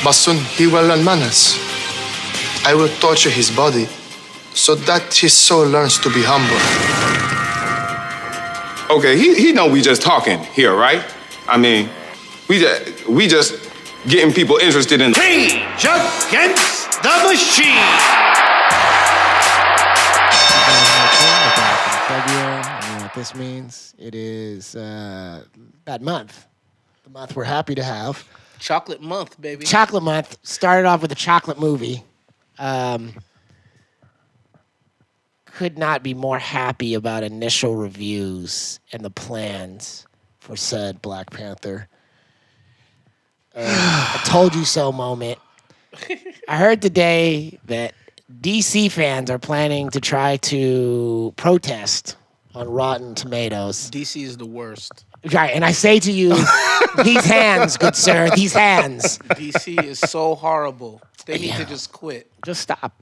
but soon he will learn manners. I will torture his body so that his soul learns to be humble. Okay, he know we just talking here, right? I mean, we just getting people interested in... Rage Against the Machine! February. I don't know what this means. It is that month. The month we're happy to have. Chocolate month, baby. Chocolate month. Started off with a chocolate movie. Could not be more happy about initial reviews and the plans for said Black Panther. I told you so moment. I heard today that DC fans are planning to try to protest on Rotten Tomatoes. DC is the worst. Right, and I say to you, these hands, good sir, these hands. DC is so horrible. They need to just quit. Just stop.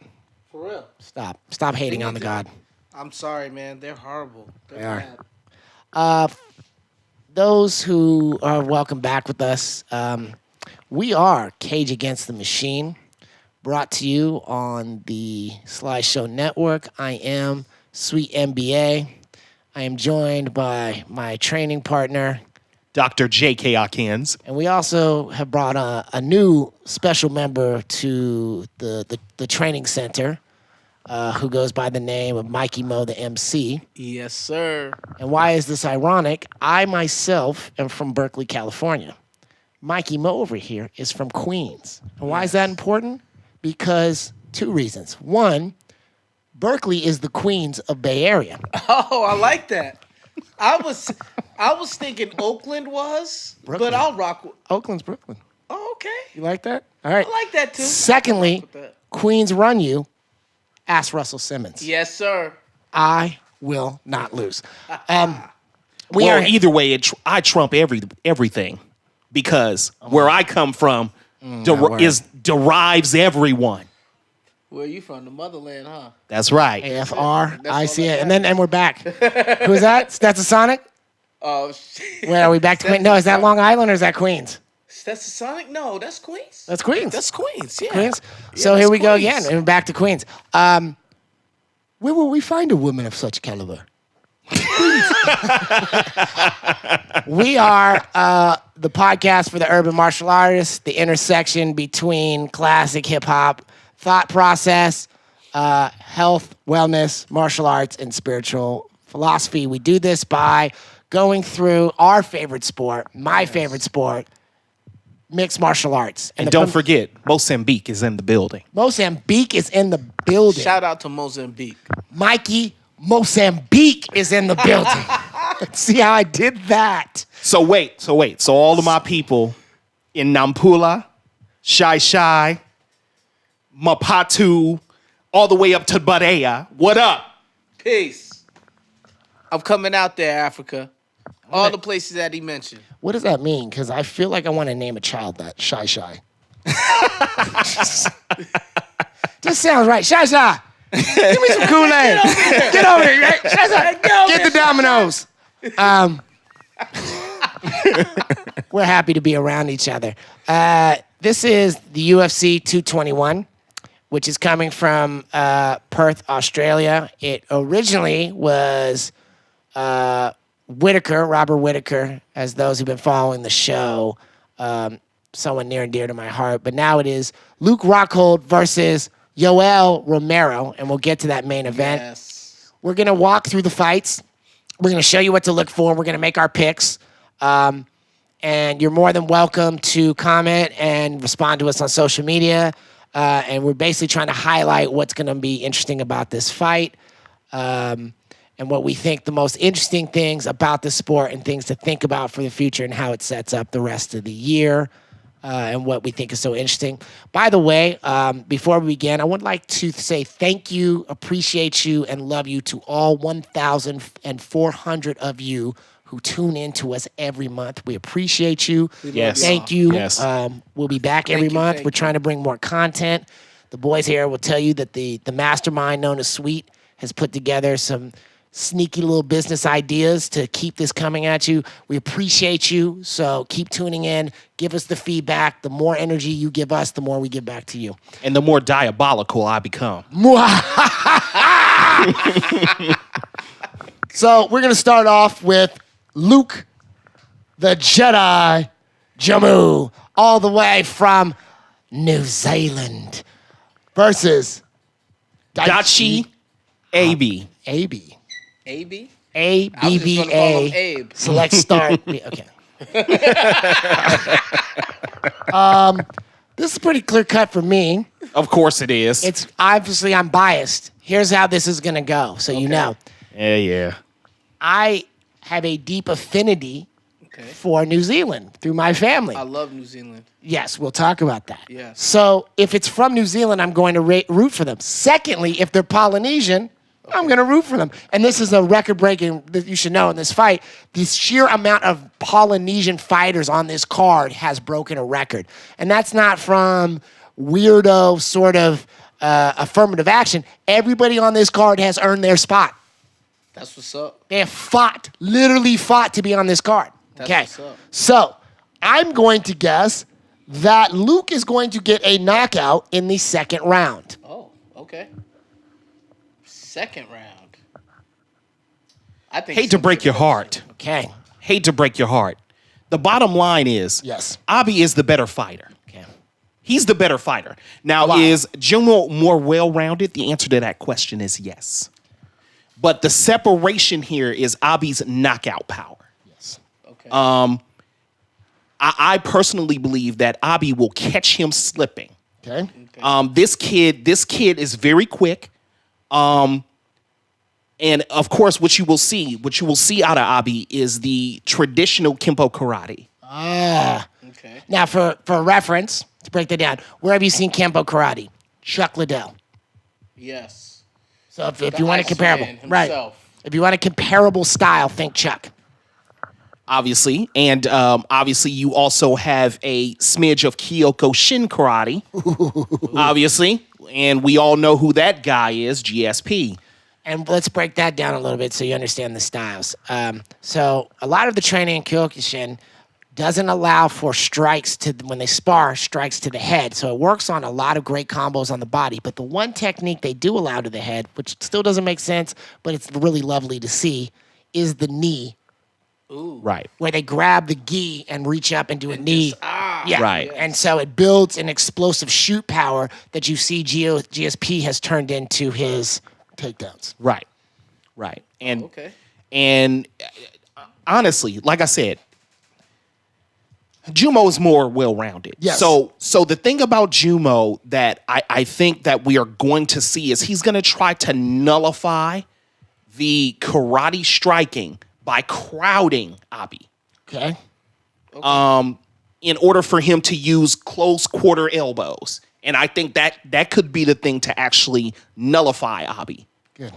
For real. Stop hating on the God. I'm sorry, man. They're horrible. They are. Those who are welcome back with us, we are Cage Against the Machine, brought to you on the Slideshow Network. I am SweetMBA. I am joined by my training partner, Dr. J.K. Akins. And we also have brought a new special member to the training center who goes by the name of MikeyMoTheMC. Yes, sir. And why is this ironic? I myself am from Berkeley, California. Mikey Mo over here is from Queens. And why is that important? Because two reasons. One, Berkeley is the Queens of Bay Area. Oh, I like that. I was thinking Oakland was, Brooklyn. but I'll rock with Oakland's Brooklyn. Oh, okay. You like that? All right. I like that too. Secondly, Queens run you. Ask Russell Simmons. Yes, sir. I will not lose. Either way, I trump everything because where I come from derives everyone. Where you from? The motherland, huh? That's right. AFR, I see it. And we're back. Who's that? Stetsasonic? Oh, shit. Where are we back to Queens? No, is that Long Island or is that Queens? Stetsasonic? No, that's Queens. That's Queens. That's Queens, yeah. Queens. Yeah, So here we go Queens. again, and back to Queens. Where will we find a woman of such caliber? We are the podcast for the urban martial artist, the intersection between classic hip-hop, thought process, health, wellness, martial arts, and spiritual philosophy. We do this by going through our favorite sport, my favorite sport, mixed martial arts. And don't forget, Mozambique is in the building. Mozambique is in the building. Shout out to Mozambique. Mikey Mozambique is in the building. See how I did that? So wait. So all of my people in Nampula, Shai, Mapatu, all the way up to Badea, what up? Peace. I'm coming out there, Africa. All the places that he mentioned. What does that mean? Because I feel like I want to name a child that. Shai. Just sounds right. Shai. Give me some Kool-Aid. Get over here. Right? Shai. Get the Dominoes. We're happy to be around each other. This is the UFC 221, which is coming from Perth, Australia. It originally was Robert Whittaker, as those who've been following the show, someone near and dear to my heart. But now it is Luke Rockhold versus Yoel Romero, and we'll get to that main event. Yes. We're going to walk through the fights. We're going to show you what to look for. We're going to make our picks. And you're more than welcome to comment and respond to us on social media. And we're basically trying to highlight what's going to be interesting about this fight. And what we think the most interesting things about the sport and things to think about for the future and how it sets up the rest of the year and what we think is so interesting. By the way, before we begin, I would like to say thank you, appreciate you, and love you to all 1,400 of you who tune in to us every month. We appreciate you. Yes. Thank you. Yes. We'll be back every month. We're trying to bring more content. The boys here will tell you that the mastermind known as Sweet has put together some sneaky little business ideas to keep this coming at you. We appreciate you. So keep tuning in. Give us the feedback. The more energy you give us, the more we give back to you. And the more diabolical I become. So we're going to start off with Luke, the Jedi, Jammu, all the way from New Zealand versus Dachi Aibee. Aibee. Aibee? I was just gonna call him A-B-B-A. Abe. Select start. Okay. This is pretty clear cut for me. Of course it is. It's obviously I'm biased. Here's how this is going to go, so you know. Yeah. I have a deep affinity for New Zealand through my family. I love New Zealand. Yes, we'll talk about that. Yes. So if it's from New Zealand, I'm going to root for them. Secondly, if they're Polynesian, I'm going to root for them. And this is a record-breaking, that you should know in this fight, the sheer amount of Polynesian fighters on this card has broken a record. And that's not from weirdo sort of affirmative action. Everybody on this card has earned their spot. That's what's up. They have literally fought to be on this card. That's Okay. what's up. So I'm going to guess that Luke is going to get a knockout in the second round. Oh, okay. Second round. I think. Hate to break your heart. Okay. Hate to break your heart. The bottom line is, Yes. Aibee is the better fighter. Okay. He's the better fighter. Now, Why? is Jumo more well-rounded? The answer to that question is yes. But the separation here is Abi's knockout power. Yes. Okay. I personally believe that Aibee will catch him slipping. Okay. This kid is very quick. And of course, what you will see out of Aibee is the traditional Kempo karate. Okay. Now, for reference, to break that down, where have you seen Kempo karate? Chuck Liddell. Yes. So if The you want a comparable, Iceman right? himself. If you want a comparable style, think Chuck. Obviously, and obviously you also have a smidge of Kyoko Shin karate, obviously, and we all know who that guy is, GSP. And let's break that down a little bit so you understand the styles. So a lot of the training in Kyokushin doesn't allow for strikes to, when they spar, strikes to the head. So it works on a lot of great combos on the body. But the one technique they do allow to the head, which still doesn't make sense, but it's really lovely to see, is the knee. Ooh. Right. Where they grab the gi and reach up and do a knee. Yeah. Right. And so it builds an explosive shoot power that you see GSP has turned into his takedowns. Right. And Okay. and honestly, like I said, Jumo is more well-rounded. Yes. So the thing about Jumo that I think that we are going to see is he's going to try to nullify the karate striking by crowding Aibee. Okay. In order for him to use close quarter elbows. And I think that could be the thing to actually nullify Aibee. Good.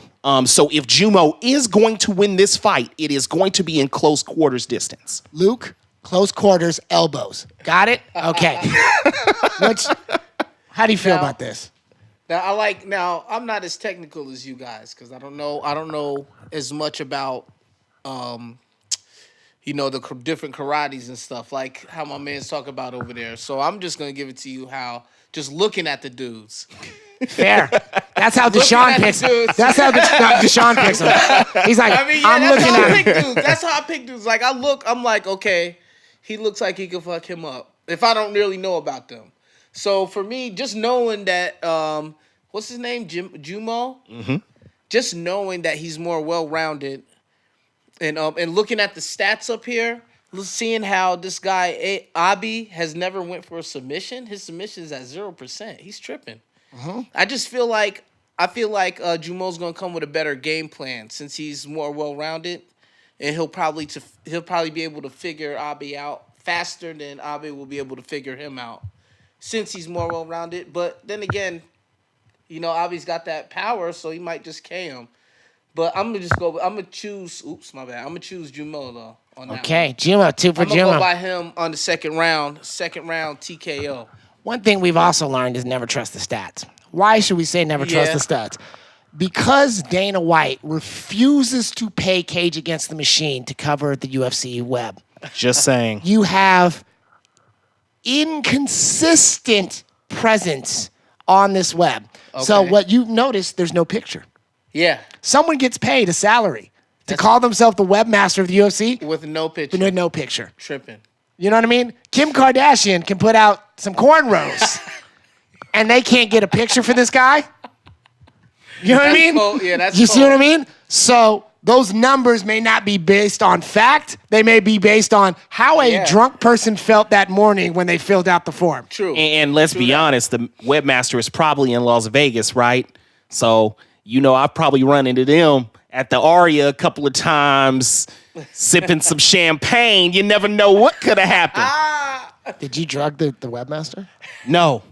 So if Jumo is going to win this fight, it is going to be in close quarters distance. Luke, close quarters, elbows. Got it? Okay. How do you feel about this? Now I'm not as technical as you guys because I don't know as much about the different karates and stuff like how my man's talking about over there. So I'm just gonna give it to you how just looking at the dudes. Fair. That's how Deshaun picks him. That's how Deshaun picks him. He's like, I'm that's looking how I at pick him. dudes. That's how I pick dudes. Like I'm like, okay, he looks like he can fuck him up if I don't really know about them. So for me, just knowing that, what's his name, Jumo? Mm-hmm. Just knowing that he's more well-rounded, and looking at the stats up here, seeing how this guy Aibee has never went for a submission. His submission is at 0%. He's tripping. Uh-huh. I feel like Jumo's gonna come with a better game plan since he's more well-rounded, and he'll probably be able to figure Aibee out faster than Aibee will be able to figure him out, since he's more well-rounded. But then again, Abe's got that power, so he might just K him. But I'm gonna choose. Oops, my bad. I'm gonna choose Jumo though. On that Okay, Jumo, two for I'm gonna go Jumo. by him on the second round. Second round TKO. One thing we've also learned is never trust the stats. Why should we say never trust Yeah. the stats? because Dana White refuses to pay Cage Against the Machine to cover the UFC web, Just saying. you have inconsistent presence on this web. So Okay. what you notice, there's no picture. Yeah. Someone gets paid a salary to call themselves the webmaster of the UFC With no picture. with no picture. Tripping. You know what I mean? Kim Kardashian can put out some cornrows and they can't get a picture for this guy. You know what I mean? cold. Yeah, that's You see cold. what I mean? So those numbers may not be based on fact. They may be based on how a Yeah. drunk person felt that morning when they filled out the form. True. And let's be honest, the webmaster is probably in Las Vegas, right? So, I've probably run into them at the Aria a couple of times, sipping some champagne. You never know what could have happened. Did you drug the webmaster? No.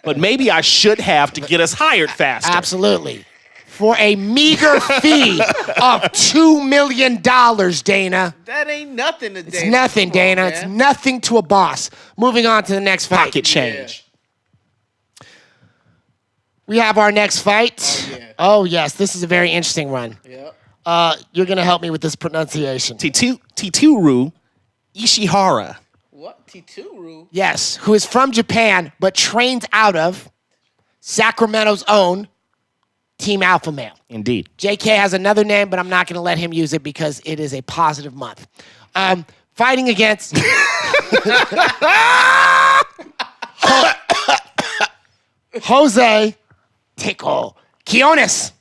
But maybe I should have to get us hired faster. Absolutely. For a meager fee of $2 million, Dana. That ain't nothing to Dana. It's nothing, Come on, Dana. man. It's nothing to a boss. Moving on to the next fight. Pocket change. We have our next fight. yeah. Oh, yes. This is a very interesting one. Yeah. You're going to help me with this pronunciation. Tituru Ishihara. What? T2 Yes, who is from Japan, but trains out of Sacramento's own Team Alpha Male. Indeed. JK has another name, but I'm not going to let him use it because it is a positive month. Fighting against Jose Tico Quiones.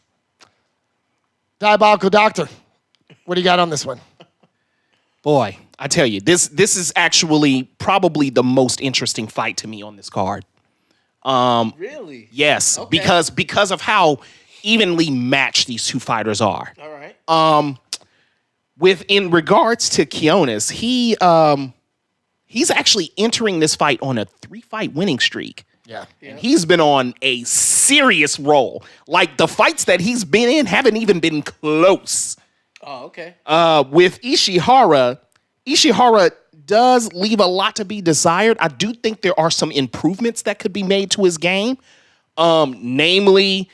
Diabolical Doctor. What do you got on this one? Boy, I tell you, this is actually probably the most interesting fight to me on this card. Really? Yes, Okay. because of how evenly matched these two fighters are. All right. In regards to Quiones, he's actually entering this fight on a 3-fight winning streak. Yeah. And he's been on a serious roll. Like, the fights that he's been in haven't even been close. Oh, okay. With Ishihara does leave a lot to be desired. I do think there are some improvements that could be made to his game. Namely,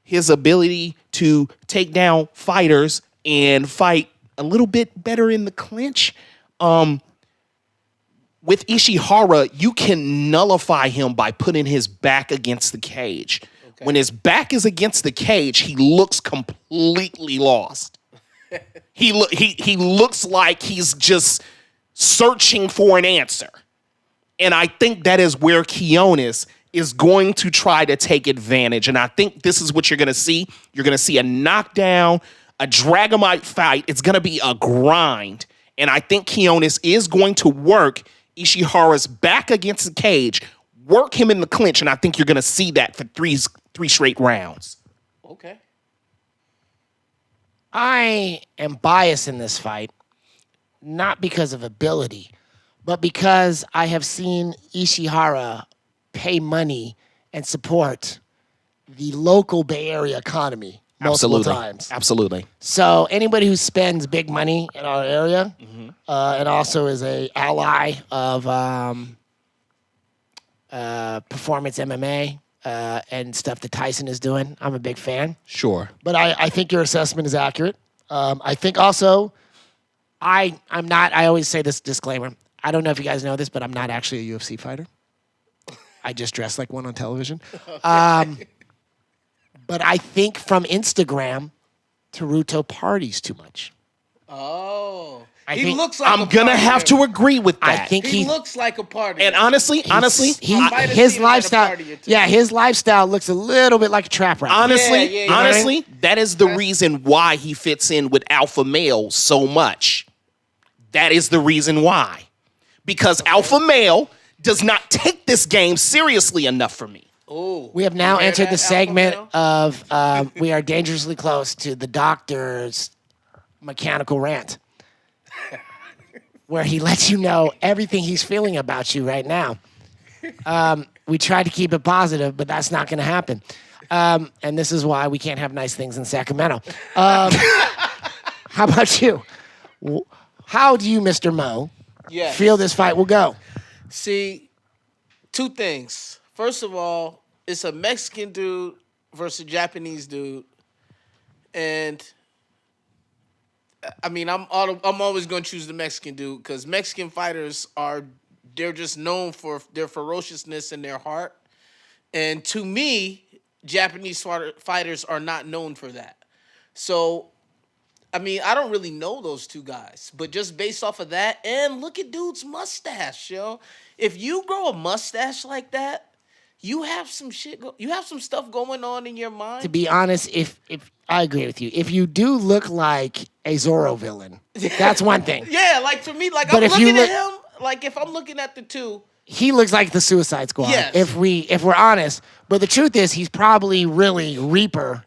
his ability to take down fighters and fight a little bit better in the clinch. With Ishihara, you can nullify him by putting his back against the cage. Okay. When his back is against the cage, he looks completely lost. He looks like he's just searching for an answer. And I think that is where Quiones is going to try to take advantage. And I think this is what you're going to see. You're going to see a knockdown, a Dragamite fight. It's going to be a grind. And I think Quiones is going to work Ishihara's back against the cage, work him in the clinch, and I think you're going to see that for three straight rounds. Okay. I am biased in this fight, not because of ability, but because I have seen Ishihara pay money and support the local Bay Area economy multiple times. Absolutely. So anybody who spends big money in our area and also is a ally of Performance MMA and stuff that Tyson is doing, I'm a big fan. Sure. But I think your assessment is accurate. I think also, I always say this disclaimer. I don't know if you guys know this, but I'm not actually a UFC fighter. I just dress like one on television. But I think from Instagram, Hirota parties too much. Oh. He think looks like I'm a going to party have to man. agree with that. I think He looks like a party. And man. honestly, might have his seen him at a lifestyle, party or two. his lifestyle looks a little bit like a trap rapper. honestly, Yeah. honestly, that is the reason why he fits in with alpha male so much. That is the reason why. Because alpha male does not take this game seriously enough for me. Ooh. We have now You hear entered that, the segment Alpha of we are dangerously close to the doctor's mechanical rant, where he lets you know everything he's feeling about you right now. We tried to keep it positive, but that's not going to happen. And this is why we can't have nice things in Sacramento. How about you? How do you, Mr. Mo, Yes. feel this fight will go? See, two things. First of all, it's a Mexican dude versus a Japanese dude. And I mean, I'm always going to choose the Mexican dude because Mexican fighters they're just known for their ferociousness and their heart. And to me, Japanese fighters are not known for that. So, I mean, I don't really know those two guys, but just based off of that, and look at dude's mustache, yo. If you grow a mustache like that, you have some you have some stuff going on in your mind. To be honest, if I agree with you, if you do look like a Zorro villain, that's one thing. Yeah, like for me, like But I'm if you looking at look- him, like if I'm looking at the two, He looks like the Suicide Squad. Yes. If we're honest, but the truth is, he's probably really Reaper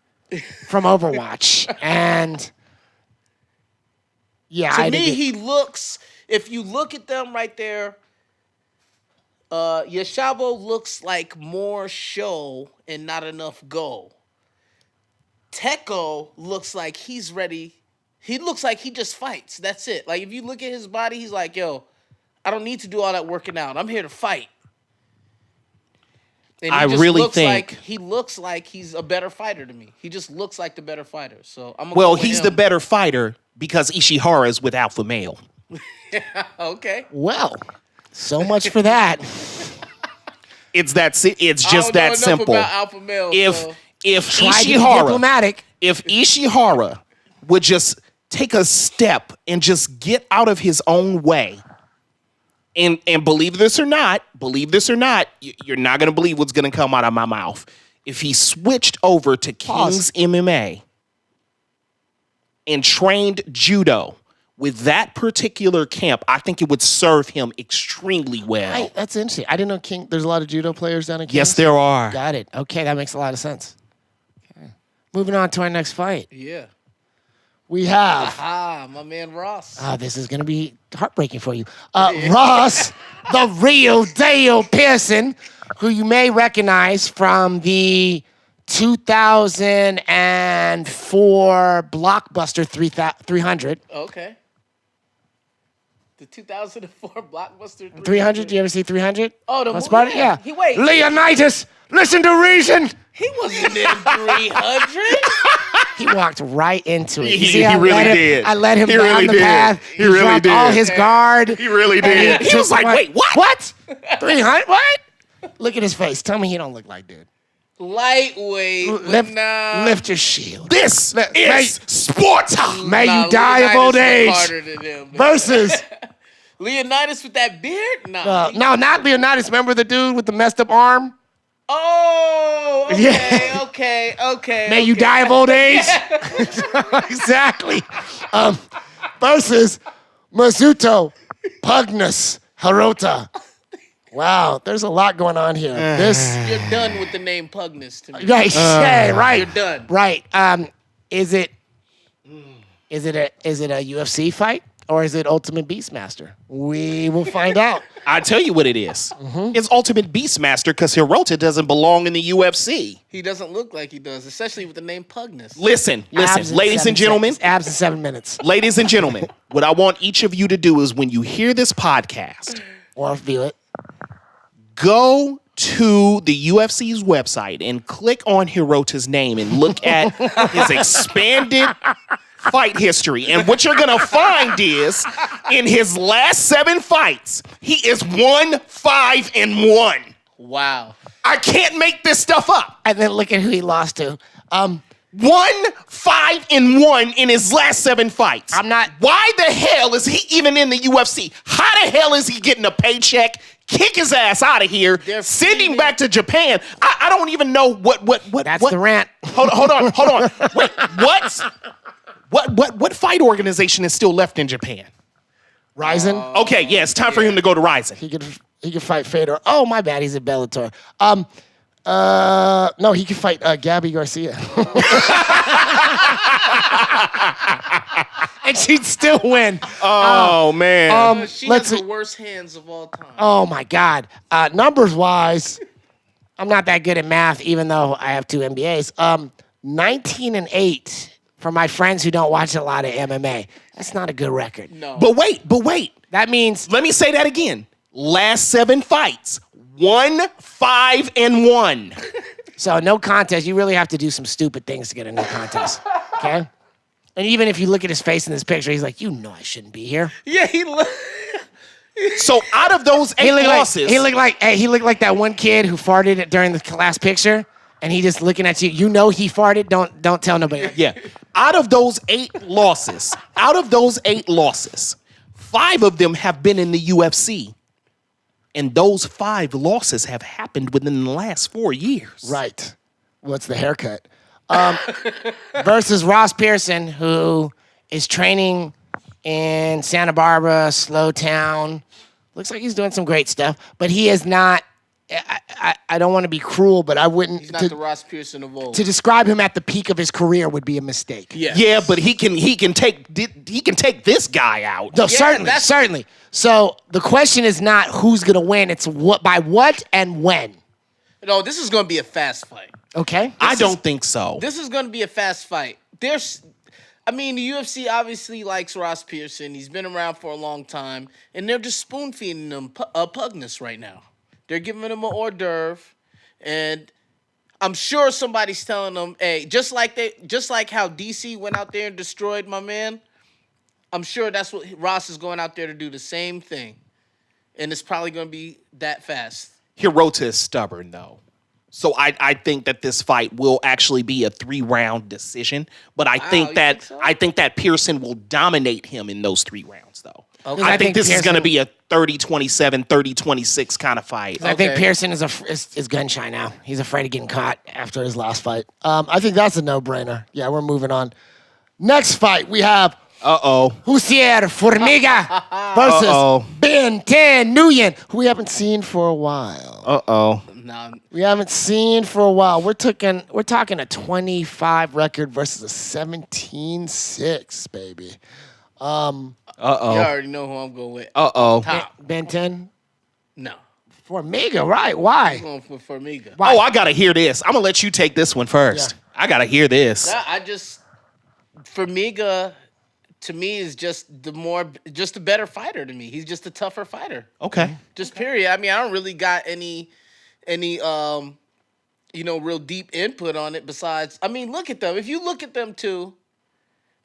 from Overwatch, and yeah, to me, he looks. If you look at them right there, Yashabo looks like more show and not enough go. Teko looks like he's ready. He looks like he just fights. That's it. Like if you look at his body, he's like, yo, I don't need to do all that working out. I'm here to fight. And I really think like, he looks like he's a better fighter to me. He just looks like the better fighter. So I'm well, he's the better fighter because Ishihara is with alpha male. Okay. well, so much for that. It's just I don't know that enough simple. about alpha male. If Try to be Ishihara, diplomatic. if Ishihara would just take a step and just get out of his own way, and believe this or not, you're not gonna believe what's gonna come out of my mouth. If he switched over to King's MMA and trained judo with that particular camp, I think it would serve him extremely well. That's interesting. I didn't know there's a lot of judo players down in Kings. Yes, there are. Got it. Okay, that makes a lot of sense. Okay. Moving on to our next fight. Yeah. We have... My man Ross. this is going to be heartbreaking for you. Ross, the real Dale Pearson, who you may recognize from the 2004 blockbuster 300. Okay. The 2004 blockbuster 300? Do you ever see 300? Oh, the What's movie? about it? Yeah. Wait. Leonidas, listen to reason. He wasn't in 300. He walked right into it. You He see how really I let him- did. I led him He down really the did. path. He really dropped did. all his guard. He really did. And He was like, wait, what? What? 300? What? Look at his face. Tell me he don't look like dude. Lightweight. Lift your shield. This May- is sports time. May you die of old age. Versus, Leonidas with that beard? Nah. no, not Leonidas. Remember the dude with the messed up arm? Oh, okay, Yeah. okay. May you die of old age. Exactly. Versus Mizuto Pugnus Hirota. Wow, there's a lot going on here. You're done with the name Pugnus to me. Right, right. You're done. Right. Is it a UFC fight or is it Ultimate Beastmaster? We will find out. I tell you what it is. It's Ultimate Beastmaster because Hirota doesn't belong in the UFC. He doesn't look like he does, especially with the name Pugnus. Listen, Abs in ladies 7 and gentlemen, seconds. Abs in 7 minutes. ladies and gentlemen, what I want each of you to do is when you hear this podcast, Or view it. go to the UFC's website and click on Hirota's name and look at his expanded fight history. And what you're going to find is in his last 7 fights, he is 1-5-1. Wow. I can't make this stuff up. And then look at who he lost to. 1-5-1 in his last 7 fights. I'm not- Why the hell is he even in the UFC? How the hell is he getting a paycheck? Kick his ass out of here. They're Send him feeding- back to Japan. I don't even know what. That's the rant. Hold on. Wait, what fight organization is still left in Japan? Ryzen. Okay, yeah, it's time for him to go to Ryzen. He could fight Fedor. Oh, my bad. He's at Bellator. No, he could fight Gabby Garcia. And she'd still win. Oh man. She let's has see. the worst hands of all time. Oh my God. Numbers wise, I'm not that good at math, even though I have 2 MBAs. 19-8 for my friends who don't watch a lot of MMA. That's not a good record. No. But wait. That means Let me say that again. Last 7 fights, 1-5-1. so no contest. You really have to do some stupid things to get a no contest. Okay? And even if you look at his face in this picture, he's like, you know I shouldn't be here. Yeah, he look. So out of those 8 losses, he looked like that one kid who farted during the last picture, and he just looking at you. You know he farted. Don't tell nobody. yeah. Out of those 8 losses, 5 of them have been in the UFC. And those 5 losses have happened within the last 4 years. Right. What's the haircut? Versus Ross Pearson, who is training in Santa Barbara, Slow Town. Looks like he's doing some great stuff, but he is not. I don't want to be cruel, but I wouldn't. He's not the Ross Pearson of old. To describe him at the peak of his career would be a mistake. Yeah. Yeah, but he can take this guy out. No, Yeah, certainly. So the question is not who's gonna win; it's by what and when. No, this is going to be a fast fight. Okay. I don't think so. This is going to be a fast fight. The UFC obviously likes Ross Pearson. He's been around for a long time, and they're just spoon feeding him pugness right now. They're giving him an hors d'oeuvre, and I'm sure somebody's telling them, "Hey, just like how DC went out there and destroyed my man, I'm sure that's what Ross is going out there to do, the same thing, and it's probably going to be that fast." Hirota is stubborn, though. So I think that this fight will actually be a 3-round decision. But I think that Pearson will dominate him in those 3 rounds, though. Okay. I think this is going to be a 30-27, 30-26 kind of fight. I think Pearson is gun shy now. He's afraid of getting caught after his last fight. I think that's a no-brainer. Yeah, we're moving on. Next fight, we have Hussier Formiga versus Ben 10 Nguyen, who we haven't seen for a while. No. We haven't seen for a while. We're talking a 25 record versus a 17-6, baby. You already know who I'm going with. Top. Ben 10? No. Formiga, right? Why? I'm going for Formiga. Why? Oh, I got to hear this. I'm going to let you take this one first. Yeah. I got to hear this. Formiga, to me, is just a better fighter to me. He's just a tougher fighter. Okay. Just period. I mean, I don't really got any real deep input on it besides, I mean, look at them. If you look at them too,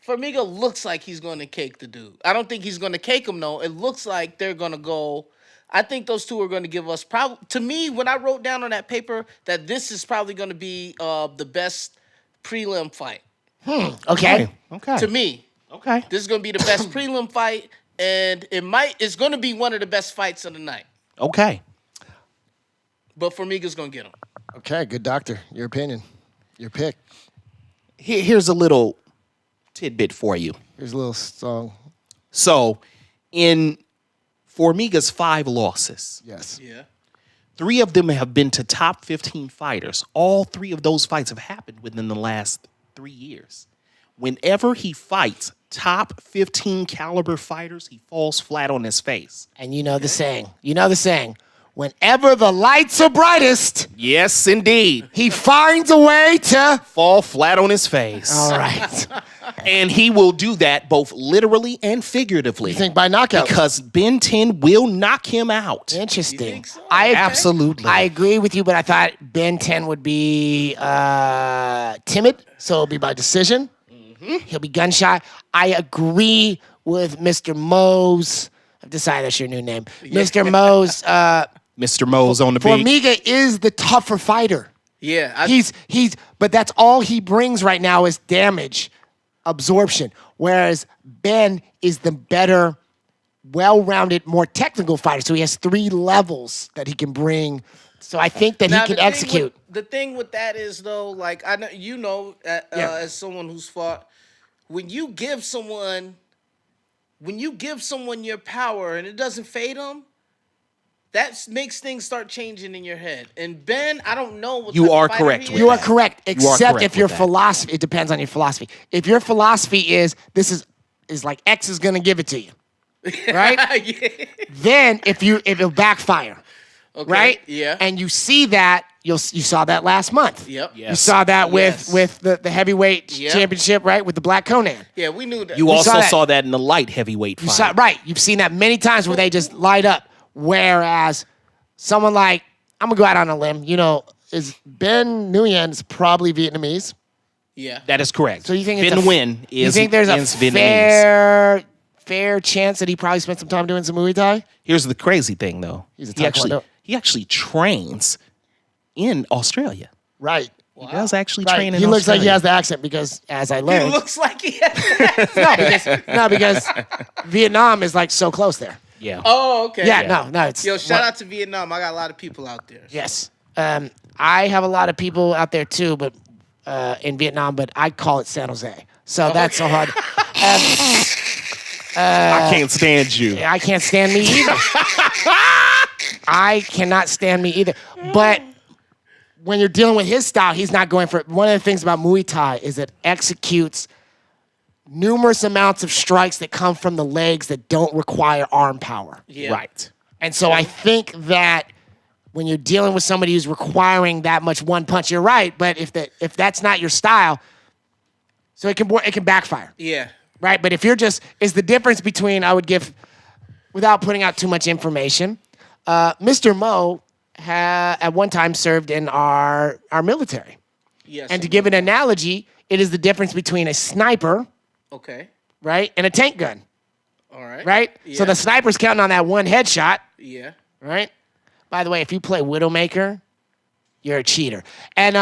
Formiga looks like he's going to cake the dude. I don't think he's going to cake him, though. It looks like they're going to go. I think those two are going to give us to me, when I wrote down on that paper that this is probably going to be the best prelim fight. Okay. To me. Okay. This is going to be the best prelim fight, and it's going to be one of the best fights of the night. Okay. But Formiga's going to get him. Okay, good doctor. Your opinion. Your pick. Here's a little tidbit for you. Here's a little song. So, in Formiga's 5 losses, Yes. Yeah. 3 of them have been to top 15 fighters. All 3 of those fights have happened within the last 3 years. Whenever he fights top 15 caliber fighters, he falls flat on his face. And you know the saying. Whenever the lights are brightest, Yes, indeed. he finds a way to. Fall flat on his face. All right. And he will do that both literally and figuratively. You think by knockout? Because Ben 10 will knock him out. Interesting. You think so? Absolutely. I agree with you, but I thought Ben 10 would be timid, so it'll be by decision. Mm-hmm. He'll be gun shy. I agree with Mr. Mose. I've decided that's your new name. Mr. Mose. Mr. Mo's on the beat. Formiga is the tougher fighter. Yeah. But that's all he brings right now is damage, absorption. Whereas Ben is the better, well-rounded, more technical fighter. So he has 3 levels that he can bring. So I think that he can execute. The thing with that is, though, like, I know, as someone who's fought, when you give someone your power and it doesn't fade them, that makes things start changing in your head. And Ben, I don't know what You are fighter correct he with is. You are correct, except correct if your with that. philosophy, it depends on your philosophy. If your philosophy is like X is going to give it to you, right? Yeah. Then it'll backfire, Okay. right? Yeah. And you see that, you saw that last month. Yep. Yeah. You saw that Yes. with the heavyweight Yep. championship, right? With the Black Conan. Yeah, we knew that. You We also saw that. saw that in the light heavyweight You fight. saw, right. You've seen that many times where they just light up. Whereas someone like, I'm going to go out on a limb, is Ben Nguyen is probably Vietnamese. Yeah. That is correct. So you think it's Vinh Nguyen is you think there's a is Vietnamese. fair chance that he probably spent some time doing some Muay Thai? Here's the crazy thing, though. He's a he taekwondo. actually trains in Australia. Right. He does actually Right. train in He Australia. looks like he has the accent because, as I He learned, looks like he has. no, because Vietnam is like so close there. Yeah. Oh, okay. Yeah, no, it's Yo, shout out to Vietnam. I got a lot of people out there. Yes. I have a lot of people out there too, but in Vietnam, but I call it San Jose. So that's so hard. I can't stand you. I can't stand me either. I cannot stand me either. But when you're dealing with his style, he's not going for it. One of the things about Muay Thai is it executes numerous amounts of strikes that come from the legs that don't require arm power. Yeah. Right. And so I think that when you're dealing with somebody who's requiring that much one punch, you're right. But if that's not your style, so it can backfire, Yeah. right? But if you're is the difference between, I would give, without putting out too much information, Mr. Mo at one time served in our military. Yes. And to give an analogy, it is the difference between a sniper, Okay. right, and a tank gun, All right. right? So Yeah. the sniper's counting on that one headshot, Yeah. right? By the way, if you play Widowmaker, you're a cheater. And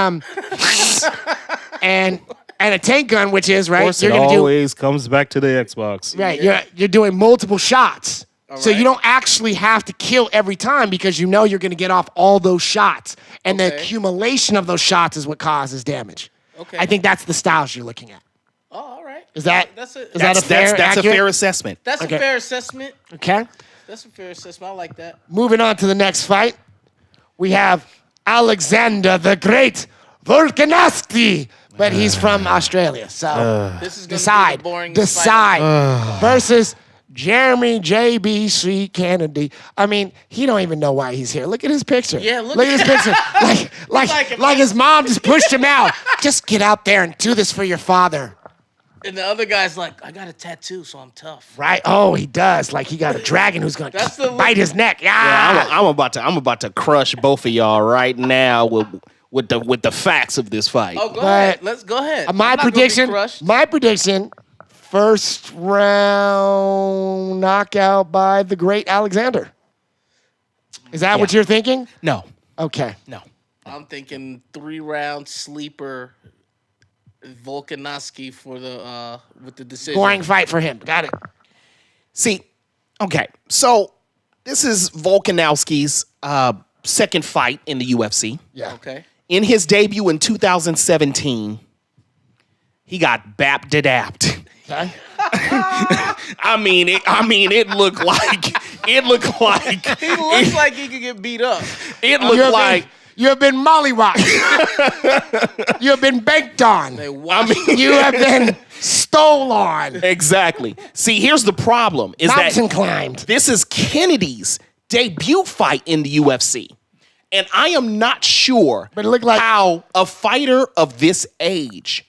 and a tank gun, which is right, Of course, you're it gonna do always comes back to the Xbox. right. You're doing multiple shots, so right. you don't actually have to kill every time because you know you're gonna get off all those shots, and the Okay. accumulation of those shots is what causes damage. Okay. I think that's the styles you're looking at. Oh, all right. Is that That's a is that a fair That's a accurate? fair assessment. that's Okay. a fair assessment. Okay. That's a fair assessment. I like that. Moving on to the next fight, we have Alexander the Great Volkanovski, but he's from Australia. So This is gonna decide, be the boringest decide versus Jeremy JBC Kennedy. I mean, he don't even know why he's here. Look at his picture. Yeah, look at his picture. like Like his mom just pushed him out. Just get out there and do this for your father. And the other guy's like, I got a tattoo, so I'm tough. Right? Oh, he does. Like he got a dragon who's gonna That's the bite his neck. Yeah, I'm about to crush both of y'all right now with the facts of this fight. Oh, go ahead. But Let's go ahead. My I'm not gonna be prediction. crushed. My prediction. First round knockout by the great Alexander. Is that what you're thinking? No, Okay. no. I'm thinking 3-round sleeper Volkanovski for the with the decision. Boring fight for him. Got it. See, okay, so this is Volkanovski's second fight in the UFC. Yeah. Okay. In his debut in 2017, he got bapped. Okay. I mean, it looked like He looks like he could get beat up. it looked like. You have been mollywopped. You have been banked on. They watch You have been stole on. Exactly. See, here's the problem: is Mountain that climbed. this is Kennedy's debut fight in the UFC, and I am not sure But it looked like- how a fighter of this age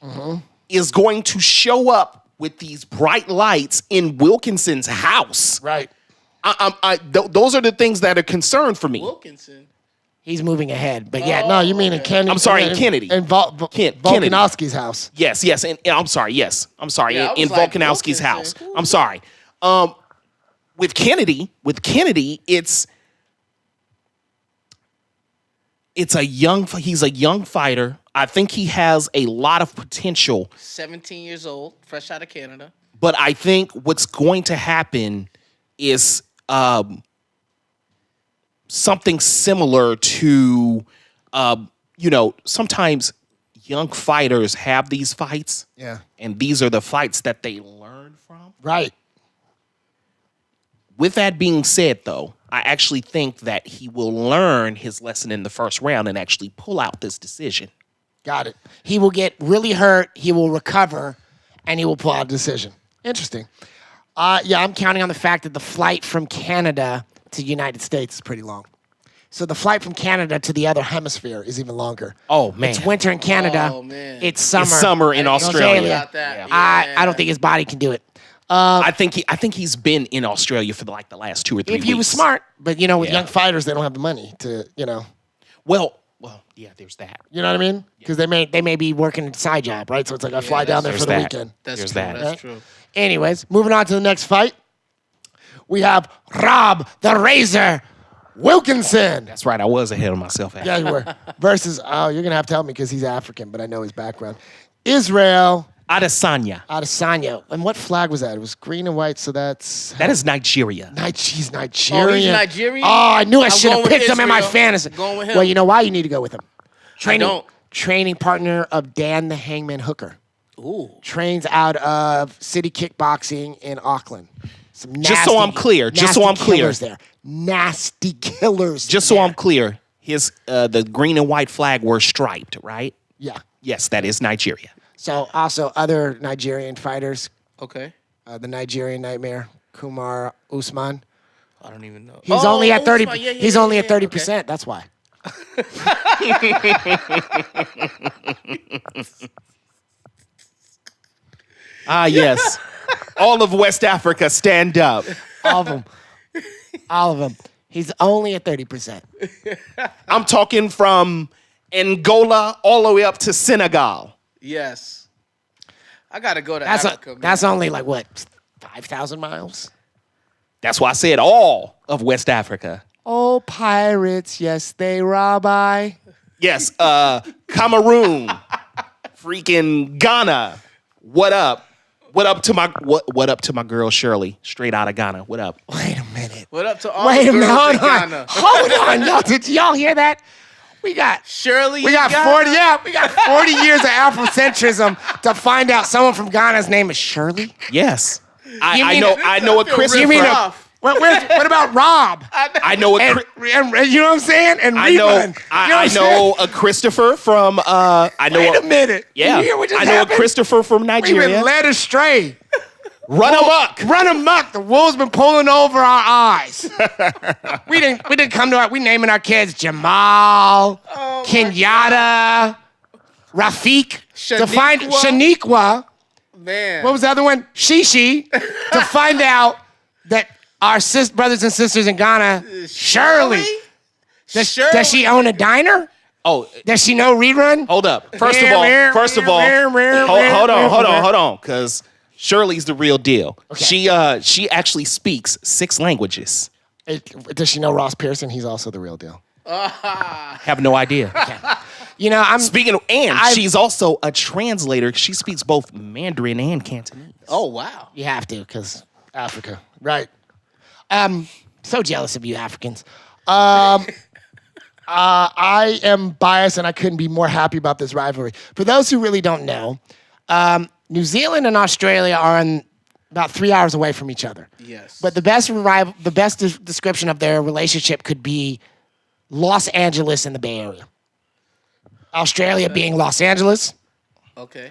is going to show up with these bright lights in Wilkinson's house. Right. Those are the things that are concerned for me. Wilkinson. He's moving ahead. But yeah, no, you mean in Kennedy. I'm sorry, in Kennedy. In Kennedy. Volkanovski's house. Yes, and I'm sorry. Yes, I'm sorry. Yeah, I in was like, Volkanovski's house. Wilkinson. I'm sorry. With Kennedy, it's he's a young fighter. I think he has a lot of potential, 17 years old, fresh out of Canada. but I think what's going to happen is something similar to sometimes young fighters have these fights. Yeah. And these are the fights that they learn from. Right. With that being said, though, I actually think that he will learn his lesson in the first round and actually pull out this decision. Got it. He will get really hurt. He will recover, and he will pull out a decision. Interesting. Yeah, I'm counting on the fact that the flight from Canada to the United States is pretty long. So the flight from Canada to the other hemisphere is even longer. Oh, man. It's winter in Canada. Oh, man. It's summer. It's summer in Australia. About that. I don't think his body can do it. I think he's been in Australia for the last 2 or 3 weeks. If he was smart, but with Yeah. young fighters, they don't have the money to. Well, Well, yeah, there's that. You know what I mean? Because they may be working a side job, right? So it's like I fly down there for the there's that. weekend. That's There's true. that. That's true. Anyways, moving on to the next fight. We have Rob the Razor Wilkinson. That's right. I was ahead of myself. Yeah, you were. Versus, you're going to have to help me because he's African, but I know his background. Israel Adesanya. Adesanya. And what flag was that? It was green and white, so that's... That is Nigeria. He's Nigerian. Oh, he's Nigerian? Oh, I knew I I'm should have going with picked him in my Israel. fantasy. Going with him. Well, you know why? You need to go with him. don't. Training partner of Dan the Hangman Hooker. Ooh. Trains out of City Kickboxing in Auckland. Some Just so I'm clear, killers there. Nasty killers. Just so I'm clear, his the green and white flag were striped, right? Yeah. Yes, that is Nigeria. So also other Nigerian fighters, Okay. the Nigerian Nightmare, Kumar Usman. I don't even know. He's only at 30. Usman. Yeah, He's only at 30%. okay. That's why. Yes. All of West Africa, stand up. All of them. All of them. He's only at 30%. I'm talking from Angola all the way up to Senegal. Yes. I gotta go to That's Africa. man. that's only like what 5,000 miles. That's why I said all of West Africa. Oh, pirates! Yes, they rob I. Yes, Cameroon, freaking Ghana. What up? What up to my girl Shirley, straight out of Ghana. What up? Wait a minute. What up to all Wait the a minute. girls Hold in on. Ghana? Hold on. Y'all, did y'all hear that? We got Shirley. We got 40. Yeah, we got 40 years of Afrocentrism to find out someone from Ghana's name is Shirley. Yes, I mean- know. I know a feel Christopher. You mean rough. what about Rob? I know a. And, you know what I'm saying? And I know. Rerun. I know a Christopher from. I know. Wait a minute. Yeah, You hear what just I know happened? a Christopher from We've Nigeria. been led astray. Run amok. Run amok. The wolves been pulling over our eyes. we didn't come to we naming our kids Jamal, Kenyatta, Rafiq, to find Shaniqua. Man. What was the other one? Shishi. To find out that our brothers and sisters in Ghana, Shirley. Does she own a diner? Oh, Does she know Rerun? hold up. First of all, hold on, because Shirley's the real deal. Okay. She actually speaks 6 languages. Does she know Ross Pearson? He's also the real deal. Have no idea. You know, Speaking of, she's also a translator. She speaks both Mandarin and Cantonese. Oh wow. You have to, because Africa. Right. So jealous of you Africans. I am biased and I couldn't be more happy about this rivalry. For those who really don't know, New Zealand and Australia are about 3 hours away from each other. Yes. But the best description of their relationship could be Los Angeles and the Bay Area. Australia being Los Angeles, Okay.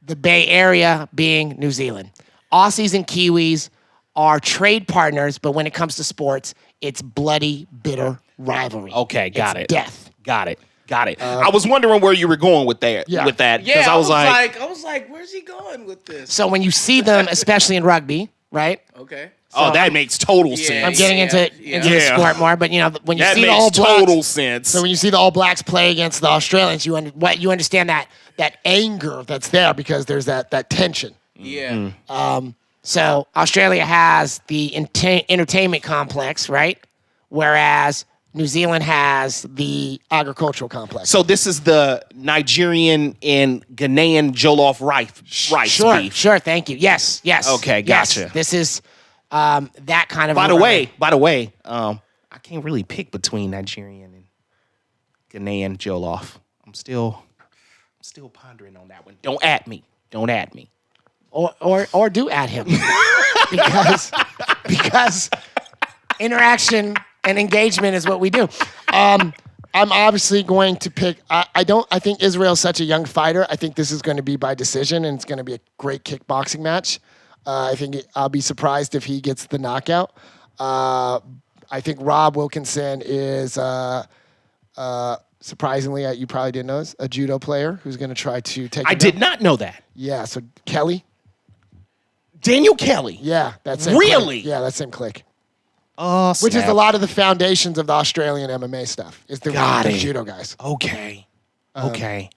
the Bay Area being New Zealand. Aussies and Kiwis are trade partners, but when it comes to sports, it's bloody, bitter rivalry. Okay, got It's it. Death. Got it. I was wondering where you were going with that. Yeah. With that, Yeah. because I was like, where's he going with this? So when you see them, especially in rugby, right? Okay. that makes total Yeah. sense. I'm getting into the Yeah. sport more, but you know when you that see the All makes Blacks, total sense. so when you see the All Blacks play against the Australians, you understand that anger that's there because there's that tension. Yeah. So Australia has the entertainment complex, right? Whereas New Zealand has the agricultural complex. So this is the Nigerian and Ghanaian jollof rice beef. Sure. Thank you. Yes. Okay, yes. gotcha. This is that kind of. By the way, I can't really pick between Nigerian and Ghanaian jollof. I'm still pondering on that one. Don't at me. or do at him because interaction and engagement is what we do. I'm obviously going to pick. I think Israel's such a young fighter. I think this is going to be by decision, and it's going to be a great kickboxing match. I'll be surprised if he gets the knockout. I think Rob Wilkinson is surprisingly, you probably didn't know this, a judo player who's going to try to take. I did not know that. Yeah. So Kelly. Daniel Kelly. Yeah, that's same Really? Click. Yeah, that same click. Oh, which is snap. a lot of the foundations of the Australian MMA stuff. Is the Got it. judo guys. Okay. Okay.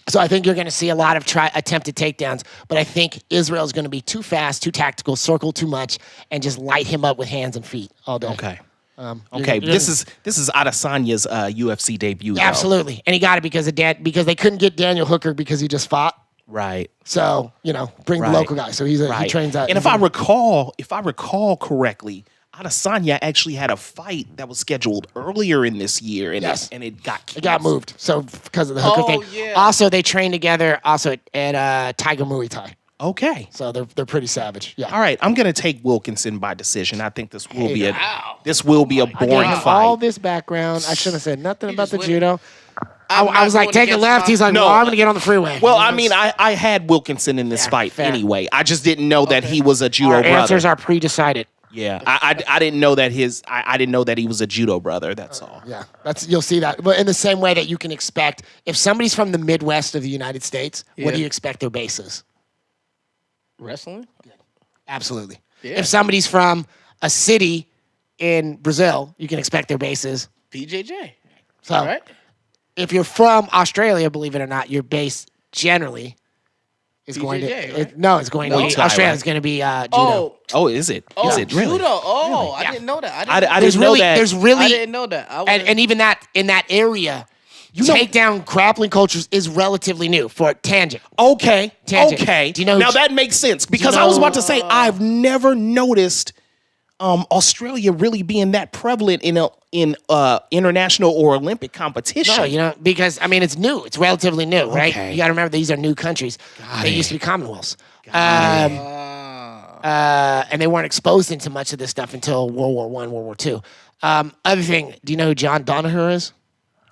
So I think you're going to see a lot of attempted takedowns, but I think Israel's going to be too fast, too tactical, circle too much, and just light him up with hands and feet all day. Okay. You're This is Adesanya's UFC debut. Though. Absolutely, and he got it because they couldn't get Daniel Hooker because he just fought. Right. So bring the local guy. So he trains out. And if I recall correctly, Adesanya actually had a fight that was scheduled earlier in this year, and it got canceled. It got moved. So because of the Hooker thing. Yeah. Also, they trained together at Tiger Muay Thai. Okay. So they're pretty savage. Yeah. All right. I'm gonna take Wilkinson by decision. I think this will be a boring fight. All this background. I shouldn't have said nothing about just the went- judo. I'm I was not like, going take a against left. my- He's like, No. no, I'm going to get on the freeway. Well, I mean, I had Wilkinson in this Yeah, fight fair. anyway. I just didn't know that he was a judo Our brother. answers are pre-decided. Yeah, I didn't know that I didn't know that he was a judo brother. That's all. Yeah, you'll see that. But in the same way that you can expect, if somebody's from the Midwest of the United States, what do you expect their base is? Wrestling? Absolutely. Yeah. If somebody's from a city in Brazil, you can expect their base is. BJJ. So All right. if you're from Australia, believe it or not, your base generally is going to. BJJ, right? It's going to Muay be. Thai, Australia's right? going to be judo. Oh, is it? Is it really? Judo. Oh, Yeah. I didn't know that. I There's didn't know really, that. there's really, I didn't know that. and even that in that area, takedown grappling cultures is relatively new. For tangent. Okay. Tangent. Okay. Do you know- now that makes sense because you I was know- about to say I've never noticed Australia really being that prevalent in international or Olympic competition. No, because I mean it's new. It's relatively new, right? Okay. You got to remember these are new countries. They used to be commonwealths, and they weren't exposed into much of this stuff until World War I, World War II. Other thing, do you know who John Danaher is?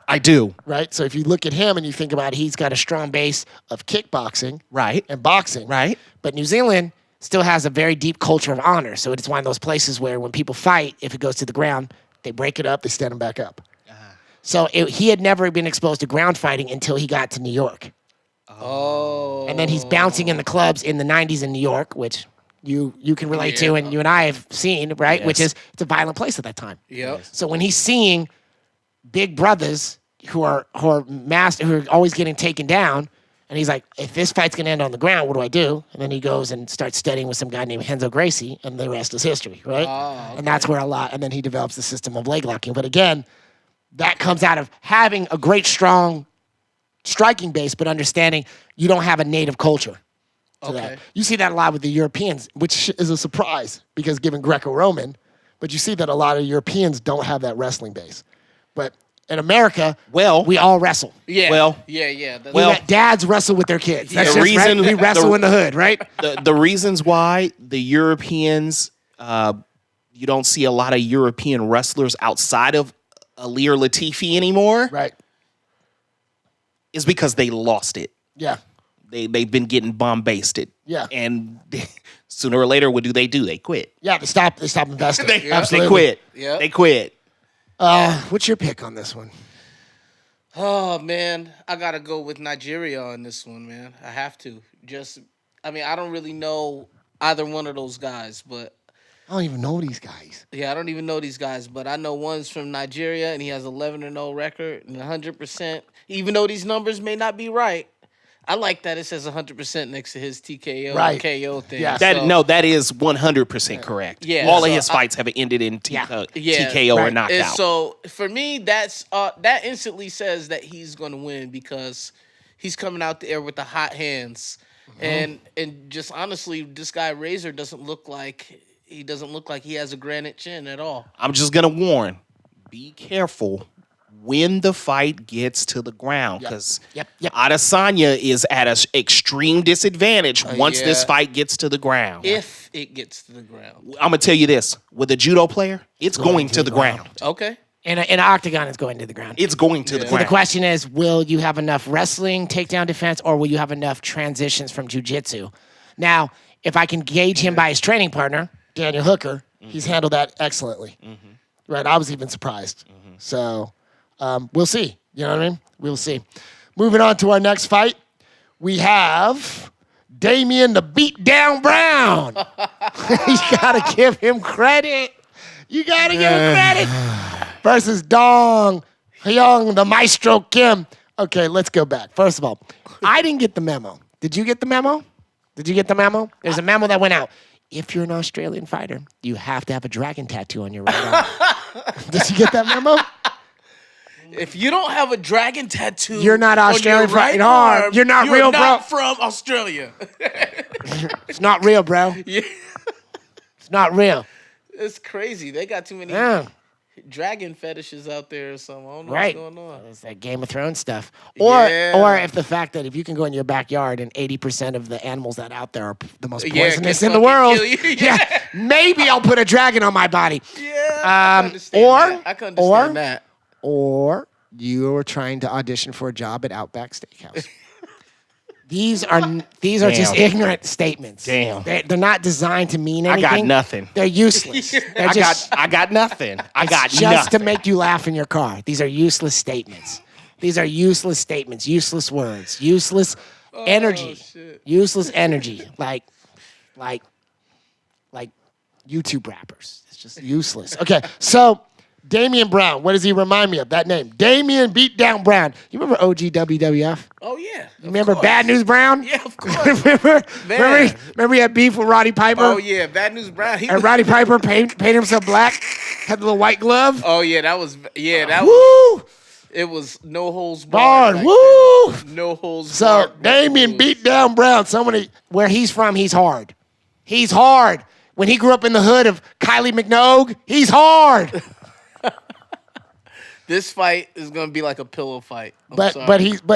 I do. Right. So if you look at him and you think about it, he's got a strong base of kickboxing, Right. and boxing, Right. But New Zealand still has a very deep culture of honor. So it's one of those places where when people fight, if it goes to the ground, they break it up, they stand them back up. So he had never been exposed to ground fighting until he got to New York. Oh. And then he's bouncing in the clubs in the 90s in New York, which you can relate to and you and I have seen, right? Which is, it's a violent place at that time. Yep. So when he's seeing big brothers who are always getting taken down, and he's like, if this fight's gonna end on the ground, what do I do? And then he goes and starts studying with some guy named Renzo Gracie, and the rest is history, right? And that's where and then he develops the system of leg locking. But again, that comes out of having a great, strong striking base, but understanding you don't have a native culture to that. You see that a lot with the Europeans, which is a surprise because given Greco-Roman, but you see that a lot of Europeans don't have that wrestling base. But in America, we all wrestle. Yeah. Well- yeah. We let dads wrestle with their kids. That's The just right. reason- We wrestle the- in the hood, right? The reasons why the Europeans, you don't see a lot of European wrestlers outside of Ali or Latifi anymore, Right. is because they lost it. Yeah. They've been getting bombasted. Yeah. And sooner or later, what do? They quit. Yeah, they stop investing. They Absolutely. quit. Yep. They quit. What's your pick on this one? Oh man, I gotta go with Nigeria on this one, man. I have to. I don't really know either one of those guys, but I don't even know these guys. yeah, I don't even know these guys, but I know one's from Nigeria and he has 11-0 record and 100%. Even though these numbers may not be right, I like that it says 100% next to his TKO Right. KO thing. Yeah. That is 100% correct. Yeah. All of So his fights have ended in TKO or Right. knockout. And so for me, that instantly says that he's going to win because he's coming out there with the hot hands, and just honestly, this guy Razor doesn't look like he has a granite chin at all. I'm just gonna warn: be careful when the fight gets to the ground, because Yep. Adesanya is at an extreme disadvantage once this yeah. fight gets to the ground. If it gets to the ground, I'm gonna tell you this: with a judo player, it's going to the ground. okay. In an octagon, it's going to the ground. It's going to the So ground. the question is, will you have enough wrestling takedown defense, or will you have enough transitions from jiu-jitsu? Now, if I can gauge him by his training partner, Daniel Hooker, he's handled that excellently. Right? I was even surprised. So we'll see. You know what I mean? We'll see. Moving on to our next fight, we have Damian the Beatdown Brown. You got to give him credit. You gotta give him credit. Versus Dong Hyung, the Maestro Kim. Okay, let's go back. First of all, I didn't get the memo. Did you get the memo? Did you get the memo? There's a memo that went out. If you're an Australian fighter, you have to have a dragon tattoo on your right arm. Did you get that memo? If you don't have a dragon tattoo, You're not Australian on your right fighting hard. arm, You're not real, not bro. from Australia. It's not real, bro. Yeah. It's not real. It's crazy. They got too many dragon fetishes out there or something. I don't know what's going on. It's that Game of Thrones stuff. Or Yeah. if the fact that if you can go in your backyard and 80% of the animals that out there are the most Yeah, poisonous can in the fucking world. kill you. Yeah. Maybe I'll put a dragon on my body. Yeah, I can understand that. I can understand that. Or you are trying to audition for a job at Outback Steakhouse. These are just ignorant statements. Damn. They're not designed to mean I anything. got nothing. They're useless. They're I got nothing. I got just nothing. to make you laugh in your car. These are useless statements. These are useless statements, useless words, useless energy. Shit. Useless energy. Like YouTube rappers. It's just useless. Okay, so Damian Brown, what does he remind me of? That name. Damian Beatdown Brown. You remember OG WWF? Oh, yeah. You remember Bad News Brown? Yeah, of course. remember he had beef with Roddy Piper? Oh, yeah. Bad News Brown. And Roddy Piper painted himself black, had the little white glove. Oh, yeah. That was. Woo! It was no holes Barred. barred. Woo! No holes So barred. Damian Beatdown Brown, where he's from, he's hard. He's hard. When he grew up in the hood of Kylie Minogue, he's hard. This fight is gonna be like a pillow fight. But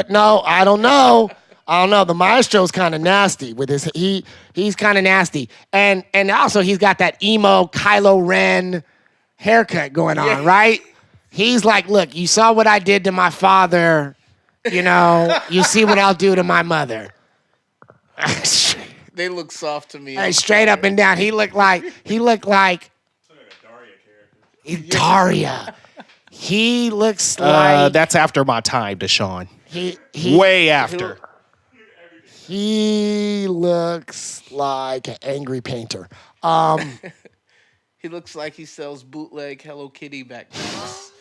no, I don't know. The Maestro's kind of nasty with his he's kind of nasty. And also he's got that emo Kylo Ren haircut going on, right? He's like, look, you saw what I did to my father, you see what I'll do to my mother. They look soft to me. Hey, straight up and down. He looked like Daria. He looks like that's after my time, Deshaun. he Way after. He looks like an angry painter. He looks like he sells bootleg Hello Kitty backpacks.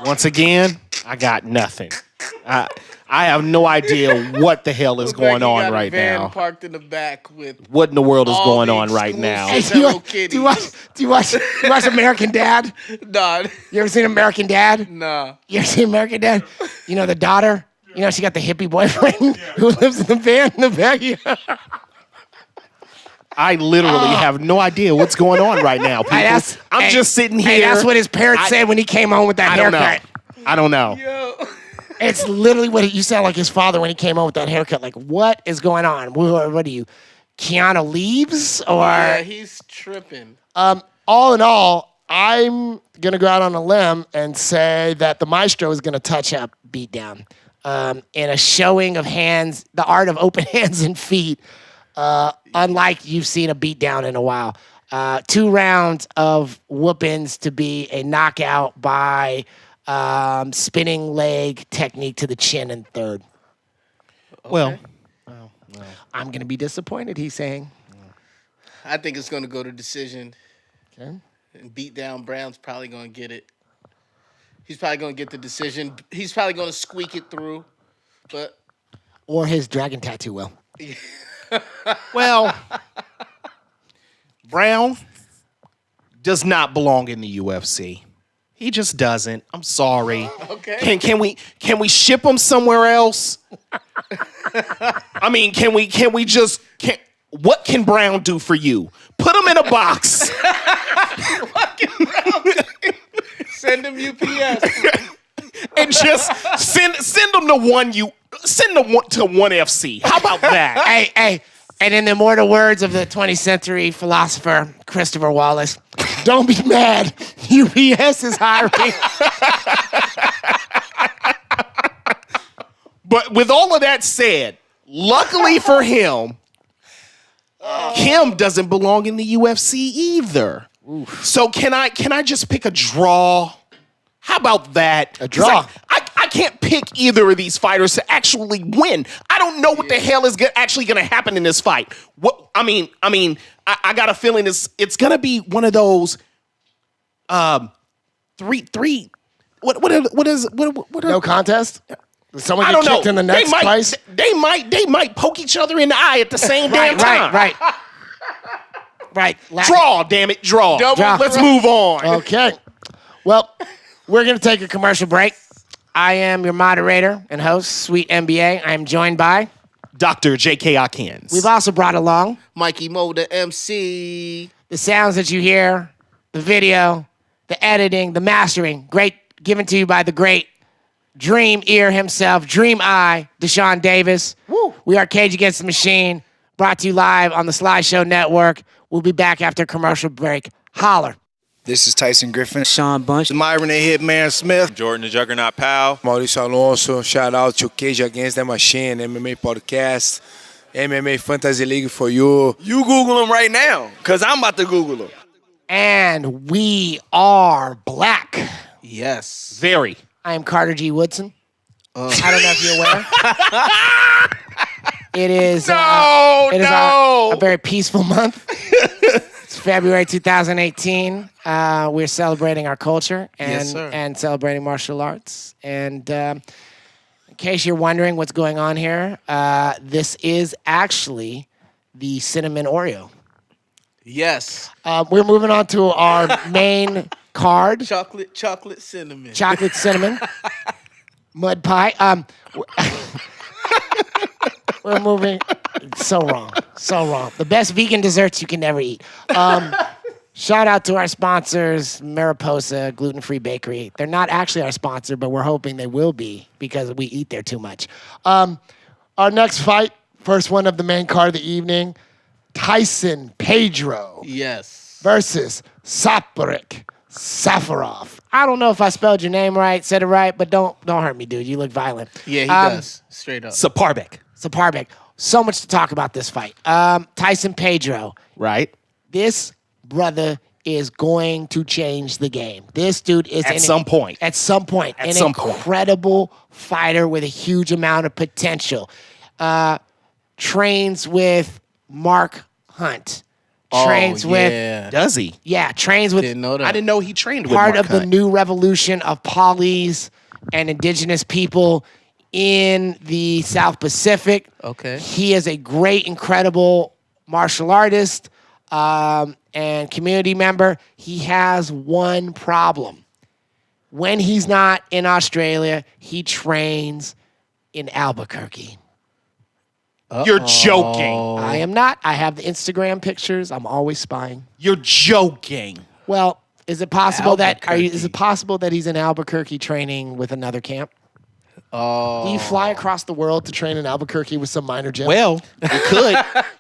Once again, I got nothing. I have no idea what the hell is going on right now. Parked in the back with What in the world is all going the on right now? exclusive Hello Kitty. Do you watch American Dad? Nah, You ever seen American Dad? nah. You ever seen American Dad? You know the daughter? She got the hippie boyfriend who lives in the van in the backyard. I literally have no idea what's going on right now, people. I'm just sitting here. Hey, that's what his parents said when he came home with that haircut. I don't know. Yo. It's literally what you sound like his father when he came home with that haircut. Like, what is going on? What are you, Keanu Reeves? Or Yeah, he's tripping. all in all, I'm gonna go out on a limb and say that the Maestro is gonna touch up Beatdown in a showing of hands, the art of open hands and feet. Unlike you've seen a beatdown in a while. 2 rounds of whoopings to be a knockout by spinning leg technique to the chin in third. Well, I'm going to be disappointed, he's saying. I think it's gonna go to decision. Okay. And beat down Brown's probably gonna get it. He's probably gonna get the decision. He's probably gonna squeak it through. But Or his dragon tattoo will. well, Brown does not belong in the UFC. He just doesn't. I'm sorry. Okay. Can we ship him somewhere else? I mean, what can Brown do for you? Put him in a box. Send him UPS. And just send them to one FC. How about that? Hey, and in the immortal words of the 20th century philosopher Christopher Wallace, don't be mad. UPS is hiring. But with all of that said, luckily for him, Kim doesn't belong in the UFC either. So can I just pick a draw? How about that? A draw? I can't pick either of these fighters to actually win. I don't know what the hell is actually going to happen in this fight. What I mean, I got a feeling it's going to be one of those three. What is No contest? Someone I get don't know. kicked in the nuts twice? They might poke each other in the eye at the same damn time. Right. Draw, damn it, draw. Draw. Let's move on. Okay. Well, we're going to take a commercial break. I am your moderator and host, SweetMBA. I am joined by Dr. J.K. Akins. We've also brought along MikeyMoTheMC. the sounds that you hear, the video, the editing, the mastering, great given to you by the great Dream Ear himself, Dream Eye, Deshaun Davis. Woo. We are Cage Against the Machine, brought to you live on the Slideshow Network. We'll be back after a commercial break. Holler. This is Tyson Griffin. Sean Bunch. Myron the Hitman Smith. Jordan the Juggernaut Powell. Maurício Alonso. Shout out to Cage Against the Machine, MMA Podcast, MMA Fantasy League for you. You Google him right now, because I'm about to Google him. And we are black. Yes. Very. I am Carter G. Woodson. I don't know if you're aware. It is a very peaceful month. It's February 2018. We're celebrating our culture and celebrating martial arts. And in case you're wondering what's going on here, this is actually the cinnamon Oreo. Yes. We're moving on to our main card. Chocolate cinnamon. Chocolate cinnamon. Mud pie. We're moving. So wrong. The best vegan desserts you can never eat. Shout out to our sponsors, Mariposa Gluten-Free Bakery. They're not actually our sponsor, but we're hoping they will be because we eat there too much. Our next fight, first one of the main card of the evening, Tyson Pedro. Yes. Versus Safarik Safarov. I don't know if I spelled your name right, said it right, but don't hurt me, dude. You look violent. Yeah, he does. Straight up. Saparbek. So much to talk about this fight. Tyson Pedro. Right. This brother is going to change the game. This dude is At some point. an incredible fighter with a huge amount of potential. Trains with Mark Hunt. Trains with. Does he? Yeah, trains with. Didn't know that. I didn't know he trained with Part Mark of the Hunt. new revolution of polys and indigenous people in the South Pacific. Okay. He is a great, incredible martial artist and community member. He has one problem. When he's not in Australia, he trains in Albuquerque. You're joking. I am not. I have the Instagram pictures. I'm always spying. You're joking. Well, is it possible is it possible that he's in Albuquerque training with another camp? Do you fly across the world to train in Albuquerque with some minor jet? Well,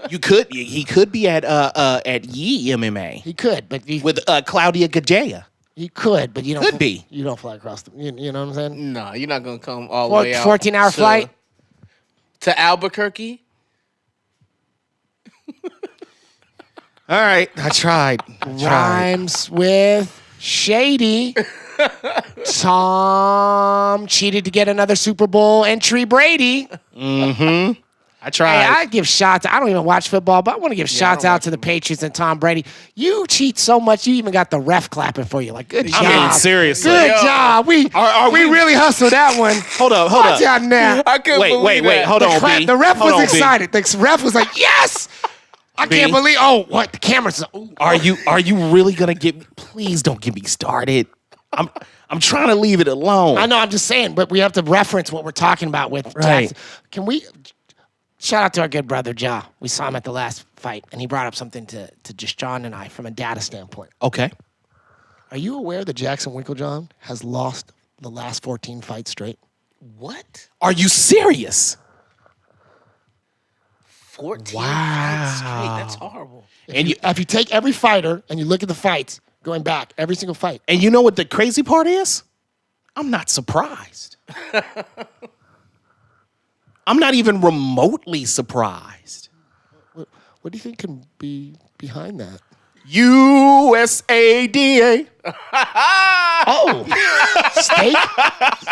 you could. He could be at Yi MMA. He could, but with Claudia Gajea. He could, but you don't. Could be. You don't fly across the. You know what I'm saying? No, you're not gonna come all the way out. 14-hour flight to Albuquerque. All right, I tried. Rhymes with shady. Tom cheated to get another Super Bowl entry. Brady. Mm-hmm. I tried. Hey, I give shots. I don't even watch football, but I want to give shots out to the Patriots and Tom Brady. You cheat so much, you even got the ref clapping for you. Like, good job. I mean, seriously. Good job. We really hustled that one. Hold up. Watch out now. I couldn't believe that. Hold on, B. The ref Hold was on, excited. The ref was like, yes! I can't believe. Oh, what? The camera's. Ooh. Are you really gonna get me? Please don't get me started. I'm trying to leave it alone. I know. I'm just saying, but we have to reference what we're talking about with Right. Jackson. Can we shout out to our good brother Ja? We saw him at the last fight, and he brought up something to just John and I from a data standpoint. Okay. Are you aware that Jackson Winklejohn has lost the last 14 fights straight? What? Are you serious? 14 fights straight. That's horrible. If you take every fighter and you look at the fights going back, every single fight. And you know what the crazy part is? I'm not surprised. I'm not even remotely surprised. What do you think can be behind that? USADA. Oh,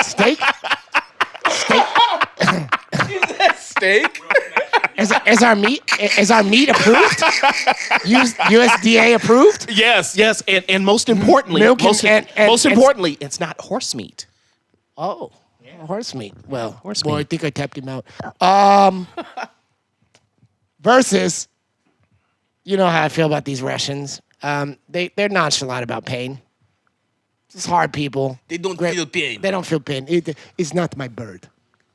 steak. Steak. Is our meat approved? USDA approved? Yes, and most importantly, Milk most importantly, it's not horse meat. Oh, horse meat. Well, Horse boy, meat. I think I tapped him out. Versus, you know how I feel about these Russians. They're nonchalant about pain. It's hard people. They don't feel pain. They don't feel pain. It's not my bird.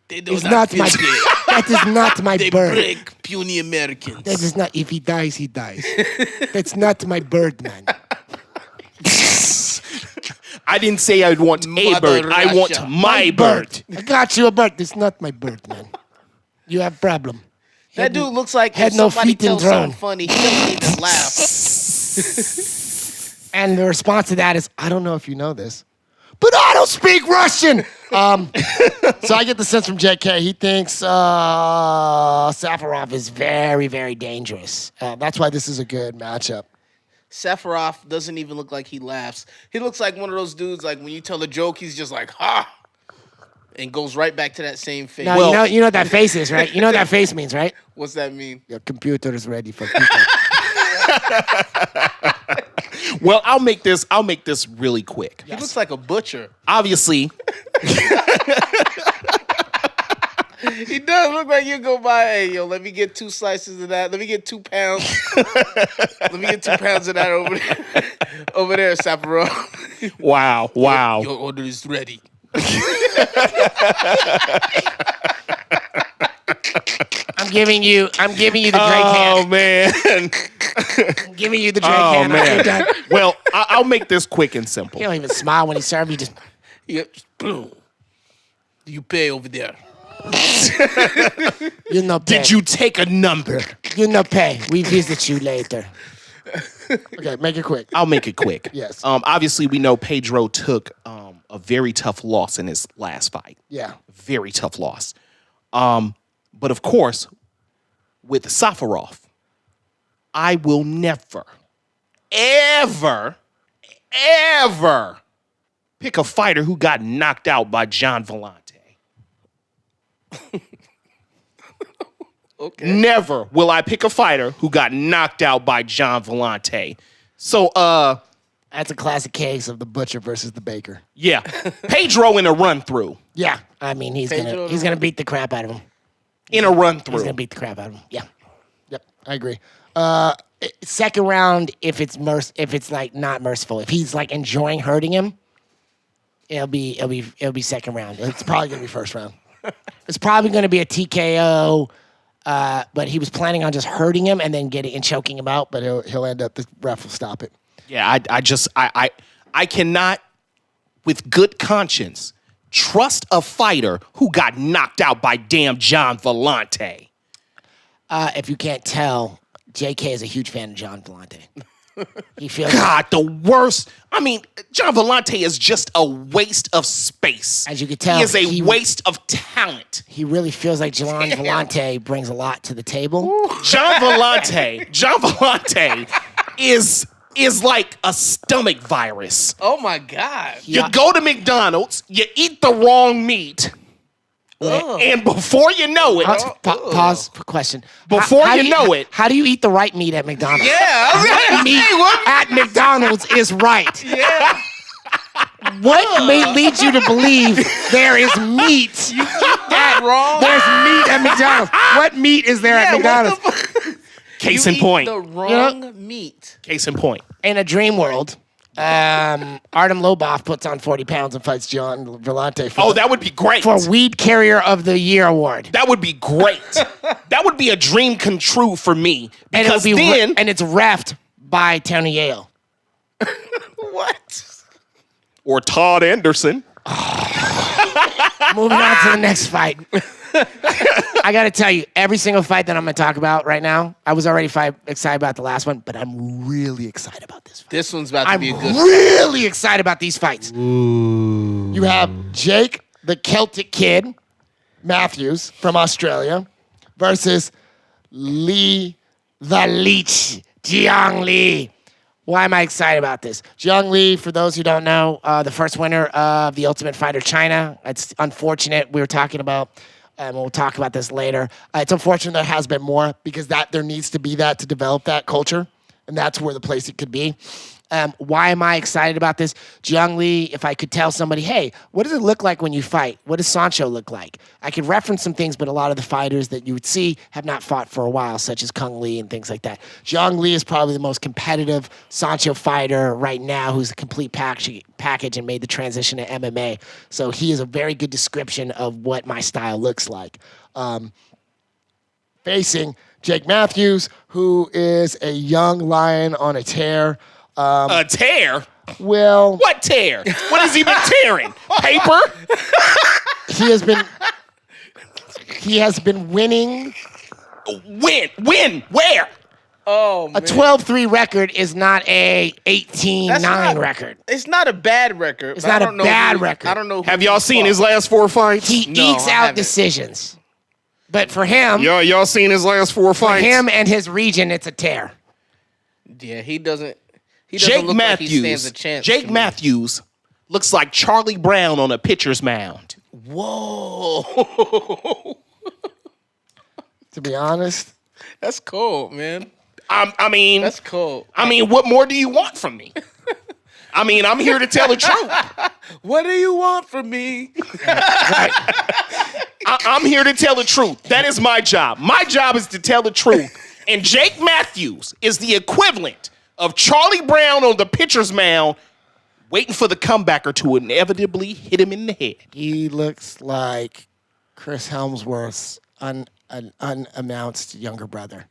They do It's not feel my. pain. That is not my They bird. break puny Americans. That is not. If he dies, he dies. That's not my bird, man. I didn't say I'd want a Mother bird. I want Russia. my bird. I got you a bird. It's not my bird, man. You have problem. That dude looks like had if no somebody feet in tells drone. something funny, he doesn't need to laugh. And the response to that is, I don't know if you know this, but I don't speak Russian. So I get the sense from JK, he thinks Safarov is very, very dangerous. That's why this is a good matchup. Safarov doesn't even look like he laughs. He looks like one of those dudes, like when you tell a joke, he's just like, ha, and goes right back to that same face. Now, you know what that face is, right? You know what that face means, right? What's that mean? Your computer is ready for people. Well, I'll make this really quick. He looks like a butcher. Obviously, He does look like you go by, hey, yo, let me get 2 slices of that. Let me get 2 pounds. Let me get 2 pounds of that over there. Over there, Safarov. wow. Your order is ready. I'm giving you the Drake Oh hand. man. I'm giving you the Drake Oh hand. You're man. done. Well, I'll make this quick and simple. He don't even smile when he serves. He just Yep. Boom. You pay over there. you no pay. Did you take a number? You no pay. We visit you later. Okay, make it quick. I'll make it quick. Yes. Obviously, we know Pedro took a very tough loss in his last fight. Yeah. Very tough loss. But of course, with Safarov, I will never, ever pick a fighter who got knocked out by John Vellante. Okay. Never will I pick a fighter who got knocked out by John Vellante. So, That's a classic case of the butcher versus the baker. yeah, Pedro in a run through. Yeah. I mean, he's gonna beat the crap out of him. In a run He's through. gonna beat the crap out of him. Yeah. Yep. I agree. Second round, if it's like not merciful, if he's like enjoying hurting him, it'll be second round. It's probably gonna be first round. It's probably gonna be a TKO. But he was planning on just hurting him and then getting and choking him out. But he'll end up. The ref will stop it. Yeah, I cannot, with good conscience, trust a fighter who got knocked out by damn John Vellante. If you can't tell, JK is a huge fan of John Vellante. He feels God, the worst. I mean, John Vellante is just a waste of space. As you can tell, he is a waste of talent. he really feels like John Vellante brings a lot to the table. John Vellante is like a stomach virus. Oh my God. You go to McDonald's, you eat the wrong meat, and before you know it, Pause for question. Before How you do know it. how do you eat the right meat at McDonald's? Yeah. What meat at McDonald's is right? Yeah. What may lead you to believe there is meat Wrong. There's meat at McDonald's. What meat is there at McDonald's? Case You in eat point. the wrong meat. Case in point. In a dream world, Artem Lobov puts on 40 pounds and fights John Vellante Oh, that would be great. for Weed Carrier of the Year award. That would be great. That would be a dream come true for me. And Because it'll be then, and it's reffed by Tony Yale. What? or Todd Anderson. Moving on to the next fight. I got to tell you, every single fight that I'm going to talk about right now, I was already excited about the last one, but I'm really excited about this fight. This one's about to I'm be a good really excited about these fights. You have Jake, the Celtic Kid, Matthews from Australia, versus Lee, the Leech, Jiang Lee, Why am I excited about this? Zhang Li, for those who don't know, the first winner of the Ultimate Fighter China. It's unfortunate. We were talking about, and we'll talk about this later. It's unfortunate there has been more because there needs to be that to develop that culture, and that's where the place it could be. Why am I excited about this? Zhang Li, if I could tell somebody, hey, what does it look like when you fight? What does Sancho look like? I could reference some things, but a lot of the fighters that you would see have not fought for a while, such as Kung Lee and things like that. Zhang Li is probably the most competitive Sancho fighter right now who's a complete package and made the transition to MMA. So he is a very good description of what my style looks like. Facing Jake Matthews, who is a young lion on a tear. A tear? Well, What tear? What has he been tearing? Paper? he has been winning. When? Where? Oh, man. A 12-3 record is not a 18-9 record. It's not a bad record. It's but not I don't a know bad record. I don't know. Have y'all seen his last 4 fights? He No, ekes I out haven't. decisions. But for him, Y'all seen his last 4 for fights? him and his region, it's a tear. Yeah, he doesn't. He doesn't Jake look Matthews. like he stands a chance. to Jake me. Matthews looks like Charlie Brown on a pitcher's mound. Whoa, To be honest, that's cold, man. I mean, That's cold. what more do you want from me? I'm here to tell the truth. What do you want from me? I'm here to tell the truth. That is my job. My job is to tell the truth. And Jake Matthews is the equivalent of Charlie Brown on the pitcher's mound, waiting for the comebacker to inevitably hit him in the head. he looks like Chris Helmsworth's unannounced younger brother.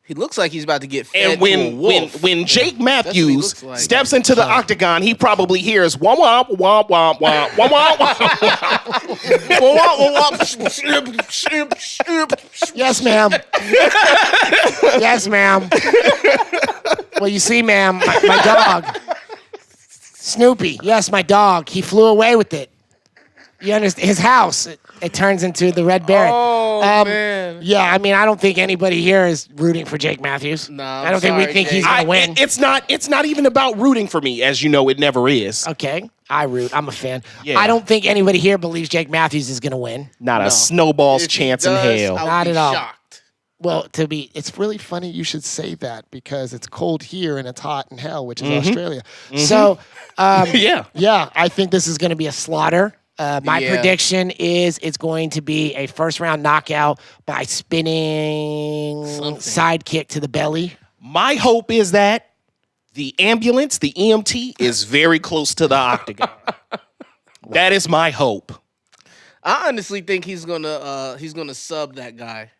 He looks like he's about to get fed And to a wolf. when Jake what he Matthews looks like. steps into the octagon, he probably hears womp womp womp womp womp womp womp. Yes, ma'am. Yes, ma'am. Well, you see, ma'am, my dog, Snoopy. Yes, my dog. He flew away with it. You understand? His house. It turns into the Red Baron. Oh, man. Yeah, I don't think anybody here is rooting for Jake Matthews. No, I don't think we think he's gonna win. It's not even about rooting for me, as you know, it never is. Okay, I root. I'm a fan. Yeah. I don't think anybody here believes Jake Matthews is gonna win. Not a snowball's If he chance in does, hell. I'll Not be at all. shocked. Well, it's really funny you should say that because it's cold here and it's hot in hell, which is Australia. So, Yeah. yeah, I think this is going to be a slaughter. My Yeah. prediction is it's going to be a first-round knockout by spinning sidekick to the belly. My hope is that the ambulance, the EMT, is very close to the octagon. That is my hope. I honestly think he's gonna sub that guy.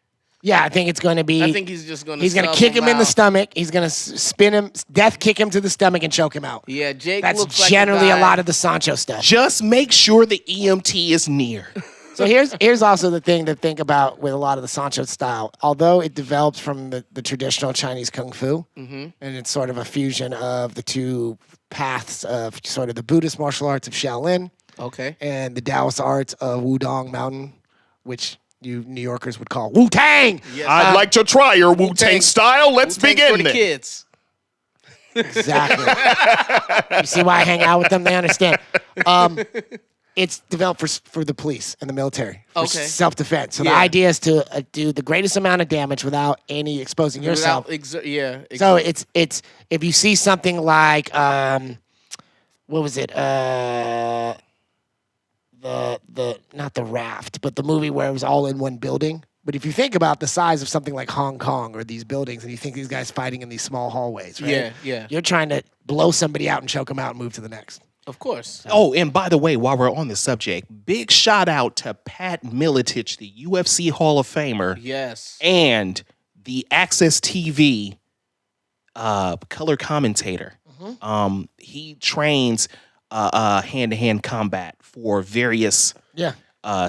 Yeah, I think it's going to be. I think he's just gonna. He's going to sub kick him in the out. stomach. He's going to spin him, death kick him to the stomach and choke him out. Yeah, Jake. That's looks like generally a a lot guy- of the Sancho stuff. Just make sure the EMT is near. So here's also the thing to think about with a lot of the Sancho style. Although it develops from the traditional Chinese kung fu, and it's sort of a fusion of the two paths of sort of the Buddhist martial arts of Shaolin Okay. and the Taoist arts of Wudong Mountain, which you New Yorkers would call Wu-Tang. Yes. I'd like to try your Wu-Tang Wu-Tang- style. Let's Wu-Tang's begin for the then. kids. Exactly. You see why I hang out with them? They understand. It's developed for the police and the military for Okay. self-defense. So the Yeah. idea is to do the greatest amount of damage without any exposing yourself. Yeah. So it's if you see something like what was it? The not the Raft, but the movie where it was all in one building. But if you think about the size of something like Hong Kong or these buildings, and you think these guys fighting in these small hallways, right? Yeah. You're trying to blow somebody out and choke them out and move to the next. Of course. Oh, and by the way, while we're on the subject, big shout out to Pat Miletich, the UFC Hall of Famer, Yes. and the Access TV color commentator. He trains hand-to-hand combat for various Yeah.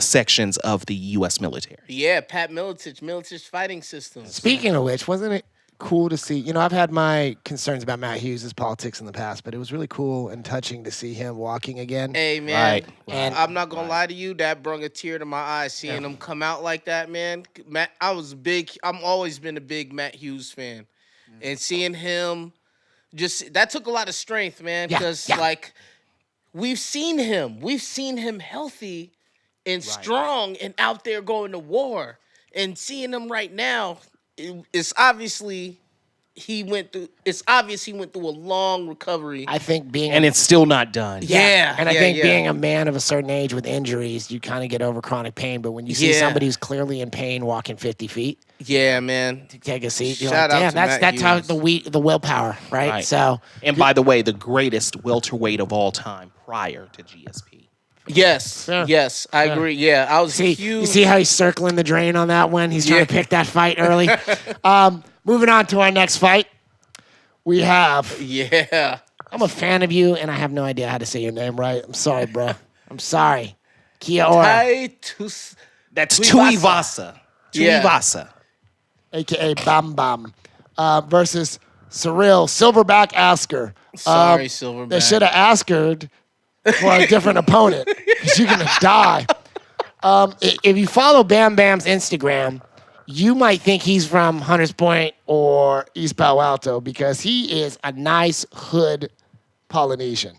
sections of the U.S. military. Yeah, Pat Miletich Fighting Systems. Speaking of which, wasn't it cool to see? I've had my concerns about Matt Hughes' politics in the past, but it was really cool and touching to see him walking again. Hey, man. Right. And I'm not gonna lie to you. That brought a tear to my eye seeing him come out like that, man. Matt, I'm always been a big Matt Hughes fan, and seeing him just that took a lot of strength, man. Because like we've seen him healthy and strong and out there going to war, and seeing him right now, it's obviously he went through a long recovery. I think and it's still not done. And I think being a man of a certain age with injuries, you kind of get over chronic pain. But when you see somebody who's clearly in pain walking 50 feet, man, to take a seat, you're Shout like, out damn, to that's how Hughes. the willpower, right? So, And by the way, the greatest welterweight of all time prior to GSP. yes, I agree. Yeah, I was huge. you see how he's circling the drain on that one? He's trying to pick that fight early. Moving on to our next fight, we have. Yeah. I'm a fan of you, and I have no idea how to say your name right. I'm sorry, bro. I'm sorry. Kiaora, That's Tuivasa. Tuivasa. a.k.a. Bam Bam, versus Cyril Silverback Asker. Sorry, Silverback. They should have Askered for a different opponent, because you're going to die. If you follow Bam Bam's Instagram, you might think he's from Hunters Point or East Palo Alto, because he is a nice hood Polynesian.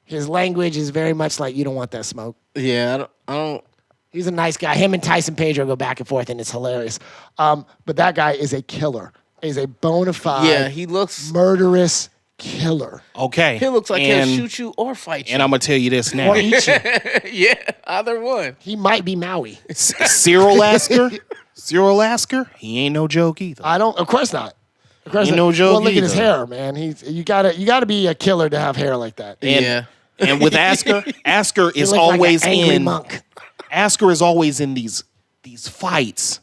His language is very much like, you don't want that smoke. Yeah, I don't. He's a nice guy. Him and Tyson Pedro go back and forth, and it's hilarious. But that guy is a killer. He's a bona fide, he looks murderous killer. Okay. He looks like he'll shoot you or fight you. And I'm going to tell you this now. Or eat you. Yeah, either one. He might be Maui. Cyril Asker, he ain't no joke either. Of course not. Of course Ain't not. no joke Well, look at his either. hair, man. You gotta be a killer to have hair like that. And with Asker He is looks like always an angry in monk. Asker is always in these fights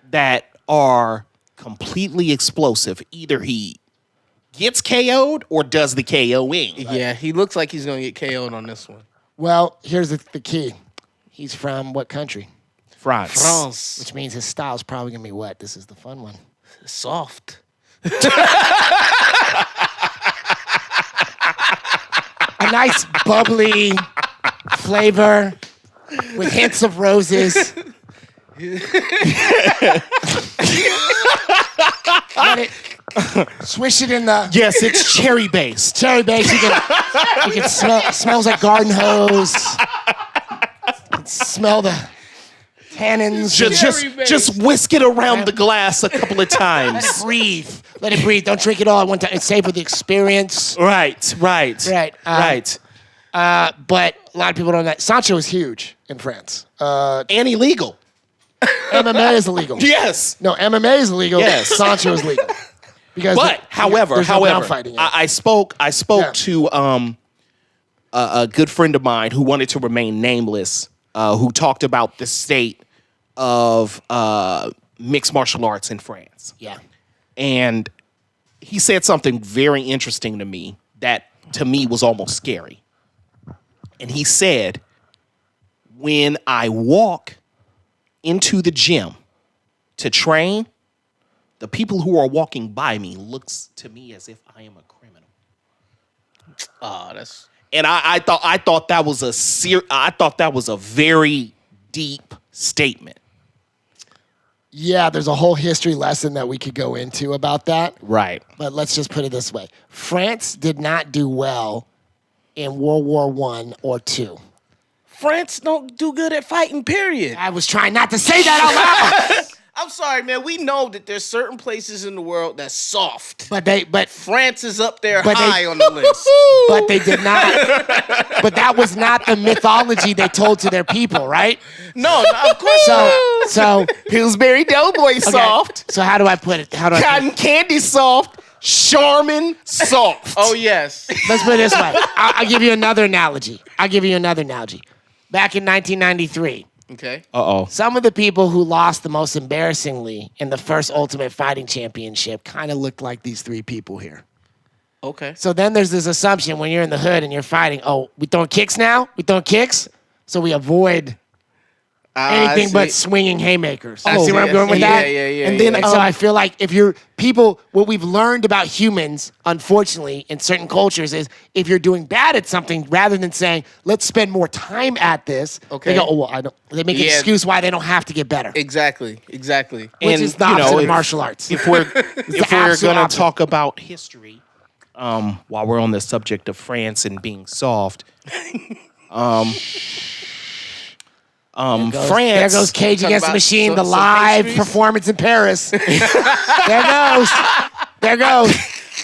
that are completely explosive. Either he gets KO'd or does the KOing. Yeah, he looks like he's gonna get KO'd on this one. Well, here's the key. He's from what country? France. Which means his style's probably gonna be what? This is the fun one. Soft. A nice bubbly flavor with hints of roses. Swish it in the Yes, it's cherry based. cherry base. You can smell. Smells like garden hose. You can smell the tannins. Just whisk it around the glass a couple of times. Breathe. Let it breathe. Don't drink it all at one time. It's savor the experience. Right. Right. Right. But a lot of people don't know that. Sancho is huge in France. And illegal. MMA is illegal. Yes. No, MMA is illegal. Yes. Sancho is legal. Because However, there's no ground fighting in it. I spoke to a good friend of mine who wanted to remain nameless, who talked about the state of mixed martial arts in France. Yeah. And he said something very interesting to me that to me was almost scary. And he said, when I walk into the gym to train, the people who are walking by me looks to me as if I am a criminal. And I thought that was a very deep statement. Yeah, there's a whole history lesson that we could go into about that. Right. But let's just put it this way. France did not do well in World War I or II. France don't do good at fighting, period. I was trying not to say that out loud. I'm sorry, man. We know that there's certain places in the world that's soft. But France is up there But high on the list. But they did not. But that was not the mythology they told to their people, right? No, of course not. So Pillsbury Doughboy soft. So how do I put it? Cotton candy soft. Charmin soft. Oh, yes. Let's put it this way. I'll give you another analogy. Back in 1993, Okay. Uh-oh. some of the people who lost the most embarrassingly in the first Ultimate Fighting Championship kind of looked like these three people here. Okay. So then there's this assumption when you're in the hood and you're fighting, oh, we throwing kicks now? We throwing kicks? So we avoid anything see. but swinging haymakers. Oh, See where I'm yes. going with Yeah, that? yeah. And then, And so I feel like if you're people, what we've learned about humans, unfortunately, in certain cultures is if you're doing bad at something, rather than saying, let's spend more time at this, Okay. they go, oh, well, I don't. They make an Yeah. excuse why they don't have to get better, Exactly. which And, is the you know, opposite of if- martial arts. If we're absolute going to opposite. talk about history, while we're on the subject of France and being soft, France. There goes Cage Talk Against the about Machine, the some live pastries? performance in Paris. There goes.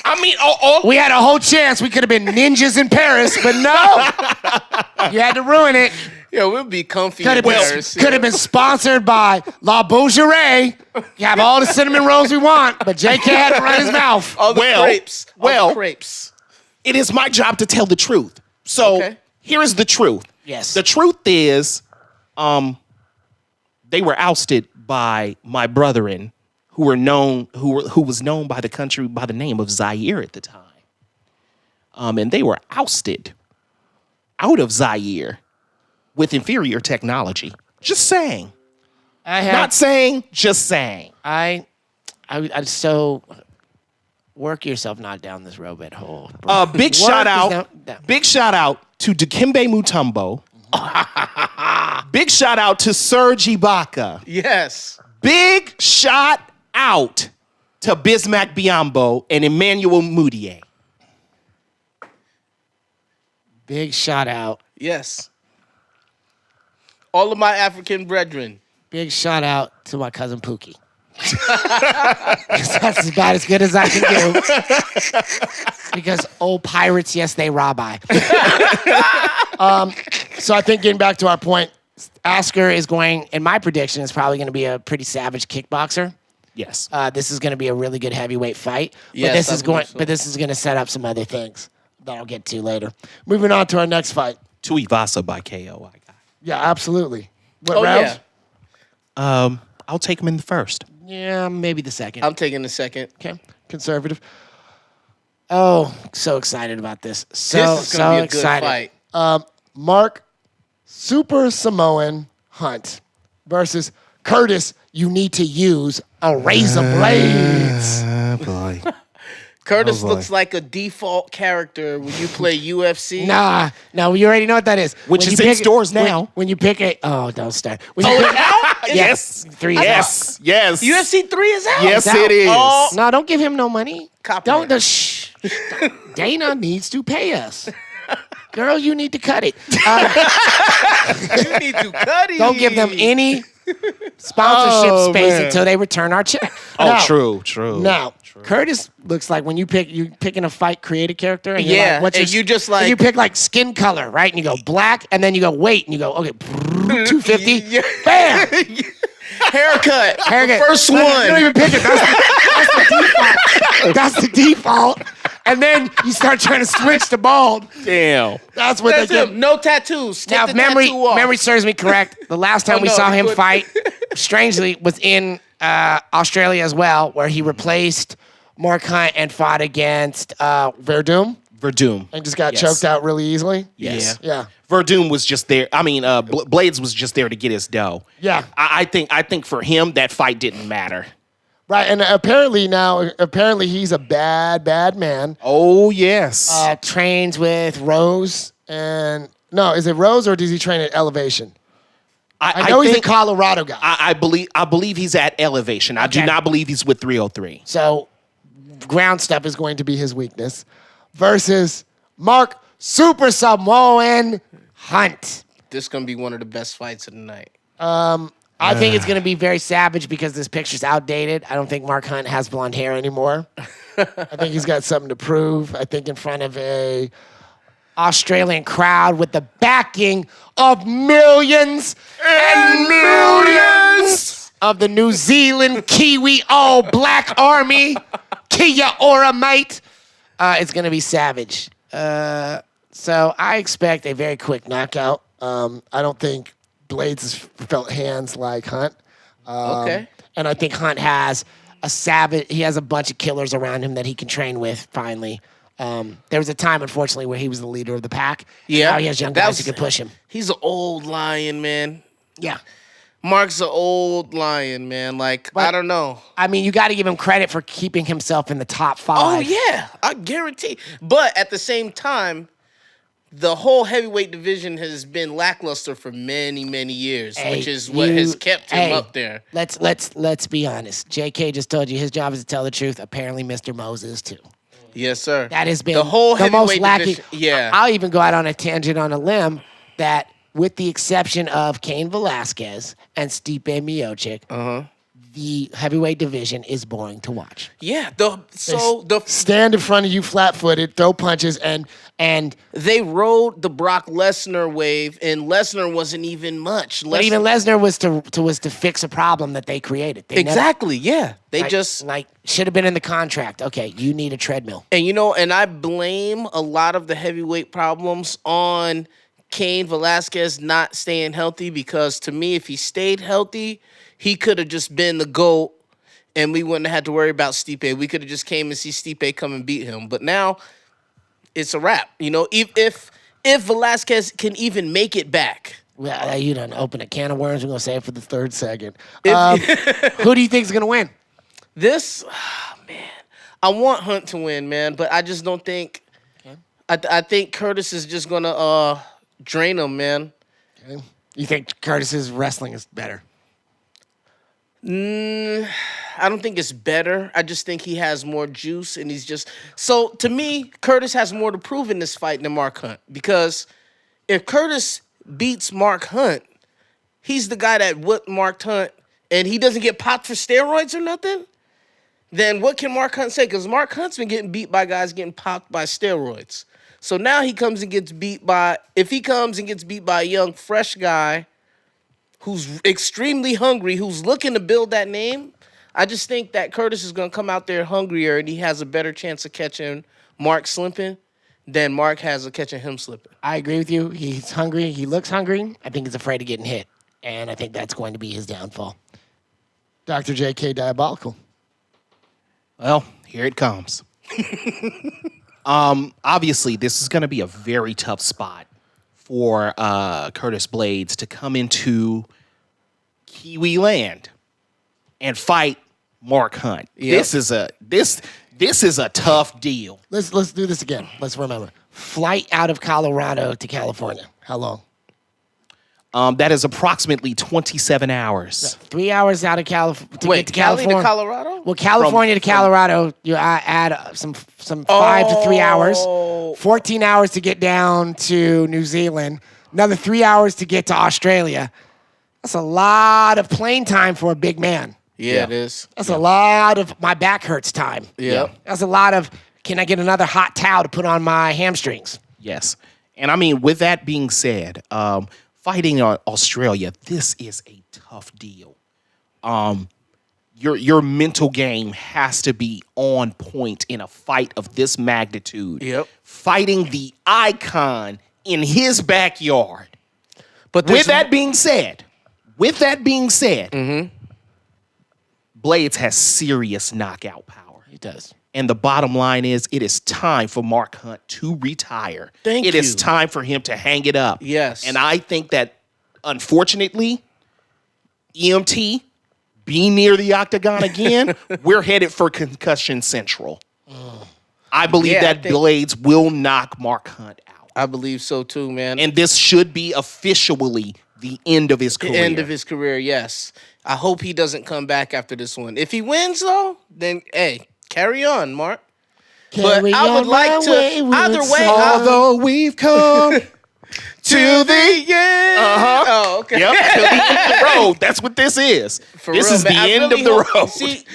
I mean, all We had a whole chance. We could have been ninjas in Paris, but no. You had to ruin it. Yeah, we'll be comfy Could in have been, Paris. could have been sponsored by La Bougerie. You have all the cinnamon rolls we want, but JK had to run his mouth. All the crepes. All well, the crepes. it is my job to tell the truth. So Okay. here is the truth. Yes. The truth is, they were ousted by my brethren who was known by the country by the name of Zaire at the time. And they were ousted out of Zaire with inferior technology. Just saying. Not saying, just saying. I so work yourself not down this rabbit hole. Big shout out. down. Big shout out to Dikembe Mutombo. Big shout out to Serge Ibaka. Yes. Big shout out to Bismack Biyombo and Emmanuel Mudiay. Big shout out. Yes. All of my African brethren. Big shout out to my cousin Pookie. That's about as good as I can do. Because old pirates, yes, they rob I. So I think getting back to our point, Asker is going, in my prediction, is probably going to be a pretty savage kickboxer. Yes. This is going to be a really good heavyweight fight. Yes, but this is going to set up some other things that I'll get to later. Moving on to our next fight. Tuivasa by KO. I got. Yeah, absolutely. What Oh, rounds? yeah. I'll take him in the first. Yeah, maybe the second. I'm taking the second. Okay, conservative. Oh, so excited about this. So This is going to be a excited. good fight. Mark Super Samoan Hunt versus Curtis. You need to use a razor blades. Boy. Curtis Oh, boy. looks like a default character when you play UFC. Nah, no, you already know what that is. Which When is you in pick- stores when- now. When you pick a, don't start. When you pick, Yes. 3 is Yes. Yes. UFC 3 is out. Yes, out. it is. Oh. No, don't give him no money. Copyright. Shh. Dana needs to pay us. Girl, you need to cut it. You need to cut it. Don't give them any sponsorship Oh, space man. until they return our check. Oh, Now- true. Now, Curtis looks like when you picking a fight, create a character, and you're Yeah, like, what's and your, you just and like- you pick like skin color, right? And you go black, and then you go weight, and you go okay, 250, Yeah. bam, Haircut. haircut. First You one. don't even pick it. That's the default. That's the default. And then you start trying to switch to bald. Damn. That's what That's they give. him. No tattoos. Take Now, the if memory tattoo off. serves me correct, the last time Oh, we no, saw he him couldn't. fight, strangely, was in Australia as well, where he replaced Mark Hunt and fought against Verdum Verdum. and just got Yes. choked out really easily. Yes. Yeah. Verdum was just there. I mean, Blades was just there to get his dough. Yeah. I think for him that fight didn't matter. Right. And apparently he's a bad man. Oh yes. Trains with Rose and no, is it Rose or does he train at Elevation? I know he's a think- Colorado guy. I believe he's at Elevation. I do Okay. not believe he's with 303. So ground stuff is going to be his weakness versus Mark Super Samoan Hunt. This is going to be one of the best fights of the night. I think it's going to be very savage because this picture's outdated. I don't think Mark Hunt has blonde hair anymore. I think he's got something to prove. I think in front of a Australian crowd with the backing of millions and millions of the New Zealand Kiwi All Black Army. Kia ora, mate. It's going to be savage. So I expect a very quick knockout. I don't think Blades has felt hands like Hunt. Okay. And I think Hunt has a savage. He has a bunch of killers around him that he can train with. Finally, there was a time, unfortunately, where he was the leader of the pack. Yeah. Now he has young That guys was- who can push him. He's an old lion, man. Yeah. Mark's an old lion, man. Like, But- I don't know. I mean, you got to give him credit for keeping himself in the top 5. Oh, yeah. I guarantee. But at the same time, the whole heavyweight division has been lackluster for many, many years, Hey, which is what has kept him up there. Let's be honest. JK just told you his job is to tell the truth. Apparently, Mr. Moses too. Yes, sir. That has been the whole the most heavyweight lacking. division. Yeah. I'll even go out on a tangent on a limb that, with the exception of Cain Velasquez and Stipe Miocic, the heavyweight division is boring to watch. Yeah. Stand in front of you flat-footed, throw punches, and They rode the Brock Lesnar wave, and Lesnar wasn't even much. but even Lesnar was to fix a problem that they created. They never- Exactly, yeah. They like- just like should have been in the contract. Okay, you need a treadmill. and I blame a lot of the heavyweight problems on Cain Velasquez not staying healthy, because to me, if he stayed healthy, he could have just been the GOAT and we wouldn't have had to worry about Stipe. We could have just came and see Stipe come and beat him. But now it's a wrap. If Velasquez can even make it back. Well, you done open a can of worms. We're gonna say it for the third segment. Who do you think is gonna win? Man, I want Hunt to win, man, but I just don't think. I think Curtis is just gonna drain him, man. Okay. You think Curtis's wrestling is better? I don't think it's better. I just think he has more juice, and he's just so. To me, Curtis has more to prove in this fight than Mark Hunt, because if Curtis beats Mark Hunt, he's the guy that whipped Mark Hunt, and he doesn't get popped for steroids or nothing. Then what can Mark Hunt say? Because Mark Hunt's been getting beat by guys getting popped by steroids. So now he comes and gets beat by. If he comes and gets beat by a young, fresh guy who's extremely hungry, who's looking to build that name, I just think that Curtis is going to come out there hungrier, and he has a better chance of catching Mark slipping than Mark has of catching him slipping. I agree with you. He's hungry. He looks hungry. I think he's afraid of getting hit, and I think that's going to be his downfall. Dr. J.K. Diabolical. Well, here it comes. Obviously, this is going to be a very tough spot for Curtis Blades to come into Kiwi land and fight Mark Hunt. Yep. This is a tough deal. Let's do this again. Let's remember. Flight out of Colorado to California. How long? That is approximately 27 hours. 3 hours out of California to Wait, get to Cali California. to Colorado? Well, California to Colorado, you add some 5 to 3 hours. 14 hours to get down to New Zealand. Another 3 hours to get to Australia. That's a lot of plane time for a big man. Yeah, it is. That's a lot of my back hurts time. Yeah. That's a lot of, can I get another hot towel to put on my hamstrings? Yes. And I mean, with that being said, fighting on Australia, this is a tough deal. Your mental game has to be on point in a fight of this magnitude. Yep. Fighting the icon in his backyard. But With that being said, Blades has serious knockout power. He does. And the bottom line is, it is time for Mark Hunt to retire. Thank It you. is time for him to hang it up. Yes. And I think that, unfortunately, EMT, be near the octagon again, we're headed for concussion central. I believe Yeah, I that think- Blades will knock Mark Hunt out. I believe so too, man. And this should be officially the end of his career. The end of his career, yes. I hope he doesn't come back after this one. If he wins, though, then, hey, carry on, Mark. Carry I would on like my to- wayward either way, son. Although we've come to the end. Oh, okay. Yep, to the end of the road. That's what this is. For this real, is man. the I end really of the hope- road. See,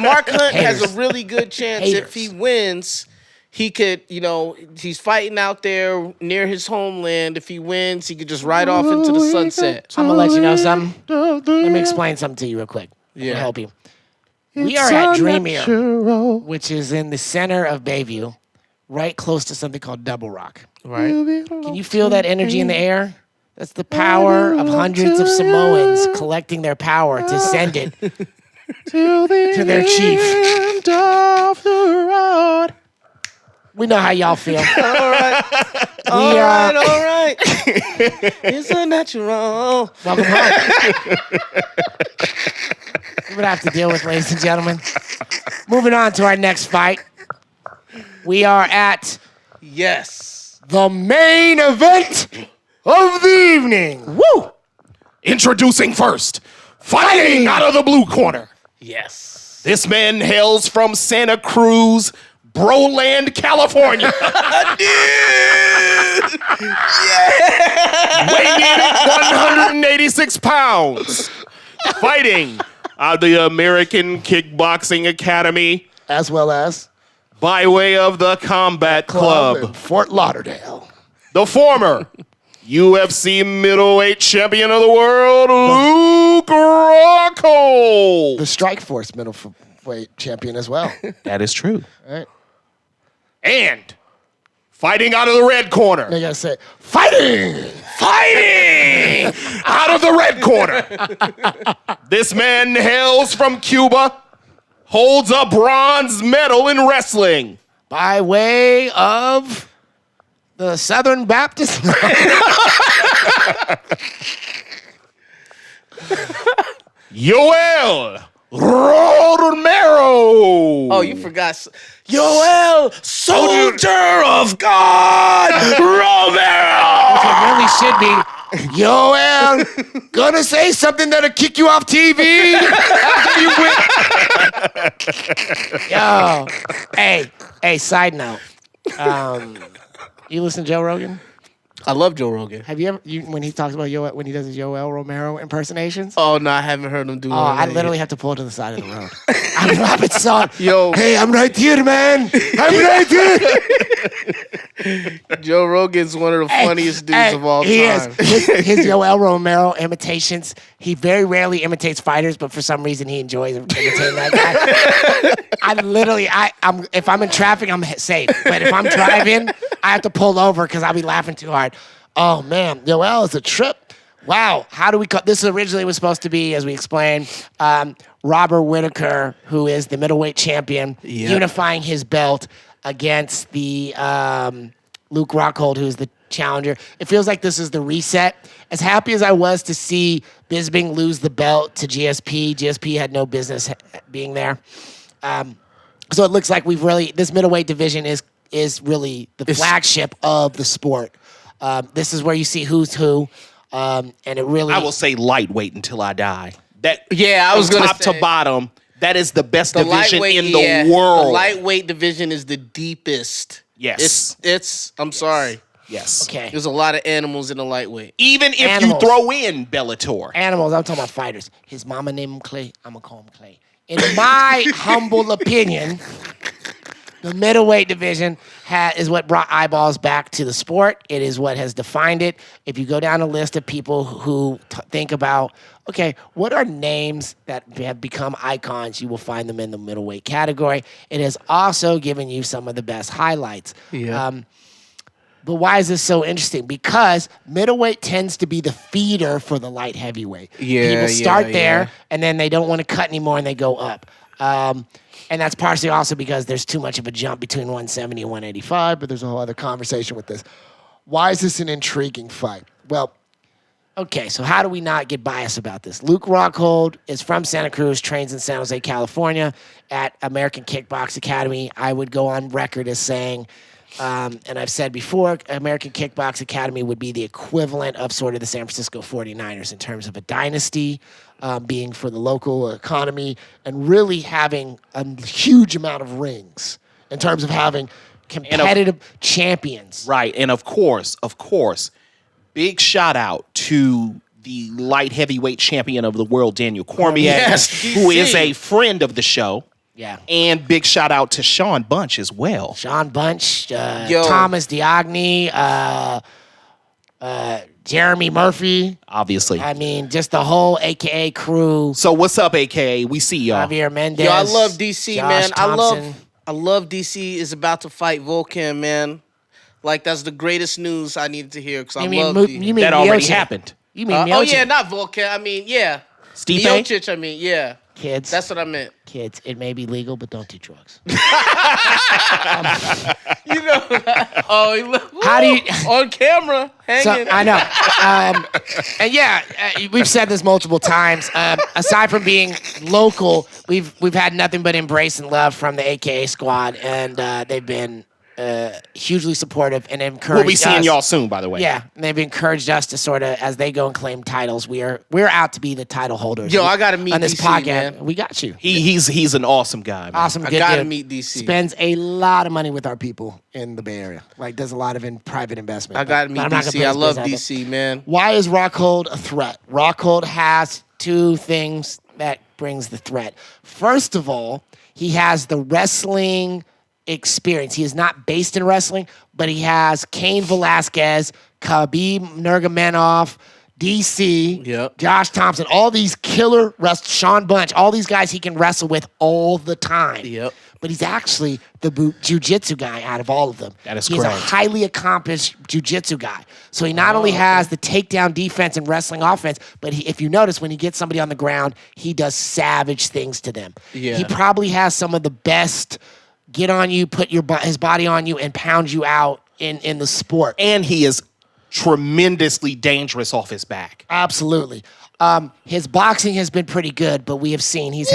Mark Hunt has a Haters. really good chance if he wins. He could, he's fighting out there near his homeland. If he wins, he could just ride off into the sunset. I'm going to let you know something. Let me explain something to you real quick. Yeah. To help you. We are at Dreamier, which is in the center of Bayview, right close to something called Double Rock. Right? Can you feel that energy in the air? That's the power of hundreds of Samoans collecting their power to send it to their chief. End of the road. We know how y'all feel. All right. All right. It's unnatural. Welcome home. We're gonna have to deal with, ladies and gentlemen. Moving on to our next fight. We are at Yes. the main event of the evening. Woo! Introducing first, fighting out of the blue corner. Yes. This man hails from Santa Cruz, Broland, California. Weighing in at 186 pounds. Fighting out of the American Kickboxing Academy As well as by way of the Combat Club. in Fort Lauderdale. The former UFC middleweight champion of the world, Luke Rockhold. The Strikeforce middleweight champion as well. That is true. All right. And fighting out of the red corner. They gotta say, fighting! Fighting out of the red corner. This man hails from Cuba, holds a bronze medal in wrestling. By way of the Southern Baptist. Yoel Romero. Oh, you forgot. Yoel, soldier of God, Romero. It really should be. Yoel, gonna say something that'll kick you off TV after you win. Yo, hey, side note. You listen to Joe Rogan? I love Joe Rogan. Have you ever, when he talks about Yoel, when he does his Yoel Romero impersonations? Oh, no, I haven't heard him do Oh, one. I literally have to pull to the side of the road. I'm rapping song. Yo. Hey, I'm right here, man. I'm right here. Joe Rogan's one of the funniest dudes of all time. He is. His Yoel Romero imitations, he very rarely imitates fighters, but for some reason he enjoys imitating that guy. If I'm in traffic, I'm safe. But if I'm driving, I have to pull over because I'll be laughing too hard. Oh, man. Yoel is a trip. Wow. How do we call this? Originally was supposed to be, as we explained, Robert Whitaker, who is the middleweight champion, unifying his belt against the Luke Rockhold, who's the challenger. It feels like this is the reset. As happy as I was to see Bisping lose the belt to GSP had no business being there. So it looks like this middleweight division is really the flagship of the sport. This is where you see who's who, and it really. I will say lightweight until I die. I was going top to bottom. That is the best division in the world. The lightweight division is the deepest. Yes. I'm sorry. Yes. Okay. There's a lot of animals in the lightweight. Even if Animals. you throw in Bellator. Animals, I'm talking about fighters. His mama named him Clay. I'm going to call him Clay. In my humble opinion, the middleweight division is what brought eyeballs back to the sport. It is what has defined it. If you go down a list of people who think about, okay, what are names that have become icons, you will find them in the middleweight category. It has also given you some of the best highlights. Yeah. But why is this so interesting? Because middleweight tends to be the feeder for the light heavyweight. People start there, and then they don't want to cut anymore, and they go up. And that's partially also because there's too much of a jump between 170 and 185, but there's a whole other conversation with this. Why is this an intriguing fight? Well, okay, so how do we not get biased about this? Luke Rockhold is from Santa Cruz, trains in San Jose, California at American Kickbox Academy. I would go on record as saying, and I've said before, American Kickbox Academy would be the equivalent of sort of the San Francisco 49ers in terms of a dynasty, being for the local economy, and really having a huge amount of rings in terms of having competitive champions. Right, and of course, big shout out to the light heavyweight champion of the world, Daniel Cormier, who is a friend of the show. Yeah. And big shout out to Sean Bunch as well. Sean Bunch, Thomas Diagni, Jeremy Murphy. Obviously. I mean, just the whole AKA crew. So what's up, AKA? We see y'all. Javier Mendez. Yo, I love DC, Josh man. Thompson. I love DC is about to fight Volkan, man. Like, that's the greatest news I needed to hear because I love DC. That already happened. You mean Oh, Miocic. yeah, not Volkan. I mean, yeah. Stipe? Miocic, I mean, yeah. Kids. That's what I meant. Kids. It may be legal, but don't do drugs. You know. Oh, he How do you on camera So, hanging? I know. And yeah, we've said this multiple times. Aside from being local, we've had nothing but embrace and love from the AKA squad, and they've been hugely supportive and encouraged We'll be seeing us. y'all soon, by the way. Yeah, and they've encouraged us to sort of, as they go and claim titles, we're out to be the title holders. Yo, I gotta meet on this DC, podcast. man. We got you. He's an awesome guy, man. Awesome. I Good gotta dude. meet DC. Spends a lot of money with our people in the Bay Area. Like, does a lot of private investment. I gotta But meet I'm not gonna DC. put I his love business out there. DC, man. Why is Rockhold a threat? Rockhold has two things that brings the threat. First of all, he has the wrestling experience. He is not based in wrestling, but he has Cain Velasquez, Khabib Nurmagomedov, DC, Yep. Josh Thompson, all these killer wrestlers, Sean Bunch, all these guys he can wrestle with all the time. Yep. But he's actually the jiu-jitsu guy out of all of them. That is He's correct. a highly accomplished jiu-jitsu guy. So he not only has the takedown defense and wrestling offense, but if you notice, when he gets somebody on the ground, he does savage things to them. Yeah. He probably has some of the best get on you, put his body on you, and pound you out in the sport. And he is tremendously dangerous off his back. Absolutely. His boxing has been pretty good, but we have seen he's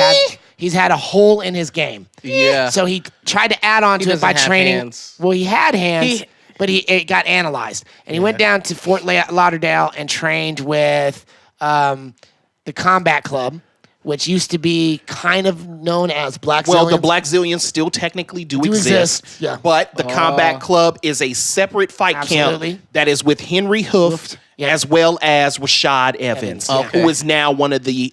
had a hole in his game. Yeah. So he tried to add on He to it by doesn't have training. hands. Well, he had hands, but it got analyzed. And he went down to Fort Lauderdale and trained with the Combat Club, which used to be kind of known as Black Well, Zillions. the Black Zillions still technically do exist. Yeah. But the Combat Club is a separate fight Absolutely. camp that is with Henry Hooft Yeah. as well as Rashad Evans, Okay. who is now one of the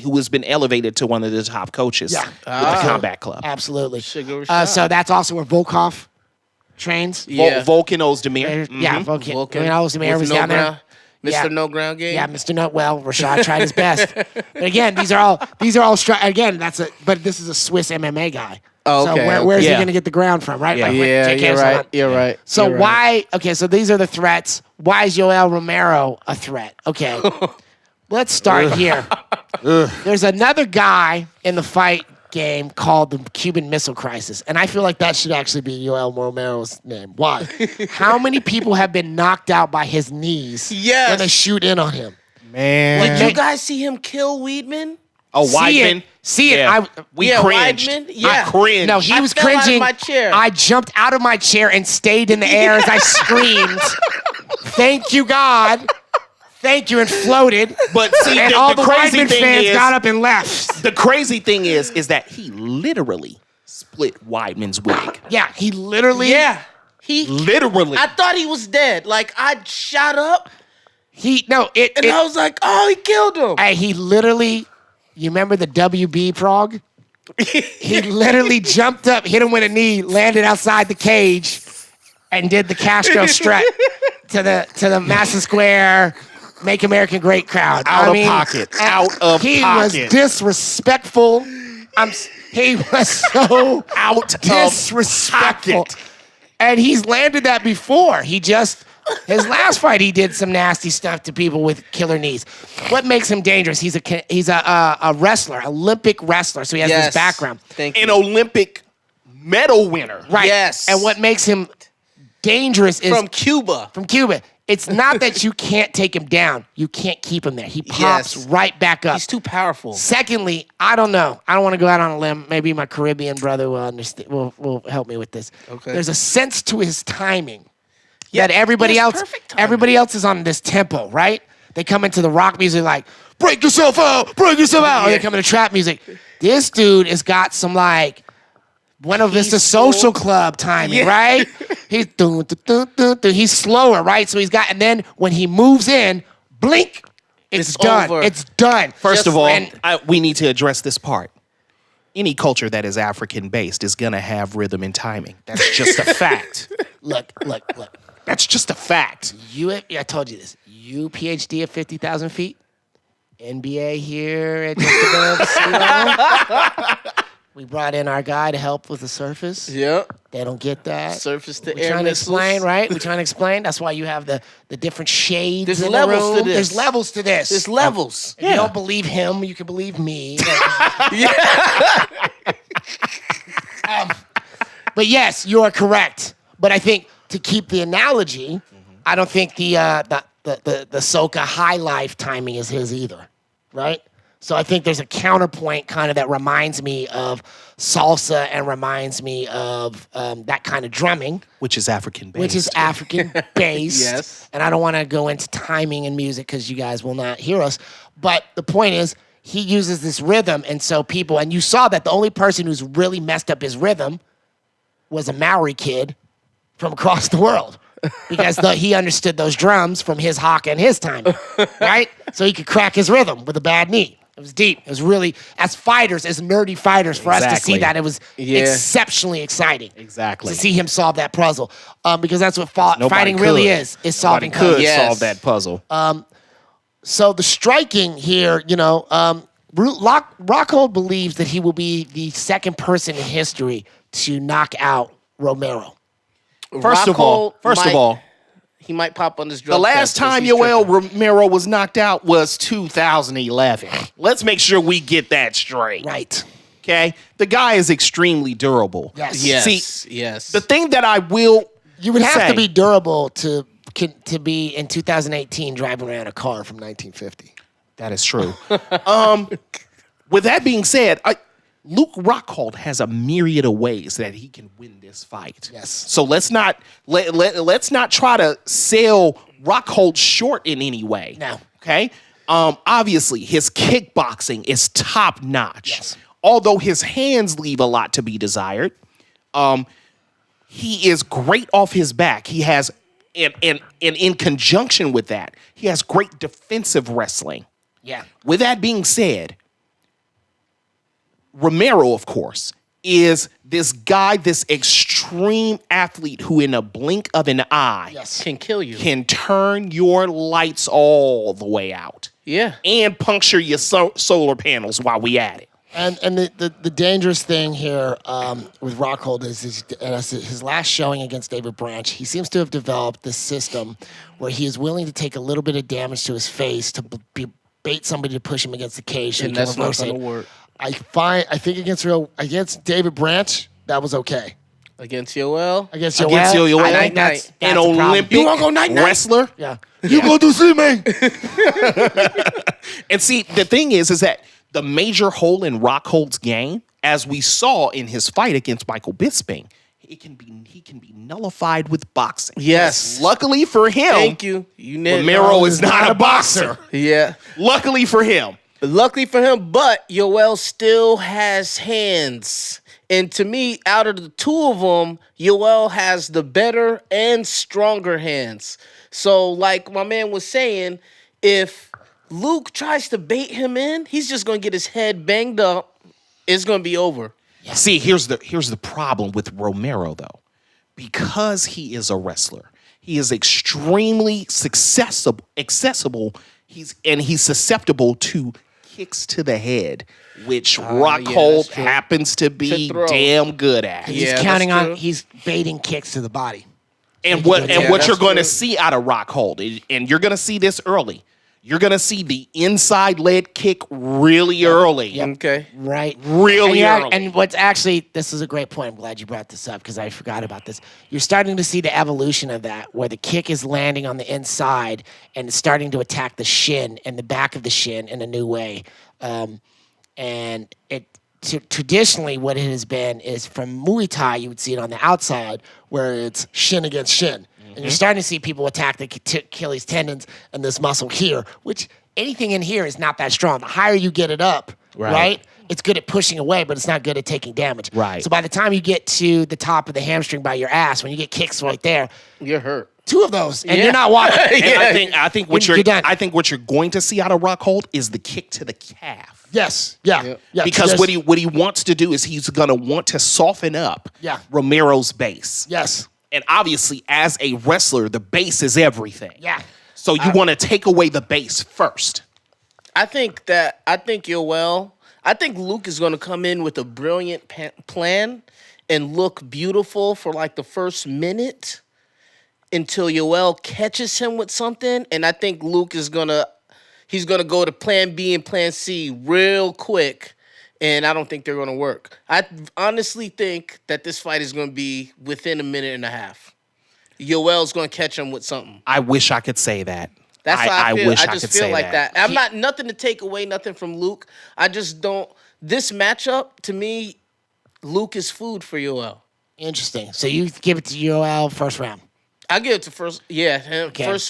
who has been elevated to one of the top coaches Yeah. with the Combat Club. Absolutely. Sugar Rashad. So that's also where Volkov trains. Yeah. Vulcan Ozdemir. Yeah, Vulcan. Vulcan. I mean, Ozdemir With was no down there. ground- Mr. Yeah. No Ground Game. Yeah, Mr. No. Well, Rashad tried his best, but again, these are all again. But this is a Swiss MMA guy. Oh, okay, So where's he okay. going to get the ground from, right? Yeah. Like, Yeah, JK you're was right. on. You're right. So You're right. why? Okay, so these are the threats. Why is Yoel Romero a threat? Okay, let's start here. There's another guy in the fight game called the Cuban Missile Crisis, and I feel like that should actually be Yoel Romero's name. Why? How many people have been knocked out by his knees Yes. when they shoot in on him? Man. Did you guys see him kill Weidman? Oh, See Weidman. it. See it. Yeah. We Yeah, cringed. Weidman. Yeah. I cringed. No, he I was fell out of cringing. my chair. I jumped out of my chair and stayed in the air as I screamed, "Thank you, God! Thank you!" and floated. But see, And the, all the the crazy Weidman thing fans is, got up and left. the crazy thing is that he literally split Weidman's wig. Yeah, he literally. Yeah. He. Literally. I thought he was dead. Like I shot up and I was like, oh, he killed him. He literally. You remember the WB prog? He literally jumped up, hit him with a knee, landed outside the cage, and did the Castro strut to the Madison Square "Make America Great" crowd. Out of pocket. Out of he pocket. was disrespectful. He was so Out of disrespectful. pocket. And he's landed that before. His last fight, he did some nasty stuff to people with killer knees. What makes him dangerous? He's a wrestler, Olympic wrestler, so he has this background. Thank you. An Olympic medal winner. Right. Yes. And what makes him dangerous is From Cuba. from Cuba. It's not that you can't take him down. You can't keep him there. He pops Yes. right back up. He's too powerful. Secondly, I don't know. I don't want to go out on a limb. Maybe my Caribbean brother will understand. Will help me with this. Okay. There's a sense to his timing Yeah, that everybody he has else, perfect timing. everybody else is on this tempo, right? They come into the rock music like, break yourself out, break yourself out. Or they come into trap music. This dude has got some like Buena Vista Peaceful. Social Club timing, Yeah. right? He's dun, dun, dun, dun, dun. He's slower, right? So he's got, and then when he moves in, blink, it's done. over. It's done. First of all, and- we need to address this part. Any culture that is African-based is going to have rhythm and timing. That's just a fact. look. That's just a fact. I told you this. You PhD at 50,000 feet, NBA here at just above sea level. We brought in our guy to help with the surface. Yeah. They don't get that. Surface to We're air trying to missiles. explain, right? We're trying to explain. That's why you have the different shades There's in levels the room. to this. There's levels to this. There's levels. If you don't believe him, you can believe me. But yes, you are correct. But I think to keep the analogy, I don't think the Soka High Life timing is his either, right? So I think there's a counterpoint kind of that reminds me of salsa and reminds me of that kind of drumming. Which is African based. Which is African based. Yes. And I don't want to go into timing and music because you guys will not hear us. But the point is, he uses this rhythm. And so people, and you saw that the only person who's really messed up his rhythm was a Maori kid from across the world. Because he understood those drums from his haka and his time, right? So he could crack his rhythm with a bad knee. It was deep. It was really, as fighters, as nerdy fighters, for us to see that, it was exceptionally exciting. Exactly. To see him solve that puzzle. Because that's what fighting really is solving Nobody puzzles. could solve that puzzle. So the striking here, Rockhold believes that he will be the second person in history to knock out Romero. First of all, he might pop on this drug the last test 'cause time he's Yoel tripping. Romero was knocked out was 2011. Let's make sure we get that straight. Right. Okay? The guy is extremely durable. Yes. Yes. See, yes. the thing that I will You would have say, to be durable to be in 2018 driving around a car from 1950. that is true. With that being said, Luke Rockhold has a myriad of ways that he can win this fight. Yes. So let's not try to sell Rockhold short in any way. No. Okay. Obviously, his kickboxing is top notch. Yes. Although his hands leave a lot to be desired. He is great off his back. He has, and in conjunction with that, he has great defensive wrestling. Yeah. With that being said, Romero, of course, is this guy, this extreme athlete who in a blink of an eye Can kill you. can turn your lights all the way out. Yeah. And puncture your solar panels while we at it. And the dangerous thing here with Rockhold is his last showing against David Branch, he seems to have developed this system where he is willing to take a little bit of damage to his face to bait somebody to push him against the cage so And he can that's not reverse gonna it. work. I think against David Branch, that was okay. Against Yoel? Against Against Yoel, Yoel, I think that's an a problem. Olympic You wanna go night-night? wrestler. Yeah. You go to see me. And see, the thing is that the major hole in Rockhold's game, as we saw in his fight against Michael Bisping, he can be nullified with boxing. Yes. Luckily for him, Thank you. Romero is not a boxer. Yeah. Luckily for him. Luckily for him, but Yoel still has hands. And to me, out of the two of them, Yoel has the better and stronger hands. So, like my man was saying, if Luke tries to bait him in, he's just going to get his head banged up. It's going to be over. See, here's the problem with Romero, though. Because he is a wrestler, he is extremely accessible. He's susceptible to kicks to the head, which Rockhold happens to be damn good at. Yeah. He's counting that's on, true. he's baiting kicks to the body. And what that's you're going to true. see out of Rockhold, and you're going to see this early. You're going to see the inside leg kick really early. Okay. Right. Really and early. And what's actually, this is a great point. I'm glad you brought this up because I forgot about this. You're starting to see the evolution of that where the kick is landing on the inside and it's starting to attack the shin and the back of the shin in a new way. And traditionally what it has been is from Muay Thai, you would see it on the outside where it's shin against shin. And you're starting to see people attack the Achilles tendons and this muscle here, which anything in here is not that strong. The higher you get it up, right? It's good at pushing away, but it's not good at taking damage. Right. So by the time you get to the top of the hamstring by your ass, when you get kicks right there, You're hurt. 2 of those, and you're not walking. And I think what You're done. you're going to see out of Rockhold is the kick to the calf. Yes. Yeah. Because what he wants to do is he's going to want to soften up Romero's base. Yes. And obviously, as a wrestler, the base is everything. Yeah. So you want to take away the base first. I think Luke is going to come in with a brilliant plan, and look beautiful for like the first minute until Yoel catches him with something. And I think Luke is he's gonna go to plan B and plan C real quick. And I don't think they're gonna work. I honestly think that this fight is gonna be within a minute and a half. Yoel's gonna catch him with something. I wish I could say that. That's how I feel. wish I just feel like that. I'm not nothing to take away, nothing from Luke. I just don't. This matchup to me, Luke is food for Yoel. Interesting. So you give it to Yoel first round. I give it to first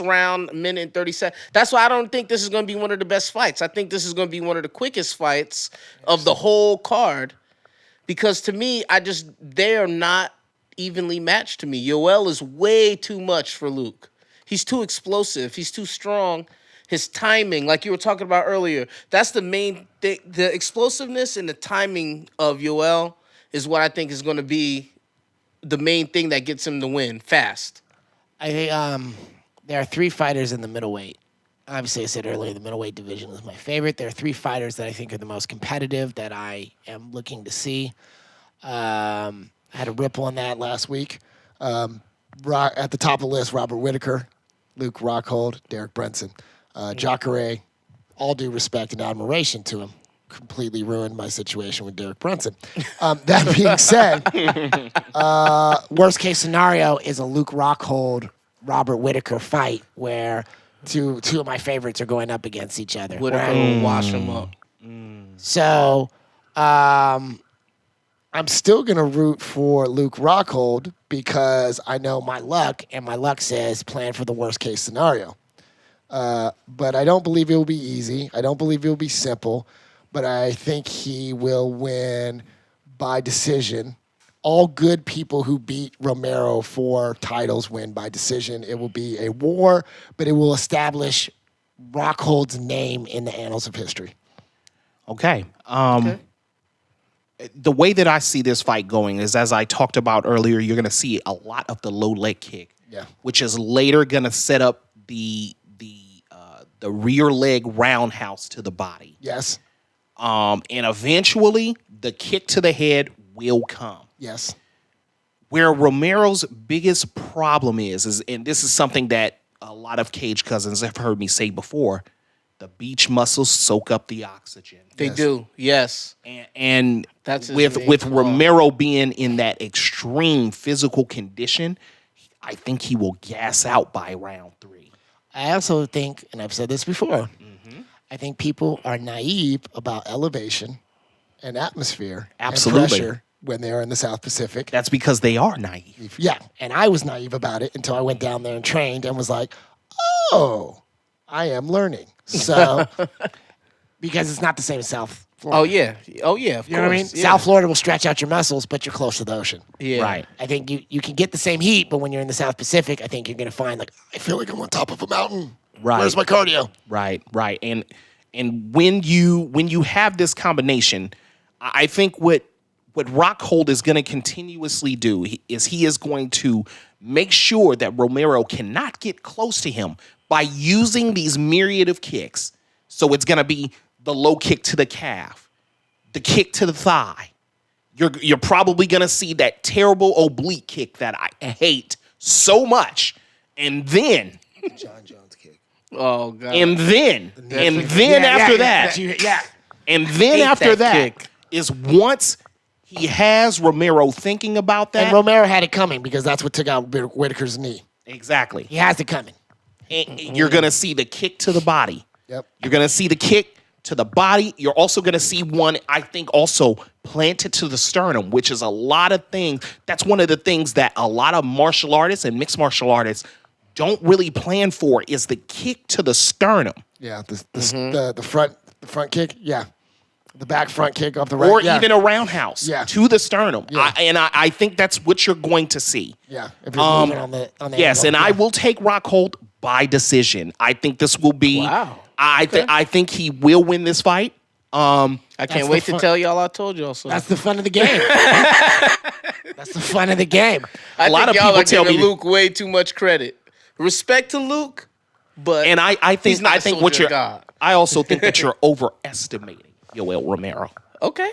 round, minute and 30 seconds. That's why I don't think this is going to be one of the best fights. I think this is going to be one of the quickest fights of the whole card. Because to me, they are not evenly matched to me. Yoel is way too much for Luke. He's too explosive. He's too strong. His timing, like you were talking about earlier, that's the main thing. The explosiveness and the timing of Yoel is what I think is going to be the main thing that gets him to win fast. I think there are 3 fighters in the middleweight. Obviously, I said earlier the middleweight division is my favorite. There are 3 fighters that I think are the most competitive that I am looking to see. I had a ripple on that last week. At the top of the list, Robert Whitaker, Luke Rockhold, Derek Brunson. Jacare, all due respect and admiration to him, completely ruined my situation with Derek Brunson. That being said, worst case scenario is a Luke Rockhold, Robert Whitaker fight where two of my favorites are going up against each other. Whitaker will wash him up. So I'm still going to root for Luke Rockhold because I know my luck, and my luck says plan for the worst case scenario. But I don't believe it will be easy. I don't believe it will be simple. But I think he will win by decision. All good people who beat Romero for titles win by decision. It will be a war, but it will establish Rockhold's name in the annals of history. Okay. The way that I see this fight going is, as I talked about earlier, you're going to see a lot of the low leg kick, which is later going to set up the rear leg roundhouse to the body. Yes. And eventually, the kick to the head will come. Yes. Where Romero's biggest problem is, and this is something that a lot of Cage cousins have heard me say before, the beach muscles soak up the oxygen. They do, yes. And that's with Romero being in that extreme physical condition, I think he will gas out by round 3. I also think, and I've said this before, I think people are naive about elevation and atmosphere and pressure when they're in the South Pacific. That's because they are naive. Yeah, and I was naive about it until I went down there and trained and was like, oh, I am learning. So, because it's not the same as South Florida. Oh, yeah, of course. You know what I mean? Yeah. South Florida will stretch out your muscles, but you're close to the ocean. Yeah. Right. I think you can get the same heat, but when you're in the South Pacific, I think you're going to find, like, I feel like I'm on top of a mountain. Right. Where's my cardio? Right. And when you have this combination, I think what Rockhold is going to continuously do is he is going to make sure that Romero cannot get close to him by using these myriad of kicks. So it's going to be the low kick to the calf, the kick to the thigh. You're probably going to see that terrible oblique kick that I hate so much. And then John Jones kick. Oh, God. And then after that is once he has Romero thinking about that. And Romero had it coming because that's what took out Whitaker's knee. Exactly. He has it coming. And you're going to see the kick to the body. Yep. You're going to see the kick to the body. You're also going to see one, I think, also planted to the sternum, which is a lot of things. That's one of the things that a lot of martial artists and mixed martial artists don't really plan for is the kick to the sternum. Yeah, the front kick. Yeah, the back front kick off the right. Or even a roundhouse to the sternum. Yeah. I think that's what you're going to see. Yeah, if you're moving on the yes, angle. and I will take Rockhold by decision. I think this will be. Wow. I think he will win this fight. I can't wait to tell y'all I told y'all so. That's the fun of the game. That's the fun of the game. I a lot think of y'all people are tell giving me Luke way too much credit. Respect to Luke, but and I think he's not I a think soldier what you're. of God. I also think that you're overestimating Yoel Romero. Okay.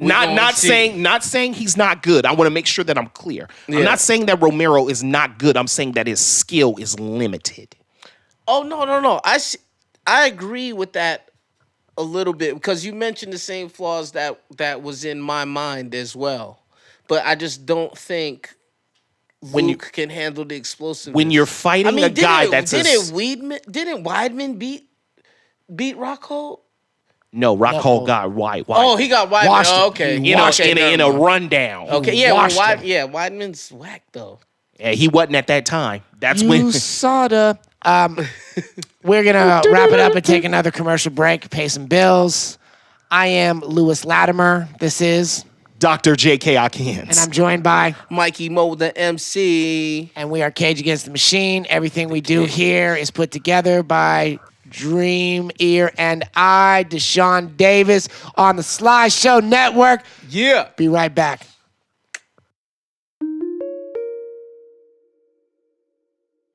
Not saying he's not good. I want to make sure that I'm clear. I'm not saying that Romero is not good. I'm saying that his skill is limited. Oh no. I agree with that a little bit because you mentioned the same flaws that was in my mind as well. But I just don't think Luke can handle the explosiveness. When you're fighting a guy didn't Weidman beat Rockhold? No, Rockhold got white. Oh, he got Weidman. Oh, okay. In a rundown. Okay, Weidman's whack though. Yeah, he wasn't at that time. That's you when sorta. We're gonna wrap it up and take another commercial break, pay some bills. I am Lewis Latimer. This is Dr. J.K. Akins. And I'm joined by MikeyMoTheMC. And we are Cage Against the Machine. Everything we do here is put together by Dream Ear and I, Deshaun Davis, on the Sly Show Network. Yeah. Be right back.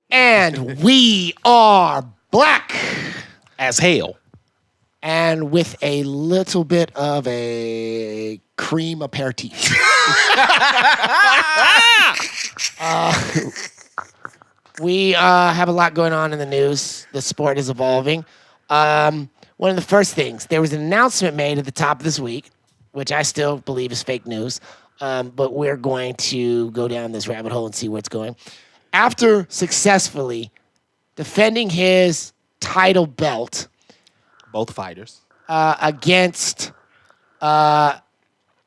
And we are black as hell. And with a little bit of a cream aperitif. We have a lot going on in the news. The sport is evolving. One of the first things, there was an announcement made at the top of this week, which I still believe is fake news, but we're going to go down this rabbit hole and see where it's going. After successfully defending his title belt, both fighters, against the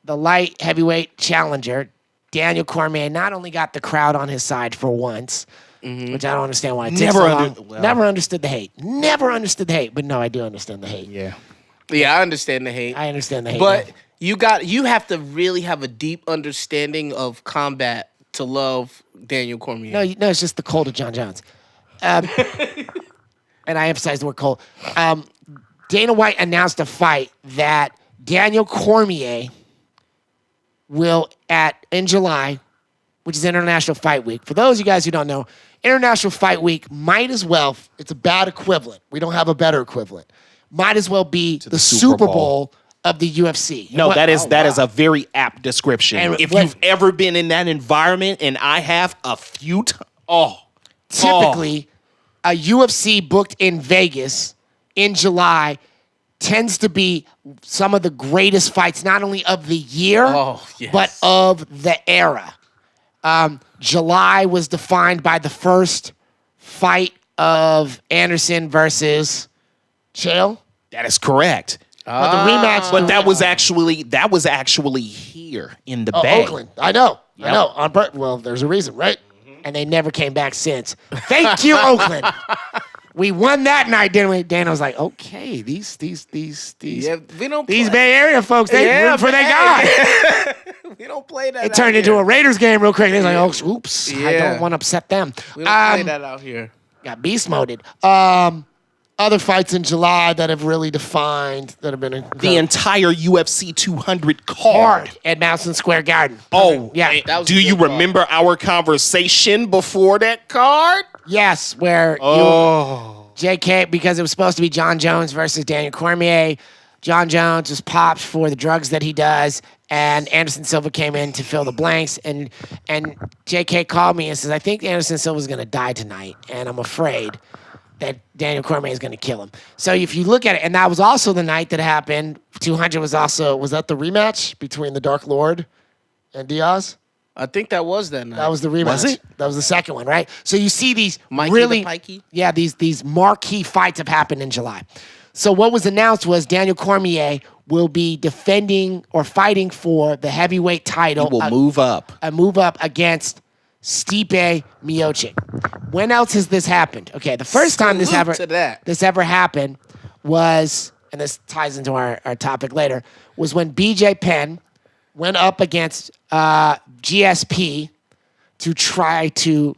light heavyweight challenger, Daniel Cormier not only got the crowd on his side for once, which I don't understand why it takes so long. Never understood the hate. Never understood the hate. But no, I do understand the hate. Yeah, I understand the hate. I understand the hate. But you have to really have a deep understanding of combat to love Daniel Cormier. No, it's just the cold of John Jones. And I emphasize the word cold. Dana White announced a fight that Daniel Cormier will in July, which is International Fight Week. For those of you guys who don't know, International Fight Week might as well, it's a bad equivalent. We don't have a better equivalent. Might as well be the Super Bowl of the UFC. No, that is a very apt description. And if you've ever been in that environment, and I have a few times, typically, a UFC booked in Vegas in July tends to be some of the greatest fights, not only of the year, but of the era. July was defined by the first fight of Anderson versus Chael. That is correct. But the rematch, but that was actually here in the Bay. Oakland. I know. Well, there's a reason, right? And they never came back since. Thank you, Oakland. We won that night, didn't we? Dan was like, okay, these Bay Area folks, they root for their guy. We don't play that. It turned into a Raiders game real quick. They're like, oh, oops, I don't want to upset them. We don't play that out here. Got beast moded. Other fights in July that have really defined, that have been the entire UFC 200 card at Madison Square Garden. Oh, yeah. Do you remember our conversation before that card? Yes, where JK, because it was supposed to be John Jones versus Daniel Cormier. John Jones was popped for the drugs that he does, and Anderson Silva came in to fill the blanks. And JK called me and says, I think Anderson Silva's going to die tonight, and I'm afraid that Daniel Cormier is going to kill him. So if you look at it, and that was also the night that happened, 200 was that the rematch between the Dark Lord and Diaz? I think that was that night. That was the rematch. Was it? That was the second one, right? So you see these Mikey these marquee fights have happened in July. So what was announced was Daniel Cormier will be defending or fighting for the heavyweight title. He will move up. A move up against Stipe Miocic. When else has this happened? Okay, the first time this ever happened was, and this ties into our topic later, was when BJ Penn went up against GSP to try to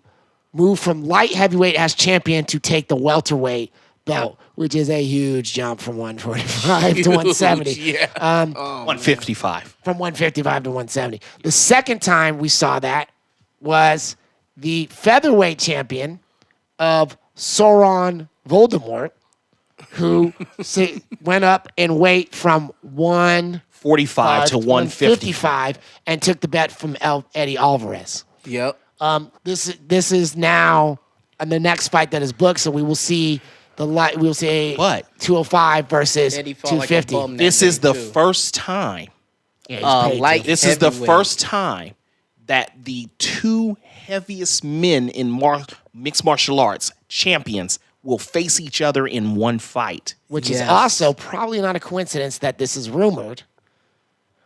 move from light heavyweight as champion to take the welterweight belt, which is a huge jump from 145 to 170. 155. From 155 to 170. The second time we saw that was the featherweight champion of Sauron Voldemort, who went up in weight from 140 45 to 150. and took the bet from Eddie Alvarez. Yep. This is now the next fight that is booked, so we will see we'll see But 205 versus Eddie fought like a 250. bum that this day, is the too. first time. Yeah, he's paid light too. This is the heavyweight. first time that the two heaviest men in mixed martial arts champions will face each other in one fight. Which is Yes. also probably not a coincidence that this is rumored.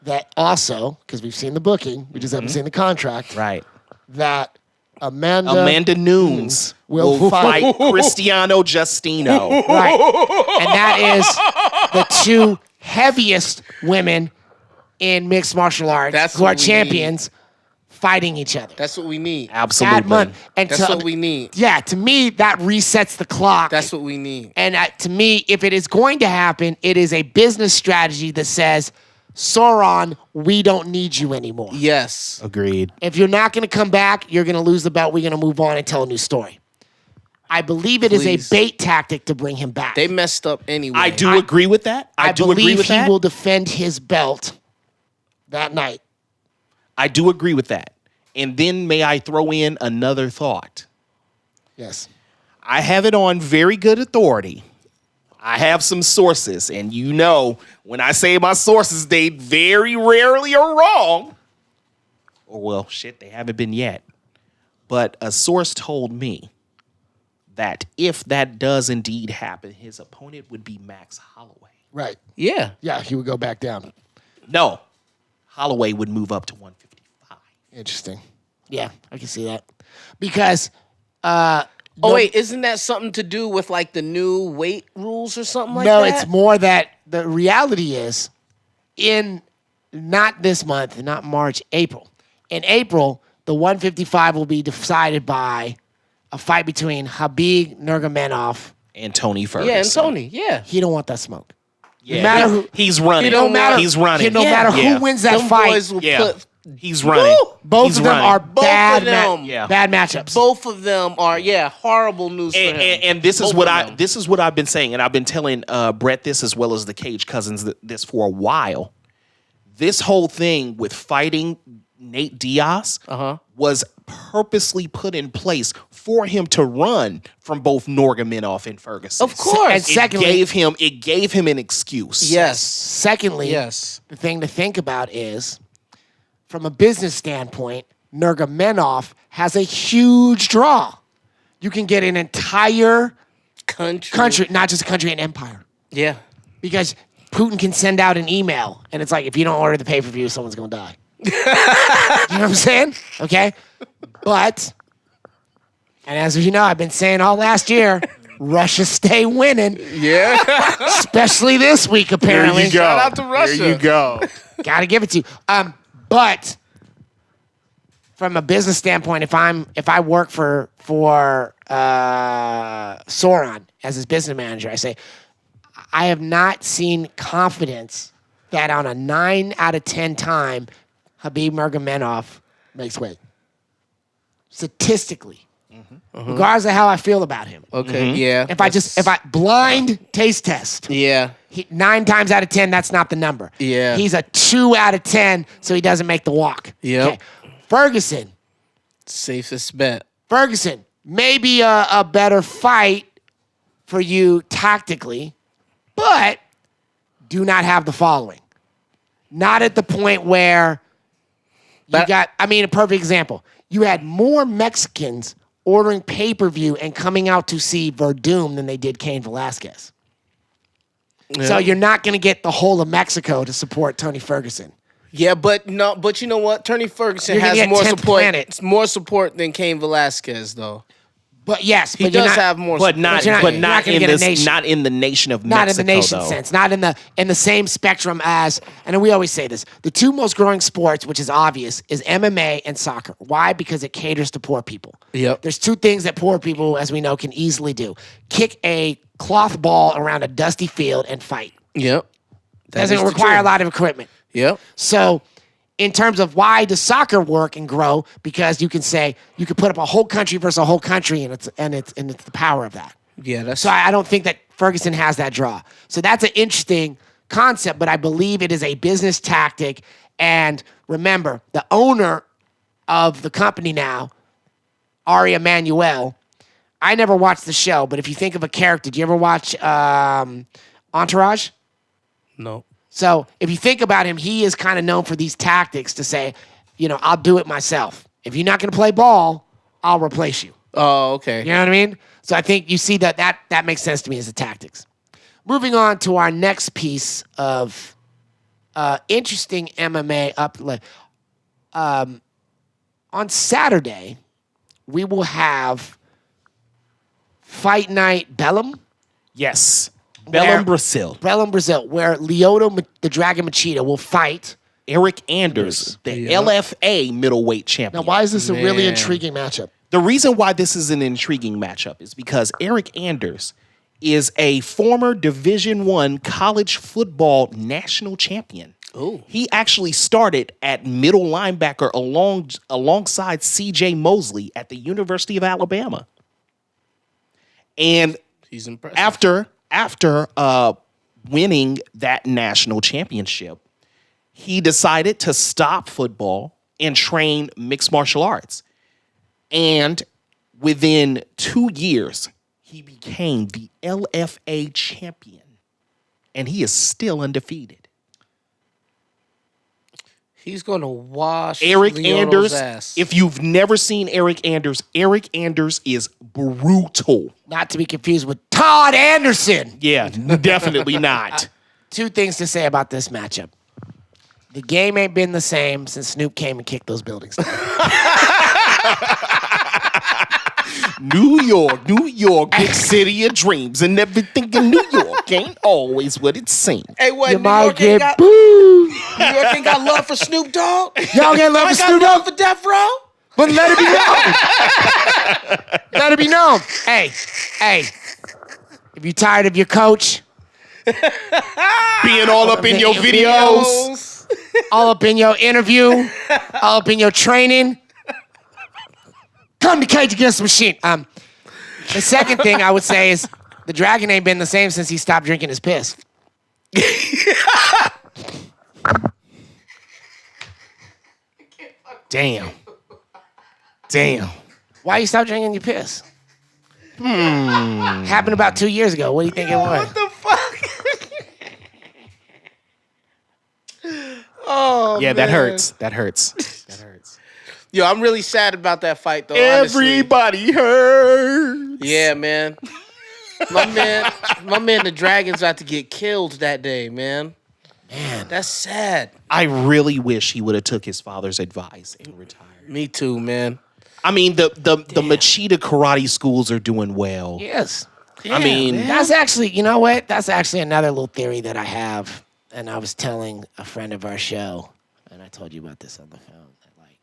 That also, because we've seen the booking, we just haven't seen the contract. Right. That Amanda Nunes will fight Cristiano Justino. Right. And that is the two heaviest women in mixed martial arts That's who are what we champions fighting each other. That's what we need. Absolutely. That month. And That's what we need. Yeah, to me, that resets the clock. That's what we need. And to me, if it is going to happen, it is a business strategy that says, Sauron, we don't need you anymore. Yes. Agreed. If you're not going to come back, you're going to lose the belt. We're going to move on and tell a new story. I believe it is a Please. bait tactic to bring him back. They messed up anyway. I do agree with that. I do agree believe with he that. will defend his belt that night. I do agree with that. And then may I throw in another thought? Yes. I have it on very good authority. I have some sources, and you know, when I say my sources, they very rarely are wrong. Or, well, shit, they haven't been yet. But a source told me that if that does indeed happen, his opponent would be Max Holloway. Right. Yeah. Yeah, he would go back down. No, Holloway would move up to 155. Interesting. Yeah, I can see that. Because Oh, wait, isn't that something to do with like the new weight rules or something like no, that? it's more that the reality is in not this month, not March, April. In April, the 155 will be decided by a fight between Khabib Nurmagomedov. And Tony Ferguson. Yeah, and Tony. Yeah. He don't want that smoke. Yeah, No matter who, he's running. He don't matter- He's running. no matter Yeah. who wins that Them fight, boys will Yeah. put He's running. Woo! both He's of them running. are Both bad, of them. Yeah. bad matchups. both of them are horrible news for him. And this is Both what of them. this is what I've been saying, and I've been telling Brett this as well as the Cage Cousins this for a while. This whole thing with fighting Nate Diaz was purposely put in place for him to run from both Nurmagomedov and Ferguson. Of course. And secondly, it gave him an excuse. Yes. secondly, Yes. the thing to think about is, from a business standpoint, Nurmagomedov has a huge draw. You can get an entire country, not just a country, an empire. Yeah. Because Putin can send out an email, and it's like, if you don't order the pay-per-view, someone's going to die. You know what I'm saying? Okay? But, and as you know, I've been saying all last year, Russia stay winning. Yeah. Especially this week, apparently. Shout out to Russia. There you go. Gotta give it to you. But from a business standpoint, if I work for Sauron as his business manager, I say I have not seen confidence that on a 9 out of 10 time Khabib Nurmagomedov makes weight. Statistically. Regardless of how I feel about him. Okay. Yeah. If I blind taste test. Yeah. 9 times out of 10, that's not the number. Yeah. He's a 2 out of 10, so he doesn't make the walk. Yep. Ferguson, Safest bet. maybe a better fight for you tactically, but do not have the following. Not at the point where a perfect example. You had more Mexicans ordering pay-per-view and coming out to see Verdum than they did Cain Velasquez. Yeah. So you're not going to get the whole of Mexico to support Tony Ferguson. Yeah, but you know what? Tony Ferguson You're gonna has get more 10th support. planet. It's more support than Cain Velasquez, though. But yes, He but you're does not, have more But support. not, you're not- but you're not not gonna in get a this, nation. not in the nation of not Mexico. in the nation though. sense, not in the same spectrum as, and we always say this, the two most growing sports, which is obvious, is MMA and soccer. Why? Because it caters to poor people. Yep. There's two things that poor people, as we know, can easily do: kick a cloth ball around a dusty field and fight. Yep. Doesn't require a lot of equipment. Yep. So, in terms of why does soccer work and grow? Because you can say you could put up a whole country versus a whole country, and it's the power of that. Yeah, that's So I don't think that Ferguson has that draw. So that's an interesting concept, but I believe it is a business tactic. And remember, the owner of the company now, Ari Emanuel, I never watched the show, but if you think of a character, do you ever watch Entourage? No. So if you think about him, he is kind of known for these tactics to say, I'll do it myself. If you're not going to play ball, I'll replace you. Oh, okay. You know what I mean? So I think you see that makes sense to me as the tactics. Moving on to our next piece of interesting MMA on Saturday, we will have Fight Night Bellum. Yes. Bellum, Brazil. Bellum, Brazil, where Lyoto the Dragon Machida will fight Eric Anders, the LFA middleweight champion. Now, why is this a really intriguing matchup? The reason why this is an intriguing matchup is because Eric Anders is a former Division I college football national champion. Ooh. He actually started at middle linebacker alongside C.J. Mosley at the University of Alabama. And He's impressive. After winning that national championship, he decided to stop football and train mixed martial arts. And within 2 years, he became the LFA champion. And he is still undefeated. He's going to wash Eric Leoto's Anders, ass. if you've never seen Eric Anders is brutal. Not to be confused with Todd Anderson. Yeah, definitely not. Two things to say about this matchup. The game ain't been the same since Snoop came and kicked those buildings down. New York, big city of dreams, and everything in New York ain't always what it seems. Hey, what? You New might York ain't get got, booed. New York ain't got love for Snoop Dogg? Y'all get love for Snoop got love Dogg, for Death Row? but let it be known. Let it be known. Hey, if you're tired of your coach, Being all up in your videos. all up in your interview, all up in your training, come to Cage Against the Machine. The second thing I would say is the Dragon ain't been the same since he stopped drinking his piss. Damn. Why you stop drinking your piss? Happened about 2 years ago. What do you think it was? What the fuck? Oh, Yeah, man. that hurts. Yo, I'm really sad about that fight, though. Honestly. Everybody hurts. Yeah, man. My man, the Dragon's about to get killed that day, man. Man, That's sad. I really wish he would have took his father's advice and retired. Me too, man. I mean, the Machida karate schools are doing well. yes. I mean, That's actually, you know what? That's actually another little theory that I have. And I was telling a friend of our show, and I told you about this on the phone, that like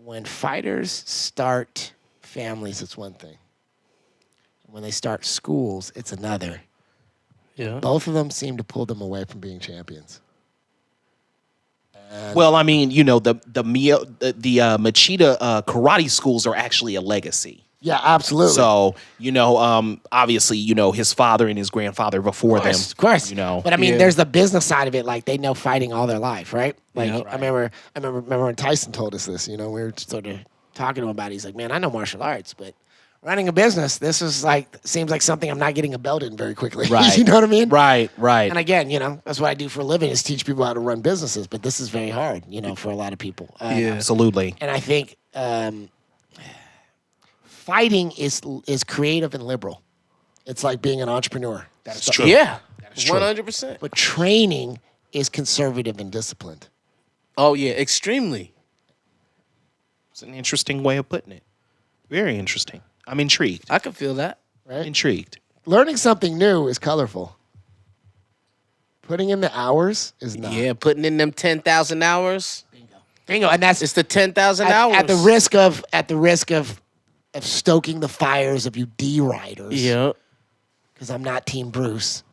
when fighters start families, it's one thing. When they start schools, it's another. Yeah. Both of them seem to pull them away from being champions. well, I mean, the Machida karate schools are actually a legacy. Yeah, absolutely. So, obviously, his father and his grandfather before them. Of course. But I mean, there's the business side of it. Like they know fighting all their life, right? Like I remember when Tyson told us this. We were sort of talking to him about it. He's like, man, I know martial arts, but running a business, this is seems like something I'm not getting a belt in very quickly. Right. You know what I mean? Right. And again, that's what I do for a living is teach people how to run businesses. But this is very hard, for a lot of people. Absolutely. And I think fighting is creative and liberal. It's like being an entrepreneur. That's true. Yeah. That's true. 100%. But training is conservative and disciplined. Oh, yeah. Extremely. It's an interesting way of putting it. Very interesting. I'm intrigued. I can feel that. Right? Intrigued. Learning something new is colorful. Putting in the hours is not. Yeah, putting in them 10,000 hours. Bingo. And that's It's the 10,000 hours. at the risk of stoking the fires of you D riders. Yeah. Because I'm not Team Bruce.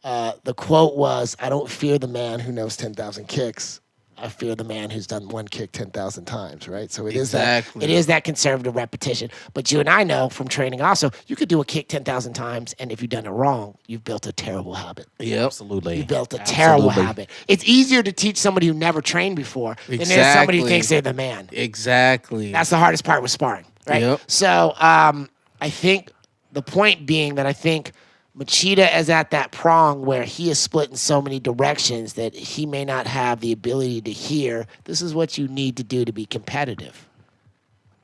The quote was, "I don't fear the man who knows 10,000 kicks. I fear the man who's done one kick 10,000 times, right? So it Exactly. is that conservative repetition. But you and I know from training also, you could do a kick 10,000 times, and if you've done it wrong, you've built a terrible habit. Yep. Absolutely. You built a terrible habit. It's easier to teach somebody who never trained before than it is somebody who thinks they're the man. Exactly. That's the hardest part with sparring, right? Yep. So I think the point being that I think Machida is at that prong where he is split in so many directions that he may not have the ability to hear, this is what you need to do to be competitive.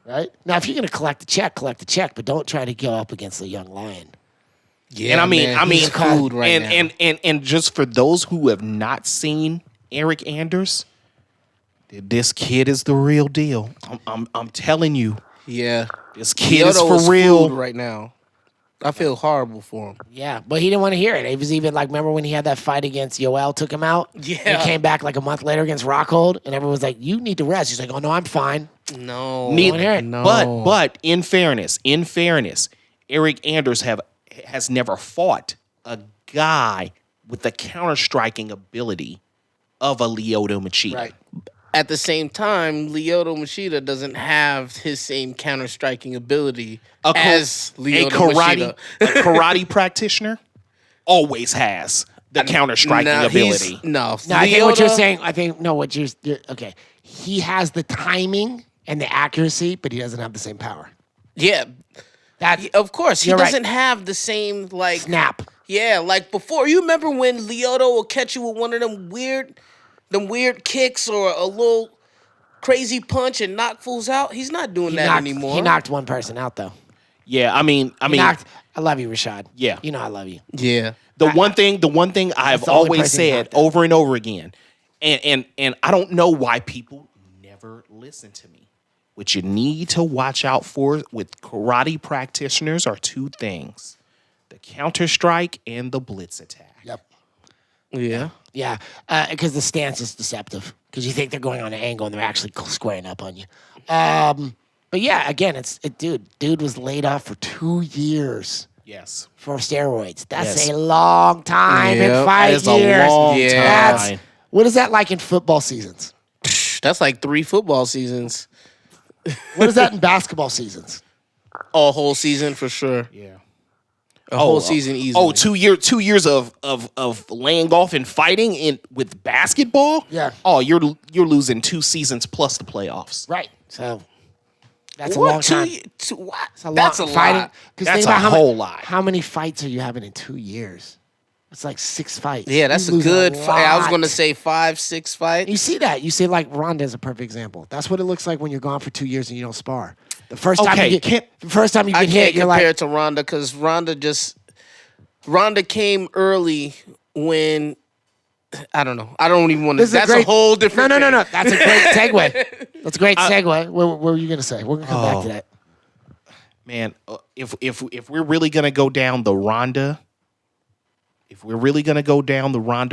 Right? Now, if you're going to collect the check, but don't try to go up against a young lion. Yeah, And I mean, he's food right now. and just for those who have not seen Eric Anders, this kid is the real deal. I'm telling you, Yeah. this kid is Hirota for real. food right now. I feel horrible for him. Yeah, but he didn't want to hear it. He was even like, remember when he had that fight against Yoel, took him out? Yeah. And he came back like a month later against Rockhold, and everyone was like, you need to rest. He's like, oh, no, I'm fine. No. Neither, No. but in fairness, Eric Anders has never fought a guy with the counter striking ability of a Lyoto Machida. Right. At the same time, Lyoto Machida doesn't have his same counter-striking ability as Lyoto Machida. A karate practitioner always has the counter striking ability. No, I think what you're saying, okay. He has the timing and the accuracy, but he doesn't have the same power. Yeah. Of course. He You're doesn't right. have the same, like... Snap. Yeah, like before. You remember when Lyoto will catch you with one of them weird kicks or a little crazy punch and knock fools out? He's not doing that anymore. He knocked one person out, though. Yeah, I mean, I love you, Rashad. Yeah. You know I love you. Yeah. The one thing I've the only always person he said knocked out. over and over again, and I don't know why people never listen to me. What you need to watch out for with karate practitioners are two things: the counter strike and the blitz attack. Yep. Yeah. Yeah, because the stance is deceptive. Because you think they're going on an angle and they're actually squaring up on you. But yeah, again, dude was laid off for 2 years Yes. for steroids. That's Yes. a long time Yep, in 5 that is a years. long Yeah. time. What is that like in football seasons? That's like 3 football seasons. What is that in basketball seasons? A whole season for sure. Yeah. A whole season easily. Oh, 2 years of laying off and fighting with basketball? Yeah. Oh, you're losing 2 seasons plus the playoffs. Right. So that's What? a long time. What? It's a That's a long fighting. lot. 'Cause That's think about a whole lot. How many fights are you having in 2 years? It's like 6 fights. Yeah, that's You a lose good fight. I was lot. going to say 5, 6 fights. You see that? You see, like Ronda is a perfect example. That's what it looks like when you're gone for 2 years and you don't spar. The first time Okay, you get I hit, can't you're compare like, it to Ronda because Ronda came early when I don't know. I don't even want to. This is That's a whole different. No. thing. That's a great segue. That's a great segue. What were you gonna say? We're gonna come back to that. Man, if we're really gonna go down the Ronda,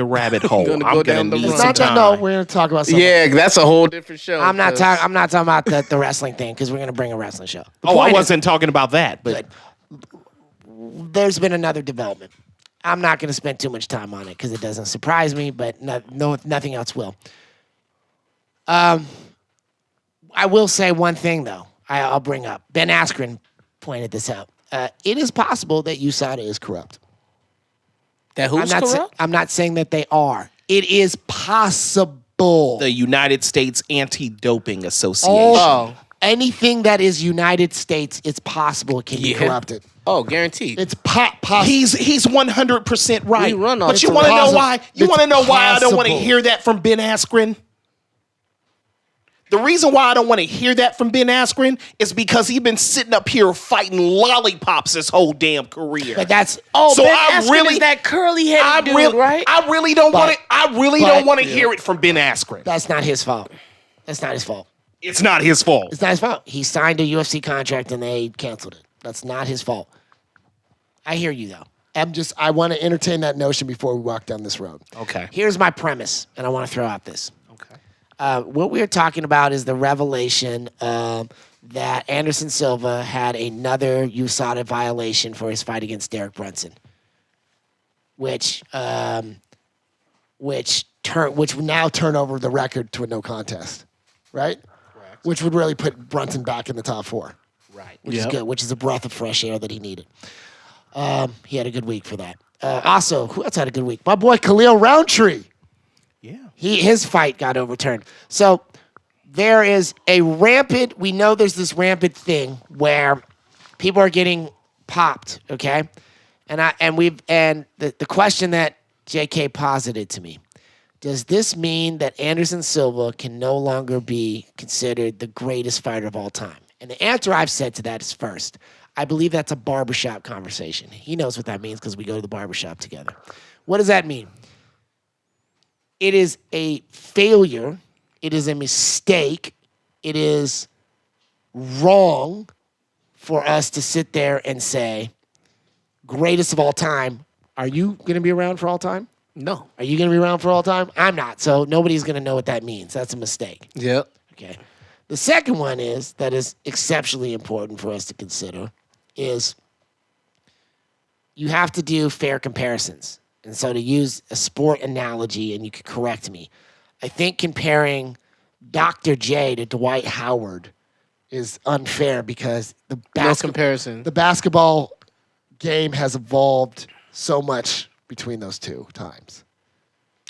rabbit hole, Gonna I'm go gonna down the need Ronda. some Not time. that, no, we're gonna talk about something. Yeah, that's a whole different show. I'm not 'cause- talking about the wrestling thing because we're gonna bring a wrestling show. The Oh, I point is- wasn't talking about that, but there's been another development. I'm not going to spend too much time on it because it doesn't surprise me, but nothing else will. I will say one thing, though. I'll bring up. Ben Askren pointed this out. It is possible that USADA is corrupt. That who's corrupt? I'm not saying that they are. It is possible. the United States Anti-Doping Association. Oh, Anything that is United States, it's possible it can be Yeah. corrupted. oh, guaranteed. It's possible. He's 100% right. We run on But you it's want to know possible. why? You It's want to know why I don't want to possible. hear that from Ben Askren? The reason why I don't want to hear that from Ben Askren is because he's been sitting up here fighting lollipops his whole damn career. But that's So Ben I Askren really- is that curly-headed dude, right? I really don't want to. I really but- don't want to hear it from Ben Askren. that's not his fault. That's not his fault. It's not his fault. It's not his fault. He signed a UFC contract and they canceled it. That's not his fault. I hear you though. I want to entertain that notion before we walk down this road. Okay. Here's my premise, and I want to throw out this. Okay. What we're talking about is the revelation that Anderson Silva had another USADA violation for his fight against Derek Brunson, which would now turn over the record to a no contest, right? Correct. Which would really put Brunson back in the top 4. Right. Which is good, which is a breath of fresh air that he needed. He had a good week for that. Also, who else had a good week? My boy Khalil Roundtree. Yeah. His fight got overturned. So there is we know there's this rampant thing where people are getting popped, okay? And the question that JK posited to me, does this mean that Anderson Silva can no longer be considered the greatest fighter of all time? And the answer I've said to that is first, I believe that's a barbershop conversation. He knows what that means because we go to the barbershop together. What does that mean? It is a failure. It is a mistake. It is wrong for us to sit there and say, greatest of all time. Are you going to be around for all time? No. Are you going to be around for all time? I'm not. So nobody's going to know what that means. That's a mistake. Yep. Okay. The second one that is exceptionally important for us to consider is you have to do fair comparisons. And so to use a sport analogy, and you can correct me, I think comparing Dr. J to Dwight Howard is unfair because the basketball game has evolved so much between those two times.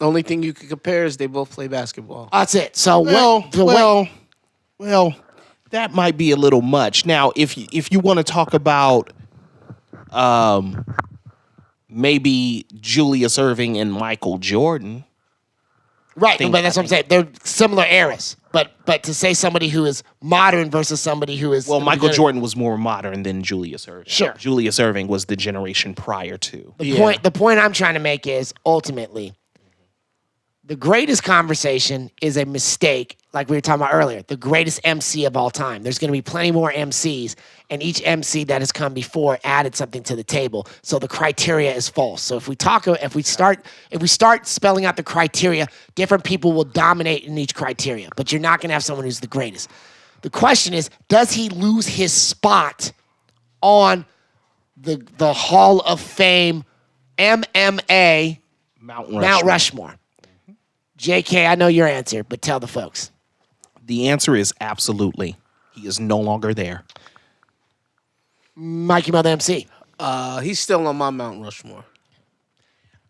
Only thing you can compare is they both play basketball. That's it. So well, that might be a little much. Now, if you want to talk about maybe Julius Erving and Michael Jordan. Right, but that's what I'm saying. They're similar eras. But to say somebody who is modern versus somebody who is... Well, Michael Jordan was more modern than Julius Erving. Sure. Julius Erving was the generation prior to. The point I'm trying to make is, ultimately, the greatest conversation is a mistake, like we were talking about earlier, the greatest MC of all time. There's going to be plenty more MCs, and each MC that has come before added something to the table. So the criteria is false. So if we start spelling out the criteria, different people will dominate in each criteria, but you're not going to have someone who's the greatest. The question is, does he lose his spot on the Hall of Fame MMA Mount Rushmore? JK, I know your answer, but tell the folks. The answer is absolutely. He is no longer there. MikeyMoTheMC. He's still on my Mount Rushmore.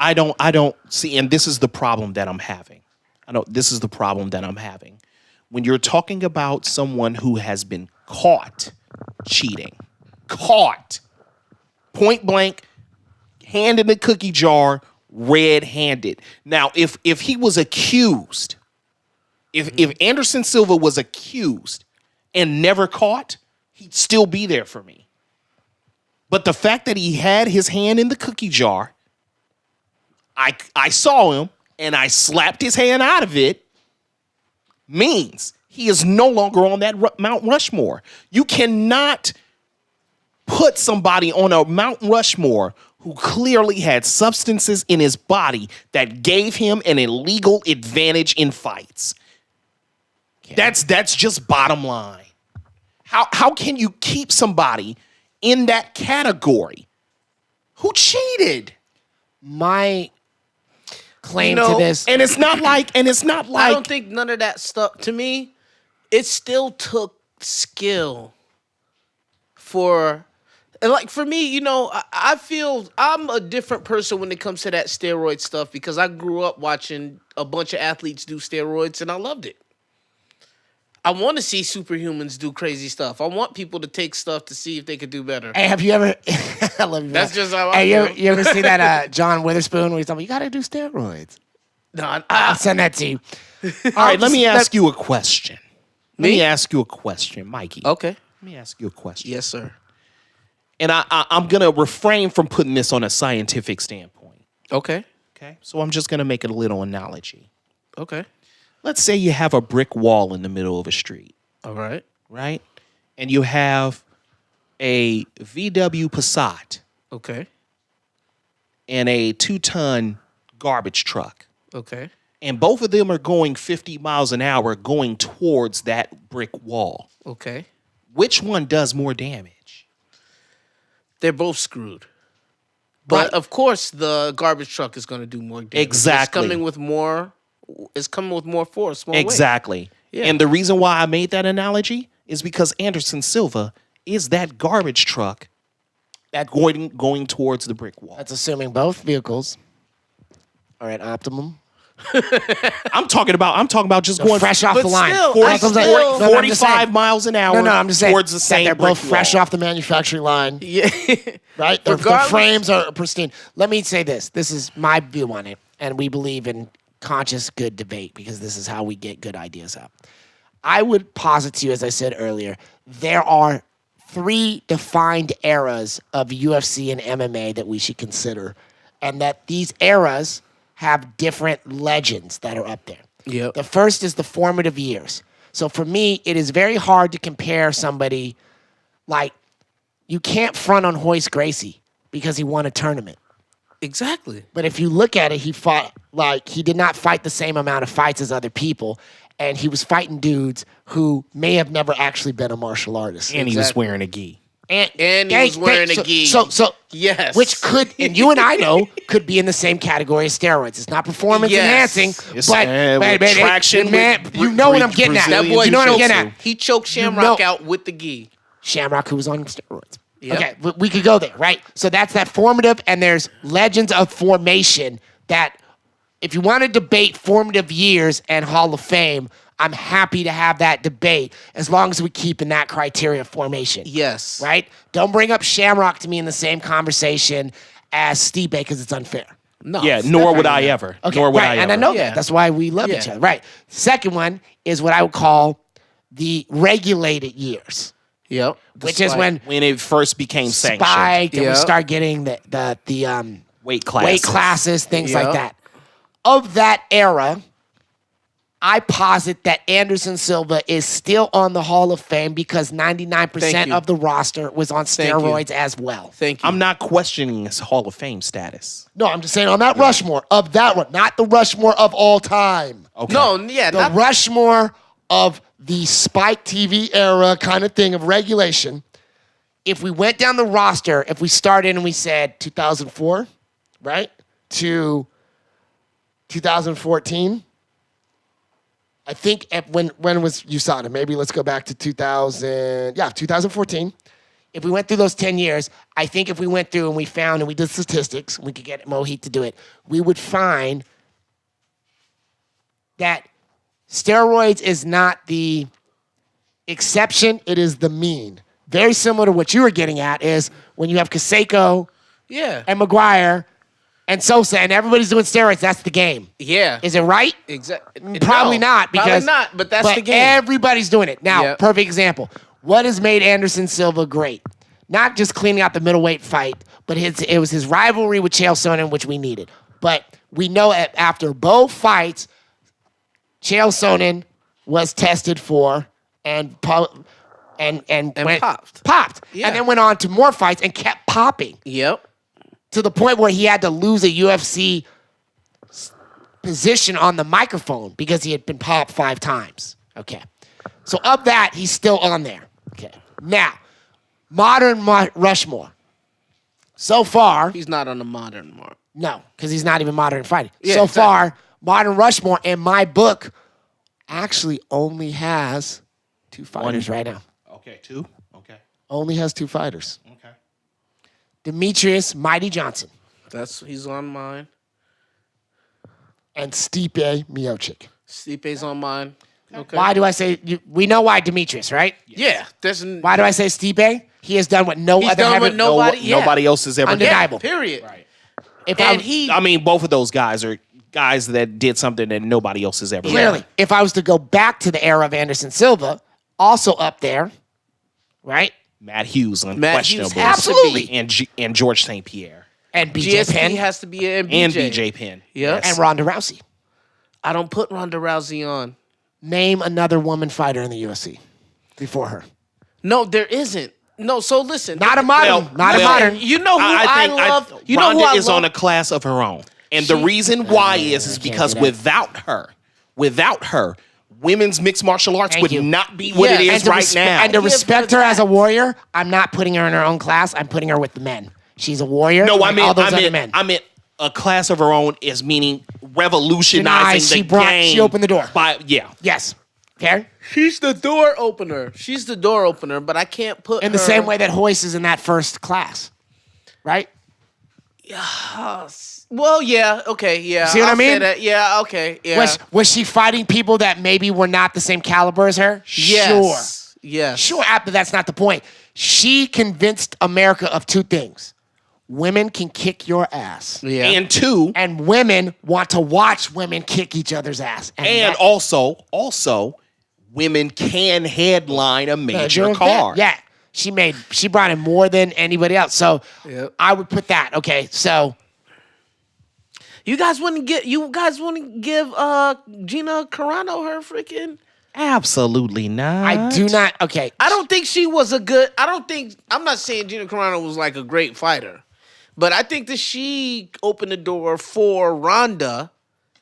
I don't see, and this is the problem that I'm having. When you're talking about someone who has been caught cheating, point blank, hand in the cookie jar, red-handed. Now, if he was accused, if Anderson Silva was accused and never caught, he'd still be there for me. But the fact that he had his hand in the cookie jar, I saw him and I slapped his hand out of it, means he is no longer on that Mount Rushmore. You cannot put somebody on a Mount Rushmore who clearly had substances in his body that gave him an illegal advantage in fights. That's just bottom line. How can you keep somebody in that category who cheated? My claim to this, and it's not like I don't think none of that stuff. To me, it still took skill for me, I feel I'm a different person when it comes to that steroid stuff because I grew up watching a bunch of athletes do steroids and I loved it. I want to see superhumans do crazy stuff. I want people to take stuff to see if they could do better. Hey, have you ever... I love you. That's just how I feel. You ever see that John Witherspoon where he's talking about, you got to do steroids? No, I'll send that to you. All right, let me ask you a question. Let me ask you a question, Mikey. Okay. Let me ask you a question. Yes, sir. And I'm going to refrain from putting this on a scientific standpoint. Okay. So I'm just going to make a little analogy. Okay. Let's say you have a brick wall in the middle of a street. All right. Right? And you have a VW Passat. Okay. And a 2-ton garbage truck. Okay. And both of them are going 50 miles an hour going towards that brick wall. Okay. Which one does more damage? They're both screwed. But, of course, the garbage truck is going to do more damage. Exactly. It's coming with more is coming with more force, more weight. Exactly. Yeah. And the reason why I made that analogy is because Anderson Silva is that garbage truck that going towards the brick wall. That's assuming both vehicles are at optimum. I'm talking about just going fresh off but the line. still, 40, I still- 40, No, no, I'm just 45 saying. miles an hour No, I'm just saying towards the that same they're brick both fresh wall. off the manufacturing line, Yeah. right? The Regardless- frames are pristine. Let me say this. This is my view on it, and we believe in conscious good debate because this is how we get good ideas out. I would posit to you, as I said earlier, there are 3 defined eras of UFC and MMA that we should consider, and that these eras have different legends that are up there. Yep. The first is the formative years. So for me, it is very hard to compare somebody like you can't front on Hoist Gracie because he won a tournament. Exactly. But if you look at it, he fought like he did not fight the same amount of fights as other people. And he was fighting dudes who may have never actually been a martial artist. And he was wearing a gi. And he was wearing a gi. So Yes. which could, and you and I know, could be in the same category as steroids. It's not performance Yes. enhancing, It's, but with traction, man, with you know what I'm getting at. that boy, You know what I'm choked- getting at. He choked Shamrock know- out with the gi. Shamrock, who was on steroids. Yep. Okay, we could go there, right? So that's that formative, and there's legends of formation that if you want to debate formative years and Hall of Fame, I'm happy to have that debate as long as we keep in that criteria of formation. Yes. Right? Don't bring up Shamrock to me in the same conversation as Stipe because it's unfair. No. Yeah, it's nor would definitely I not. ever. Okay, Nor would right, I ever. and I know Yeah. that. That's why we love each Yeah. other. Right. Second one is what I would call the regulated years, Yep. which is when When it first became sanctioned. spiked and we Yep. start getting the Weight classes. weight classes, things Yep. like that. Of that era, I posit that Anderson Silva is still on the Hall of Fame because 99% Thank you. of the roster was on Thank you. steroids as well. Thank you. I'm not questioning his Hall of Fame status. No, I'm just saying on that Rushmore, of that one, not the Rushmore of all time. Okay. No, yeah, The not Rushmore of the Spike TV era kind of thing of regulation. If we went down the roster, if we started and we said 2004, right, to 2014, I think when was USADA? Maybe let's go back to 2014. If we went through those 10 years, I think if we went through and we found and we did statistics, we could get Mohit to do it, we would find that steroids is not the exception, it is the mean. Very similar to what you were getting at is when you have Kaseko yeah. and McGuire and Sosa and everybody's doing steroids, that's the game. Yeah. Is it right? Exactly. Probably not because Probably not, but that's the game. Everybody's doing it. Now, Yep. perfect example. What has made Anderson Silva great? Not just cleaning out the middleweight fight, but it was his rivalry with Chael Sonnen, which we needed. But we know after both fights, Chael Sonnen was tested for and went, popped. Yeah. And then went on to more fights and kept popping Yep. to the point where he had to lose a UFC position on the microphone because he had been popped 5 times. Okay. So of that, he's still on there. Okay. Now, modern Rushmore. So far, He's not on the modern mark. no, because he's not even modern fighting. Yeah, so exactly. far, modern Rushmore in my book actually only has 2 fighters right now. Okay, 2? Okay. Only has 2 fighters. Okay. Demetrius Mighty Johnson He's on mine. and Stipe Miocic. Stipe's on mine. Okay. Why do I say, we know why Demetrius, right? Yeah. Why do I say Stipe? He has done what no He's other done heavy- what nobody. Yeah. Nobody else has ever done. Undeniable. Period. Right. If And I, I mean, both of those guys are guys that did something that nobody else has ever clearly, done. if I was to go back to the era of Anderson Silva, also up there, right? Matt Hughes, Matt Hughes unquestionable. has to Absolutely. be. And George St. Pierre. And BJ GSP Penn has to be an And BJ Penn. Yeah. and Ronda Rousey. I don't put Ronda Rousey on. Name another woman fighter in the UFC before her. No, there isn't. No, so listen. Not a modern. not a modern. You know who I love? You know Ronda who I is love? on a class of her own. And the reason why is because do that. without her, women's mixed martial arts Thank would you. not be what Yeah, it and is to right respe- now. And to Give respect her her as a that. warrior, I'm not putting her in her own class. I'm putting her with the men. She's a warrior. No, like all those other men. I meant a class of her own is meaning revolutionizing the game. She opened the door. Yeah. Yes. Fair? She's the door opener. But I can't put In the same way that Hoist is in that first class. Right? Well, yeah, okay, yeah. See what I I'll say mean? that. Yeah, okay, yeah. Was she fighting people that maybe were not the same caliber as her? Yes. Yes. Sure, but that's not the point. She convinced America of two things. Women can kick your ass. Yeah. And two, And women want to watch women kick each other's ass. and that- also, women can headline a major event. card. Yeah. She brought in more than anybody else. So Yep. I would put that. Okay. So You guys want to give Gina Carano her freaking? Absolutely not. I do not. Okay. I don't think she was I'm not saying Gina Carano was like a great fighter, but I think that she opened the door for Ronda.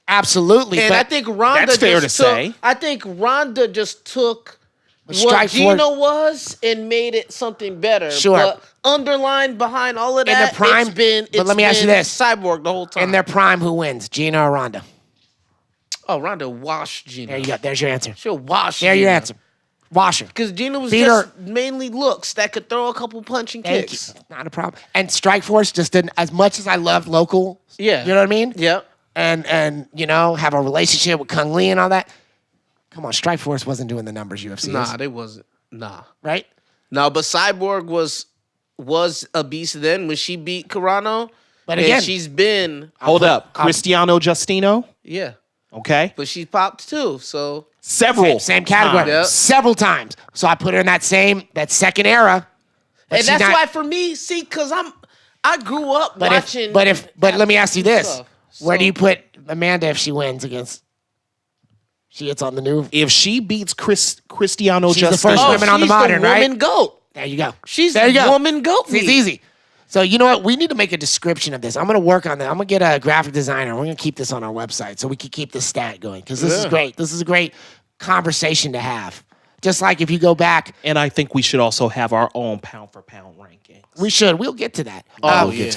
Absolutely. And but I think Ronda That's fair to just took, say. I think Ronda just took what Strike Gina Force- was and made it something better. Sure. But underlined behind all of In that, the prime- it's let me ask you been this. Cyborg the whole time. in their prime, who wins? Gina or Ronda? Oh, Ronda washed Gina. There you go. There's your answer. She'll wash There Gina. your answer. Wash her. Because Gina was Beat just her. mainly looks that could throw a couple punching Thank kicks. you. Not a problem. And Strike Force just didn't, as much as I loved local, Yeah. you know what I mean? Yep. And have a relationship with Kung Lee and all that. Come on, Strike Force wasn't doing the numbers UFC Nah, is, they wasn't. Nah. right? No, but Cyborg was a beast then when she beat Carano. But and again- she's been Hold up. Cristiano Justino. yeah. Okay. But she popped too, so Several. Same category. times. Yep. Several times. So I put her in that second era. But and she's that's not- why for me, because I grew up watching. But let me ask you this: stuff. where do So- you put Amanda if she wins against? She gets on the new. If she beats Cristiano She's the Justino, first women on the she's modern, right? woman GOAT. There you go. She's there you go. woman GOAT. See, it's easy. So you know what? We need to make a description of this. I'm going to work on that. I'm going to get a graphic designer. We're going to keep this on our website so we can keep this stat going because this is great. This is a great conversation to have. Just like if you go back, and I think we should also have our own pound for pound ranking. we should. We'll get to that. Yeah.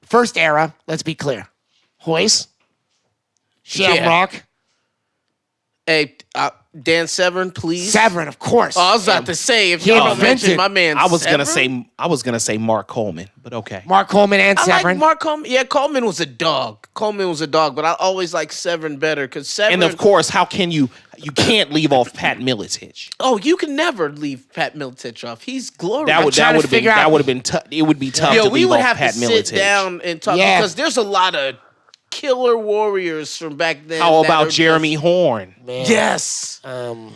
First era. Let's be clear. Hoist, Shamrock, Hey, Dan Severn, please. Severn, of course. Oh, I was about to say if He you don't invented- mention my man. I was Severn? gonna say Mark Coleman, but okay. Mark Coleman and I Severn. like Mark Coleman. Yeah, Coleman was a dog. But I always like Severn better because Severn. And of course, how can you can't leave off Pat Miletich. Oh, you can never leave Pat Miletich off. He's glorious. That would trying to have been figure out- that would have been tough. It would be tough Yo, to we leave would off have Pat to Miletich. sit down and talk Yeah. because there's a lot of killer warriors from back then. How that about are Jeremy Horn? Man. Yes. Um,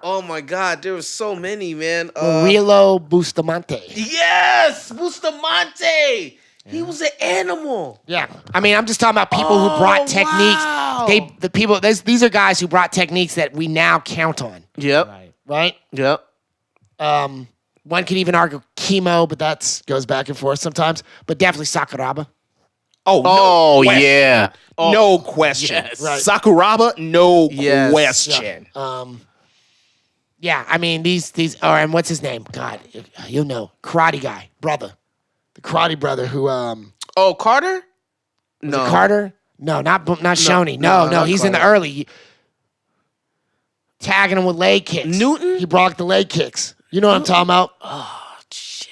Oh my God, there was so many, man. Murilo Bustamante. Yes, Bustamante. He was an animal. Yeah, I mean, I'm just talking about people who brought techniques. wow. These are guys who brought techniques that we now count on, Yep. right? Yep. One could even argue chemo, but that goes back and forth sometimes. But definitely Sakuraba. Oh, no question. yeah. No question. yes. Right. Sakuraba, no Yes. question. Yeah, I mean these. And what's his name? God, you know, karate guy, brother, the karate brother who Oh, Carter? No. Carter. No, not Shoney. no, No, not he's in the Carter. early. Tagging him with leg kicks. Newton? He brought the leg kicks. You know what I'm talking about? Shit.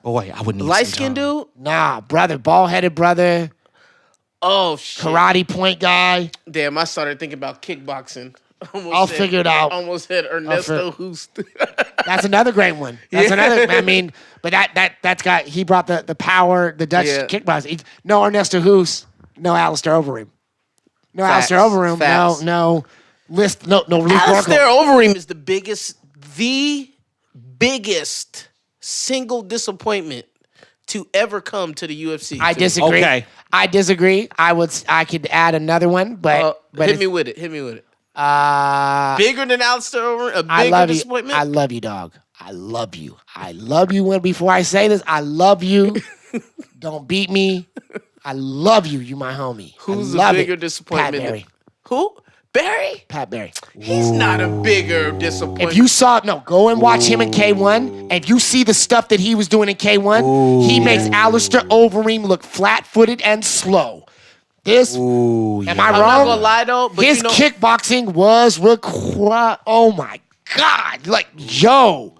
Boy, I would need Light some skinned time. dude? Nah, brother, bald-headed brother, Oh, shit. karate point guy. Damn, I started thinking about kickboxing. I'll figure it out. Almost had Ernesto Hoost. That's another great one. That's another. I mean, but that's got. He brought the power, the Dutch Yeah. kickboxing. No Ernesto Hoos, no Alistair Overeem. No Facts. Alistair Overeem. Facts. No Luke Alistair Rockhold. Overeem is the biggest single disappointment to ever come to the UFC. I disagree. Okay. I disagree. I could add another one, but Hit me with it. Bigger than Alistair Overeem? A I bigger love you. disappointment? I love you, dog. I love you. I love you. When before I say this, I love you. Don't beat me. I love you. You my homie. Who's I a love bigger it. disappointment? Pat Barry. Who? Barry? Pat Barry. He's not a bigger disappointment. If you saw go and watch him in K1, and if you see the stuff that he was doing in K1, he makes Alistair Overeem look flat-footed and slow. This, Ooh, am I I'm wrong? not gonna lie though, but His you know, kickboxing was required. Oh my God. Like, yo.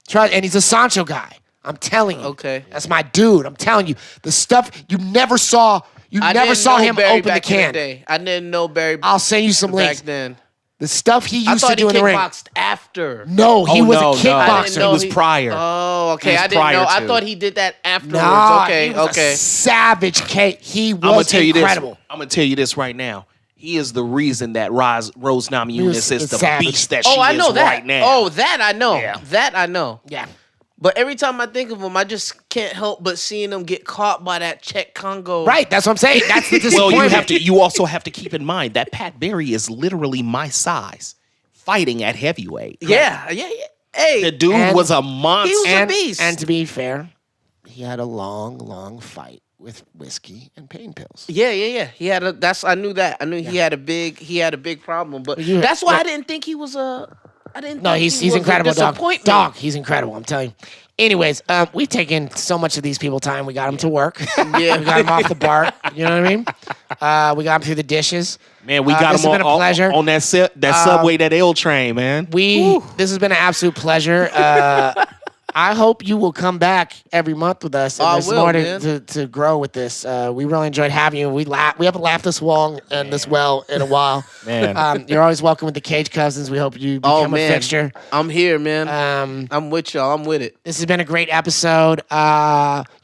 Try, and he's a Sancho guy. I'm telling you. Okay. That's my dude. I'm telling you. The stuff you never saw. You I never didn't saw know him Barry open the back in can. day. I didn't know Barry I'll send you some back links. then. The stuff he I used to thought he do in the ring. kickboxed after. No, he Oh, was no, a no. kickboxer. He was prior. Oh, okay. He was I didn't prior know. I to. thought he did that afterwards. Nah, okay, he was okay. a savage cake. He was I'm gonna tell incredible. you this. I'm gonna tell you this right now. He is the reason that Rose Namajunas is the savage. beast that she Oh, I know is that. right now. Oh, that I know. Yeah. That I know. Yeah. But every time I think of him, I just can't help but seeing him get caught by that Czech Congo. Right, that's what I'm saying. That's the Well, disappointment. you also have to keep in mind that Pat Barry is literally my size, fighting at heavyweight. Yeah, yeah, yeah. Hey, The dude And was a monster. he was a and, beast. and to be fair, he had a long fight with whiskey and pain pills. yeah, yeah, yeah. He had a. I knew that. I knew he had a big problem. But You- that's why yeah. I didn't think he was a. I didn't. No, think he's he was incredible, a dog. disappointment. Dog, he's incredible. I'm telling you. Anyways, we've taken so much of these people time. We got them to work. Yeah. We got them off the bar. You know what I mean? We got them through the dishes. Man, we got this him has been a pleasure. on that subway, that L train, man. This has been an absolute pleasure. I hope you will come back every month with us. And I there's will, more man. to grow with this. We really enjoyed having you. We haven't laughed this long and this well in a while. Man. You're always welcome with the Cage Cousins. We hope you become a fixture. I'm here, man. I'm with y'all. I'm with it. This has been a great episode.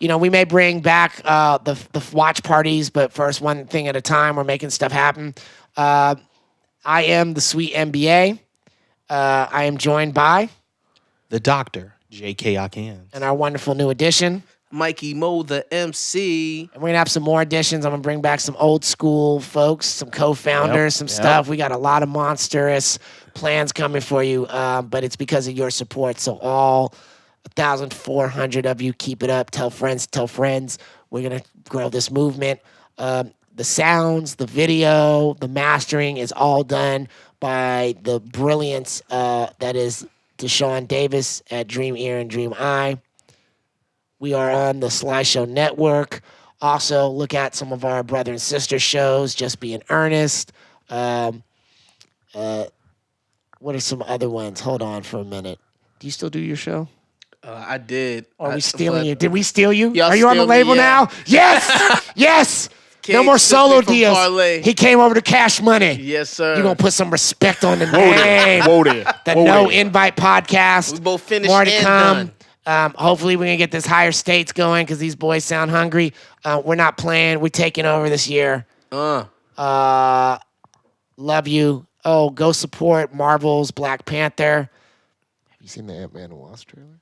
We may bring back the watch parties, but first, one thing at a time. We're making stuff happen. I am the SweetMBA. I am joined by The Doctor, J.K. Akins. and our wonderful new addition. MikeyMoTheMC. And we're gonna have some more additions. I'm gonna bring back some old school folks, some co-founders, some stuff. We got a lot of monstrous plans coming for you, but it's because of your support. So all 1,400 of you, keep it up. Tell friends. We're gonna grow this movement. The sounds, the video, the mastering is all done by the brilliance that is Deshaun Davis at Dream Ear and Dream Eye. We are on the Sly Show Network. Also, look at some of our brother and sister shows, Just Be in Earnest. What are some other ones? Hold on for a minute. Do you still do your show? I did. Or are we stealing you? Did we steal you? Y'all Are you on the steal me, label yeah. now? Yes! Yes! No Cage more took me solo from deals. Parlay. He came over to Cash Money. Yes, sir. You're going to put some respect on the name. Whoa there. The No Invite Podcast. We both finished More to and come. done. Hopefully we're going to get this higher states going because these boys sound hungry. We're not playing. We're taking over this year. Love you. Oh, go support Marvel's Black Panther. Have you seen the Ant-Man and Wasp trailer?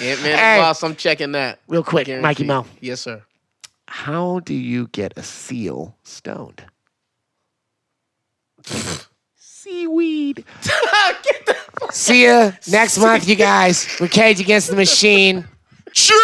Ant-Man Hey. Boss, I'm checking that. Real quick, Guaranteed. Mikey Mo. Yes, sir. How do you get a seal stoned? Seaweed. See ya next month, you guys. We're Cage Against the Machine. Shoot!